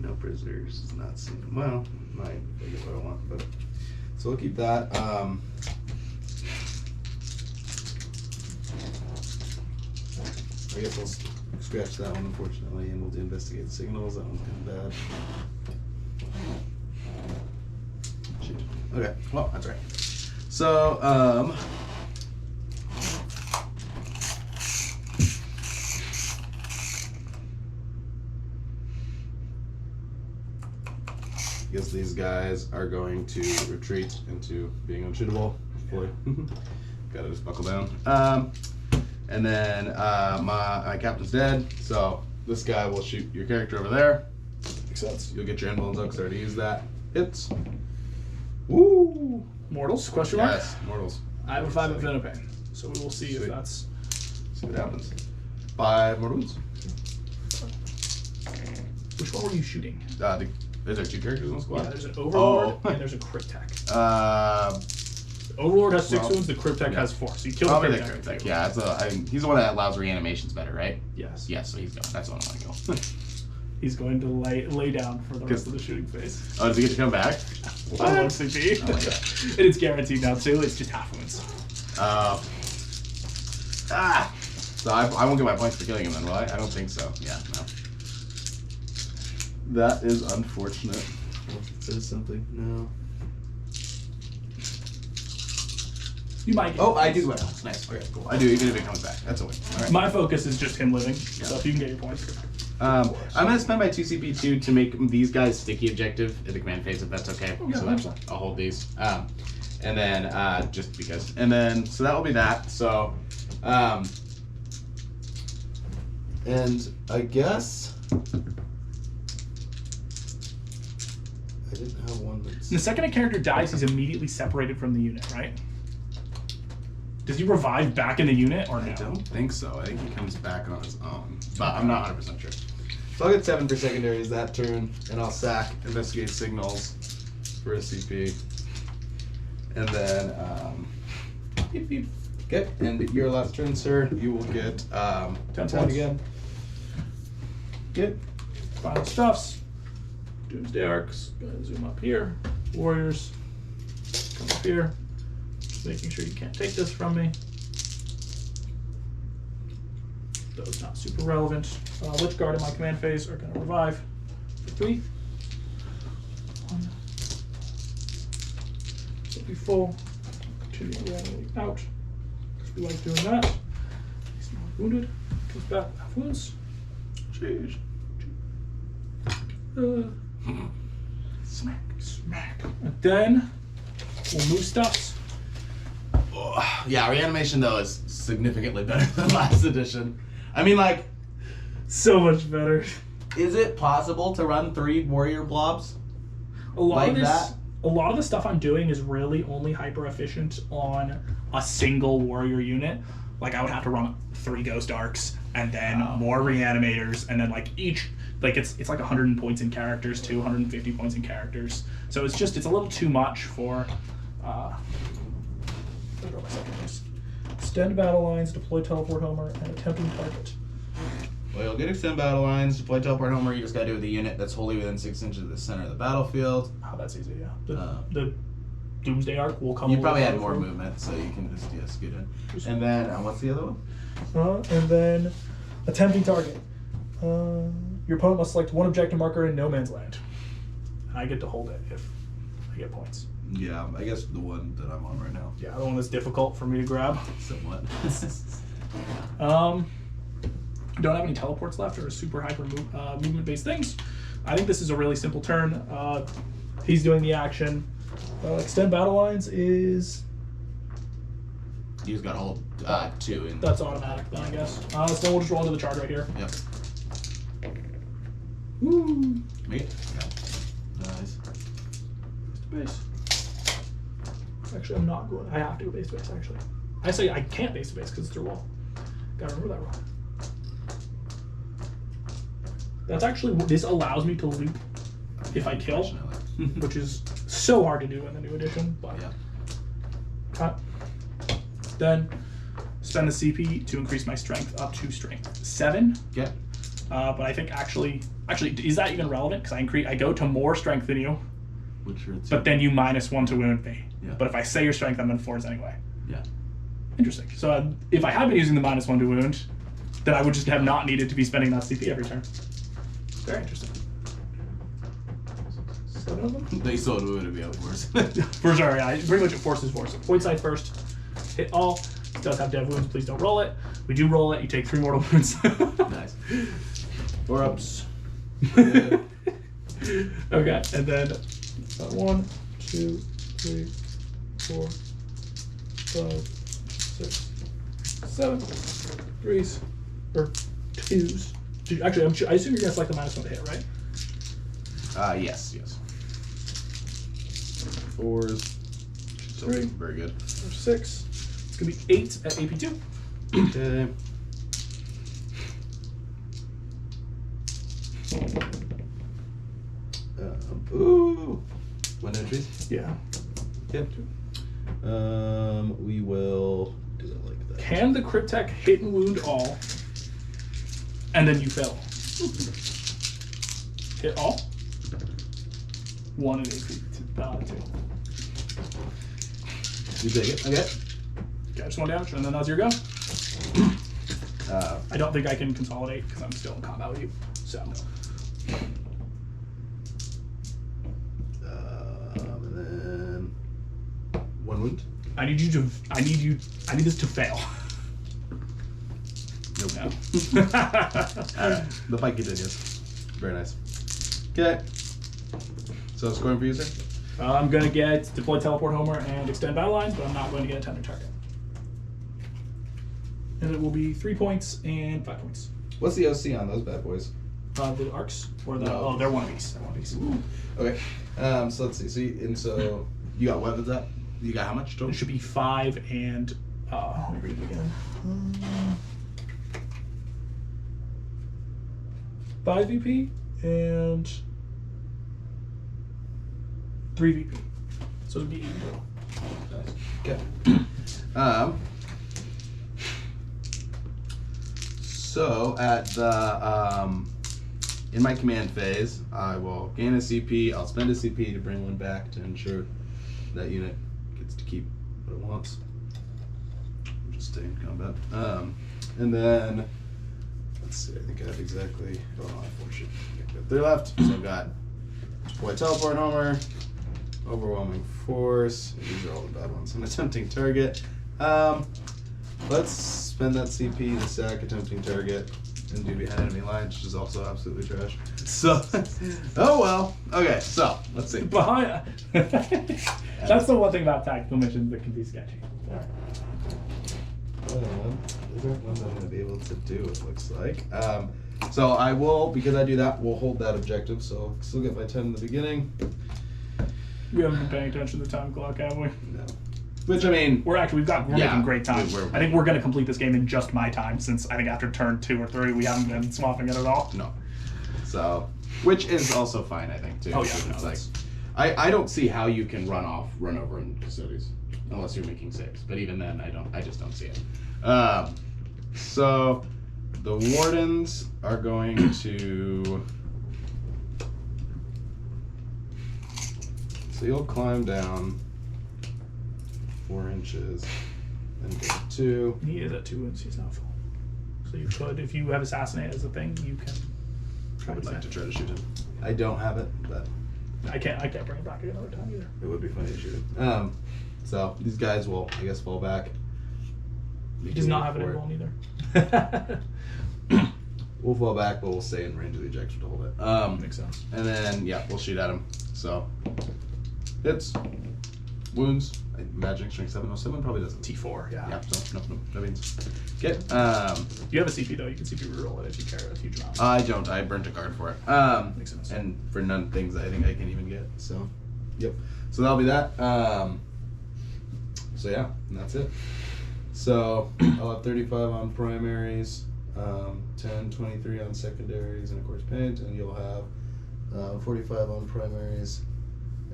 no prisoners. Not seen. Well, might if I get what I want, but so we'll keep that. I guess we'll scratch that one, unfortunately, and we'll do investigate signals. That one's kind of bad. Shoot. Okay, well, that's right. So, I guess these guys are going to retreat into being unshootable. Hopefully. Gotta just buckle down. And then my captain's dead, so this guy will shoot your character over there.
Makes sense.
You'll get your influence up because I already used that. Hits. Woo!
Mortals? Question mark?
Yes, mortals.
I have a 5 of Pain, so we will see if
Sweet.
that's.
See what happens. 5 mortal wounds.
Which one were you shooting?
Is there 2 characters in the squad?
Yeah, there's an Overlord
Oh.
and there's a Crypt Tech.
The
Overlord has 6
well,
wounds, the Crypt Tech
yeah.
has 4. So you kill
Probably
the
the
Crypt Tech.
Crypt Tech. Yeah, that's he's the one that allows reanimations better, right?
Yes.
Yeah, so he's going. That's the one I want to go.
He's going to lay down for the rest of the shooting phase.
Oh, does he get to come back?
I love CP.
Oh my God.
And it's guaranteed now too, it's just half wounds.
So I won't get my points for killing him then, will I? I don't think so. Yeah, no. That is unfortunate. It says something. No.
You might get
Oh, I
points.
do. Well, nice. Okay, cool. I do, even if it comes back. That's a win. All right.
My focus is just him living, so if you can get your points.
I'm going to spend my 2 CP2 to make these guys sticky objective in the command phase, if that's okay.
Oh, yeah,
so
that's
I'll hold these. And then, just because. And then, so that will be that. So, and I guess I didn't have one that's...
The second a character dies, he's immediately separated from the unit, right? Does he revive back in the unit or no?
I don't think so. I think he comes back on his own. But I'm not 100% sure. So I'll get 7 for secondaries that turn, and I'll sack investigate signals for a CP. And then, beep, beep. Okay, and your last turn, sir, you will get
10
points
points.
again. Good.
Final stuffs. Doomsday Arcs. Go ahead and zoom up here. Warriors. Come up here. Just making sure you can't take this from me. Those not super relevant. Lich Guard in my command phase are going to revive for 3. 1. So be full. Continue reanimating out. Because we like doing that. He's not wounded. Comes back. Half wounds.
Jeez.
Smack. Smack. And then we'll move stuffs.
Oh, yeah, reanimation, though, is significantly better than last edition. I mean, like,
So much better.
is it possible to run 3 warrior blobs?
A lot
Like
of this,
that?
a lot of the stuff I'm doing is really only hyper efficient on a single warrior unit. Like I would have to run 3 ghost arcs and then more reanimators, and then like each, like it's like 100 points in characters too, 150 points in characters. So it's a little too much for. Extend battle lines, deploy teleport homer, and attempting target.
Well, you'll get extend battle lines, deploy teleport homer. You just gotta do it with a unit that's wholly within 6 inches of the center of the battlefield.
Oh, that's easy, yeah. The Doomsday Arc will come.
You
over
probably
the
had more
battlefield.
movement, so you can just scoot in. And then, what's the other one?
And then attempting target. Your opponent must select one objective marker in no man's land. I get to hold it if I get points.
Yeah, I guess the one that I'm on right now.
Yeah, the one that's difficult for me to grab.
Somewhat.
Don't have any teleports left or super hyper movement-based things. I think this is a really simple turn. He's doing the action. Extend battle lines is...
You just gotta hold 2 in.
That's automatic then, I guess. So we'll just roll into the charge right here.
Yep.
Woo!
Me? Yeah. Nice.
Base. Actually, I'm not going. I have to go base to base. Actually, I say I can't base to base because it's through wall. Gotta remember that wrong. That's actually this allows me to loop if I kill, which is so hard to do in the new edition. But
Yeah.
cut. Then spend the CP to increase my strength up to strength 7.
Okay.
But I think actually, is that even relevant? Because I go to more strength than you,
Which are
but then you -1 to wound me.
Yeah.
But if I say your strength, I'm in 4s anyway.
Yeah.
Interesting. So if I had been using the -1 to wound, then I would just have not needed to be spending that CP every turn. Very interesting. 7 of them?
They still would be out worse.
For sure, yeah. Pretty much it forces force. Point side first. Hit all. It does have dev wounds. Please don't roll it. We do roll it. You take 3 mortal wounds.
Nice.
4 ups.
Okay, and then 1, 2, 3, 4, 5, 6, 7. 3s or 2s. Actually, I assume you're gonna select the -1 to hit, right?
Yes.
4s.
So
3.
very good.
Or 6. It's gonna be 8 at AP2.
Okay. Ooh. 1 entries.
Yeah.
Yep. We will do it like that.
Can the Cryptek hit and wound all, and then you fail? Hit all. 1 and AP2.
You take it. Okay.
Okay, just 1 damage, and then that's your go. I don't think I can consolidate because I'm still in combat with you. So.
And then 1 wound.
I need this to fail.
Nope.
No.
Alright. The fight continues. Very nice. Okay. So scoring for you, sir?
I'm gonna get deploy teleport homer and extend battle lines, but I'm not going to get a tender target. And it will be 3 points and 5 points.
What's the OC on those bad boys?
The arcs or the
No.
they're one piece. They're one piece.
Okay. So let's see. So you got weapons up? You got how much total?
It should be 5 and let me read it again. 5 VP and 3 VP. So it'd be 8 total.
Okay. So at the in my command phase, I will gain a CP. I'll spend a CP to bring 1 back to ensure that unit gets to keep what it wants. Just stay in combat. And then let's see. I think I have exactly. Oh, I have 4 shit. I've got 3 left. So I've got deploy teleport homer, overwhelming force. These are all the bad ones. An attempting target. Let's spend that CP to sack attempting target and do behind enemy lines, which is also absolutely trash. So, oh well. Okay, so let's see.
Behind. That's the one thing about tactical missions that can be sketchy.
These aren't ones I'm going to be able to do, it looks like. So I will, because I do that, we'll hold that objective, so I'll still get my 10 in the beginning.
We haven't been paying attention to the time clock, have we?
No. Which, I mean...
We're
Yeah,
making great time.
we're-
I think we're going to complete this game in just my time, since I think after turn 2 or 3 we haven't been swapping it at all.
No. So, which is also fine, I think, too.
Oh, yeah,
It's
no,
like,
that's-
I don't see how you can run over in Custodes, unless you're making saves. But even then, I just don't see it. So, the Wardens are going to... So you'll climb down 4 inches, then go 2.
He is at 2 wounds, he's not full. So you could, if you have Assassinate as a thing, you can
I would like to try to shoot him. I don't have it, but
I can't bring it back another time either.
it would be funny to shoot him. So these guys will, I guess, fall back.
He does not have it in roll either.
We'll fall back, but we'll stay in range of the ejection to hold it.
Makes sense.
And then, yeah, we'll shoot at him. So, hits, wounds. I'm imagining strength 7. No, 7 probably doesn't.
T4, yeah.
Yeah, so no means. Okay.
You have a CP though, you can CP reroll it if you care a huge amount.
I don't. I burnt a card for it.
Makes sense.
And for none things I think I can even get. So, yep. So that'll be that. So yeah, and that's it. So I'll have 35 on primaries, 10, 23 on secondaries, and of course paint, and you'll have 45 on primaries,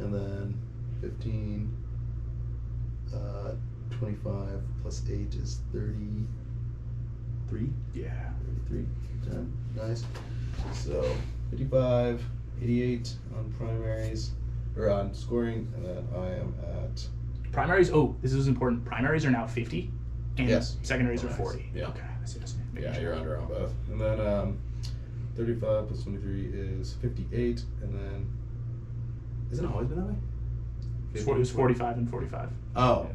and then 15, 25 plus 8 is 33.
Yeah.
33, 10, nice. So 55, 88 on primaries, or on scoring, and then I am at
Primaries, oh, this is important. Primaries are now 50, and
Yes.
secondaries are
Nice.
40.
Yeah.
Okay, I see.
yeah, you're under on both. And then 35 plus 23 is 58, and then isn't it always been that way?
It was 45 and 45.
Oh,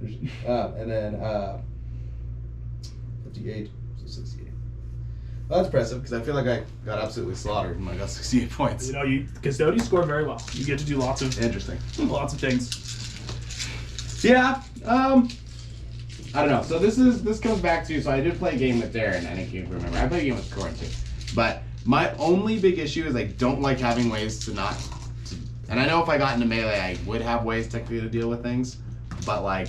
and then 58, so 68. Well, that's impressive because I feel like I got absolutely slaughtered when I got 68 points.
You know, Custodies score very well. You get to do lots of
Interesting.
things.
Yeah. I don't know. So this comes back to, so I did play a game with Darren, and I can't remember. I played a game with Corin too. But my only big issue is I don't like having ways to not, and I know if I got into melee I would have ways technically to deal with things, but like.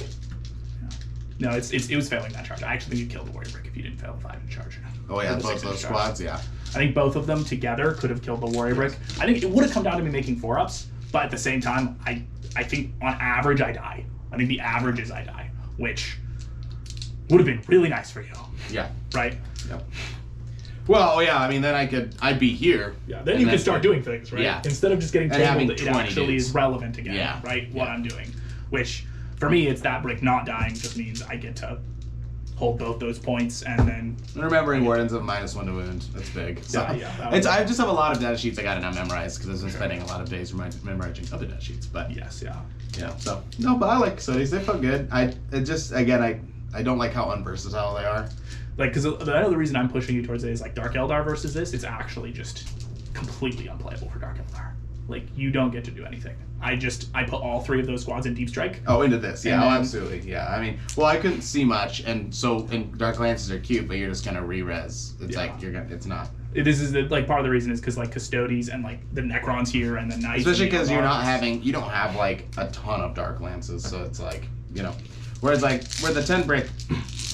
No, it was failing that charge. I actually think you killed the Warrior Brick if you didn't fail the 5-inch charge.
Oh yeah,
Or the
both
6-inch
those
charge.
squads, yeah.
I think both of them together could have killed the Warrior Brick. I think it would have come down to me making 4-ups, but at the same time, I think on average I die. I think the average is I die, which would have been really nice for you,
Yeah.
right?
Yep. Well, yeah, I mean, then I'd be here.
Yeah, then
and
you could
that's
start
it.
doing things, right?
Yeah.
Instead of just getting
And having
tabled, it
20
actually
dudes.
is relevant again,
Yeah.
right? What I'm doing, which for me, it's that brick not dying just means I get to hold both those points and then.
And remembering wardens of -1 to wound, that's big. So
Yeah,
I just have a lot of data sheets I gotta now memorize because I've been spending a lot of days memorizing other data sheets. But
Yes, yeah.
yeah, so no, but I like Custodies. They feel good. I don't like how unversatile they are.
Like, because I know the reason I'm pushing you towards it is like Dark Eldar versus this, it's actually just completely unplayable for Dark Eldar. Like, you don't get to do anything. I put all 3 of those squads in Deep Strike.
Oh, into this, yeah,
And then-
absolutely, yeah. I mean, well, I couldn't see much, and Dark Lances are cute, but you're just gonna re-res. It's
Yeah.
like it's not.
This is like part of the reason is because like Custodies and like the Necrons here and the Knights.
Especially
and the
because
Eldar.
you don't have like a ton of Dark Lances, so it's like, whereas like where the 10 brick,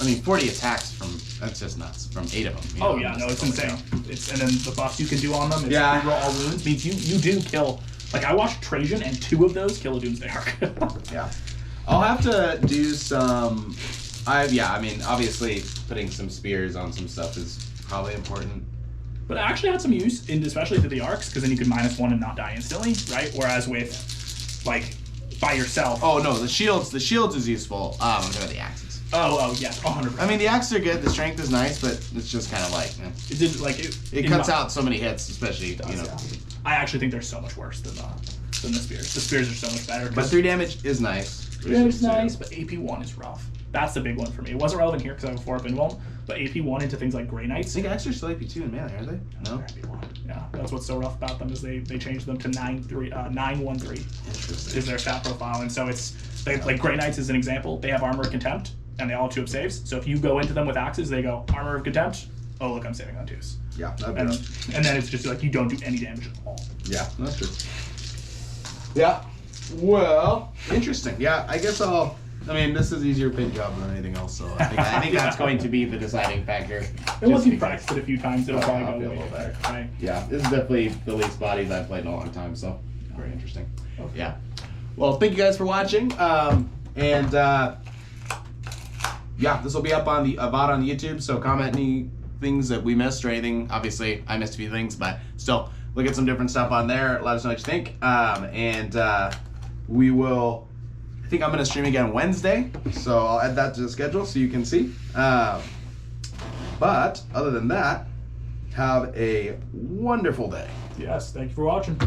I mean 40 attacks that's just nuts from 8 of them.
Oh yeah, no, it's insane. And then the buffs you can do on them is
Yeah.
reroll all wounds means you do kill. Like I watched Trajan and 2 of those kill a Doomsday Arc.
Yeah, I'll have to do some. I mean obviously putting some spears on some stuff is probably important.
But it actually had some use, especially to the arcs, because then you could -1 and not die instantly, right? Whereas with like by yourself.
Oh no, the shields is useful. I'm talking about the axes.
Oh yeah, 100%.
I mean the axes are good. The strength is nice, but it's just kind of like
it did like
it cuts out so many hits, especially
Yeah. I actually think they're so much worse than the spears. The spears are so much better.
But 3 damage is nice.
3 damage is nice, but AP1 is rough. That's the big one for me. It wasn't relevant here because I have a 4-up invuln, but AP1 into things like Grey Knights.
I think axes are still AP2 in melee, aren't they? No.
AP1. Yeah, that's what's so rough about them is they changed them to 9-1-3
Interesting.
is their stat profile, and so it's like Grey Knights is an example. They have Armor of Contempt, and they all have 2-up saves. So if you go into them with axes, they go Armor of Contempt. Oh look, I'm saving on 2s.
Yeah, that'd be
And
rough.
then it's just like you don't do any damage at all.
Yeah, that's true. Yeah. Well, interesting. Yeah, I guess this is easier paint job than anything else, so I think that's going to be the deciding factor.
And once you practice it a few times, it'll
I'll
probably
be
go
a
away.
little better.
Right?
Yeah, this is definitely the least bodies I've played in a long time, so very interesting.
Okay.
Yeah. Well, thank you guys for watching. Yeah, this will be up on the VOD on YouTube, so comment any things that we missed or anything. Obviously, I missed a few things, but still, look at some different stuff on there. Let us know what you think. We will, I think I'm going to stream again Wednesday, so I'll add that to the schedule so you can see. But other than that, have a wonderful day.
Yes, thank you for watching.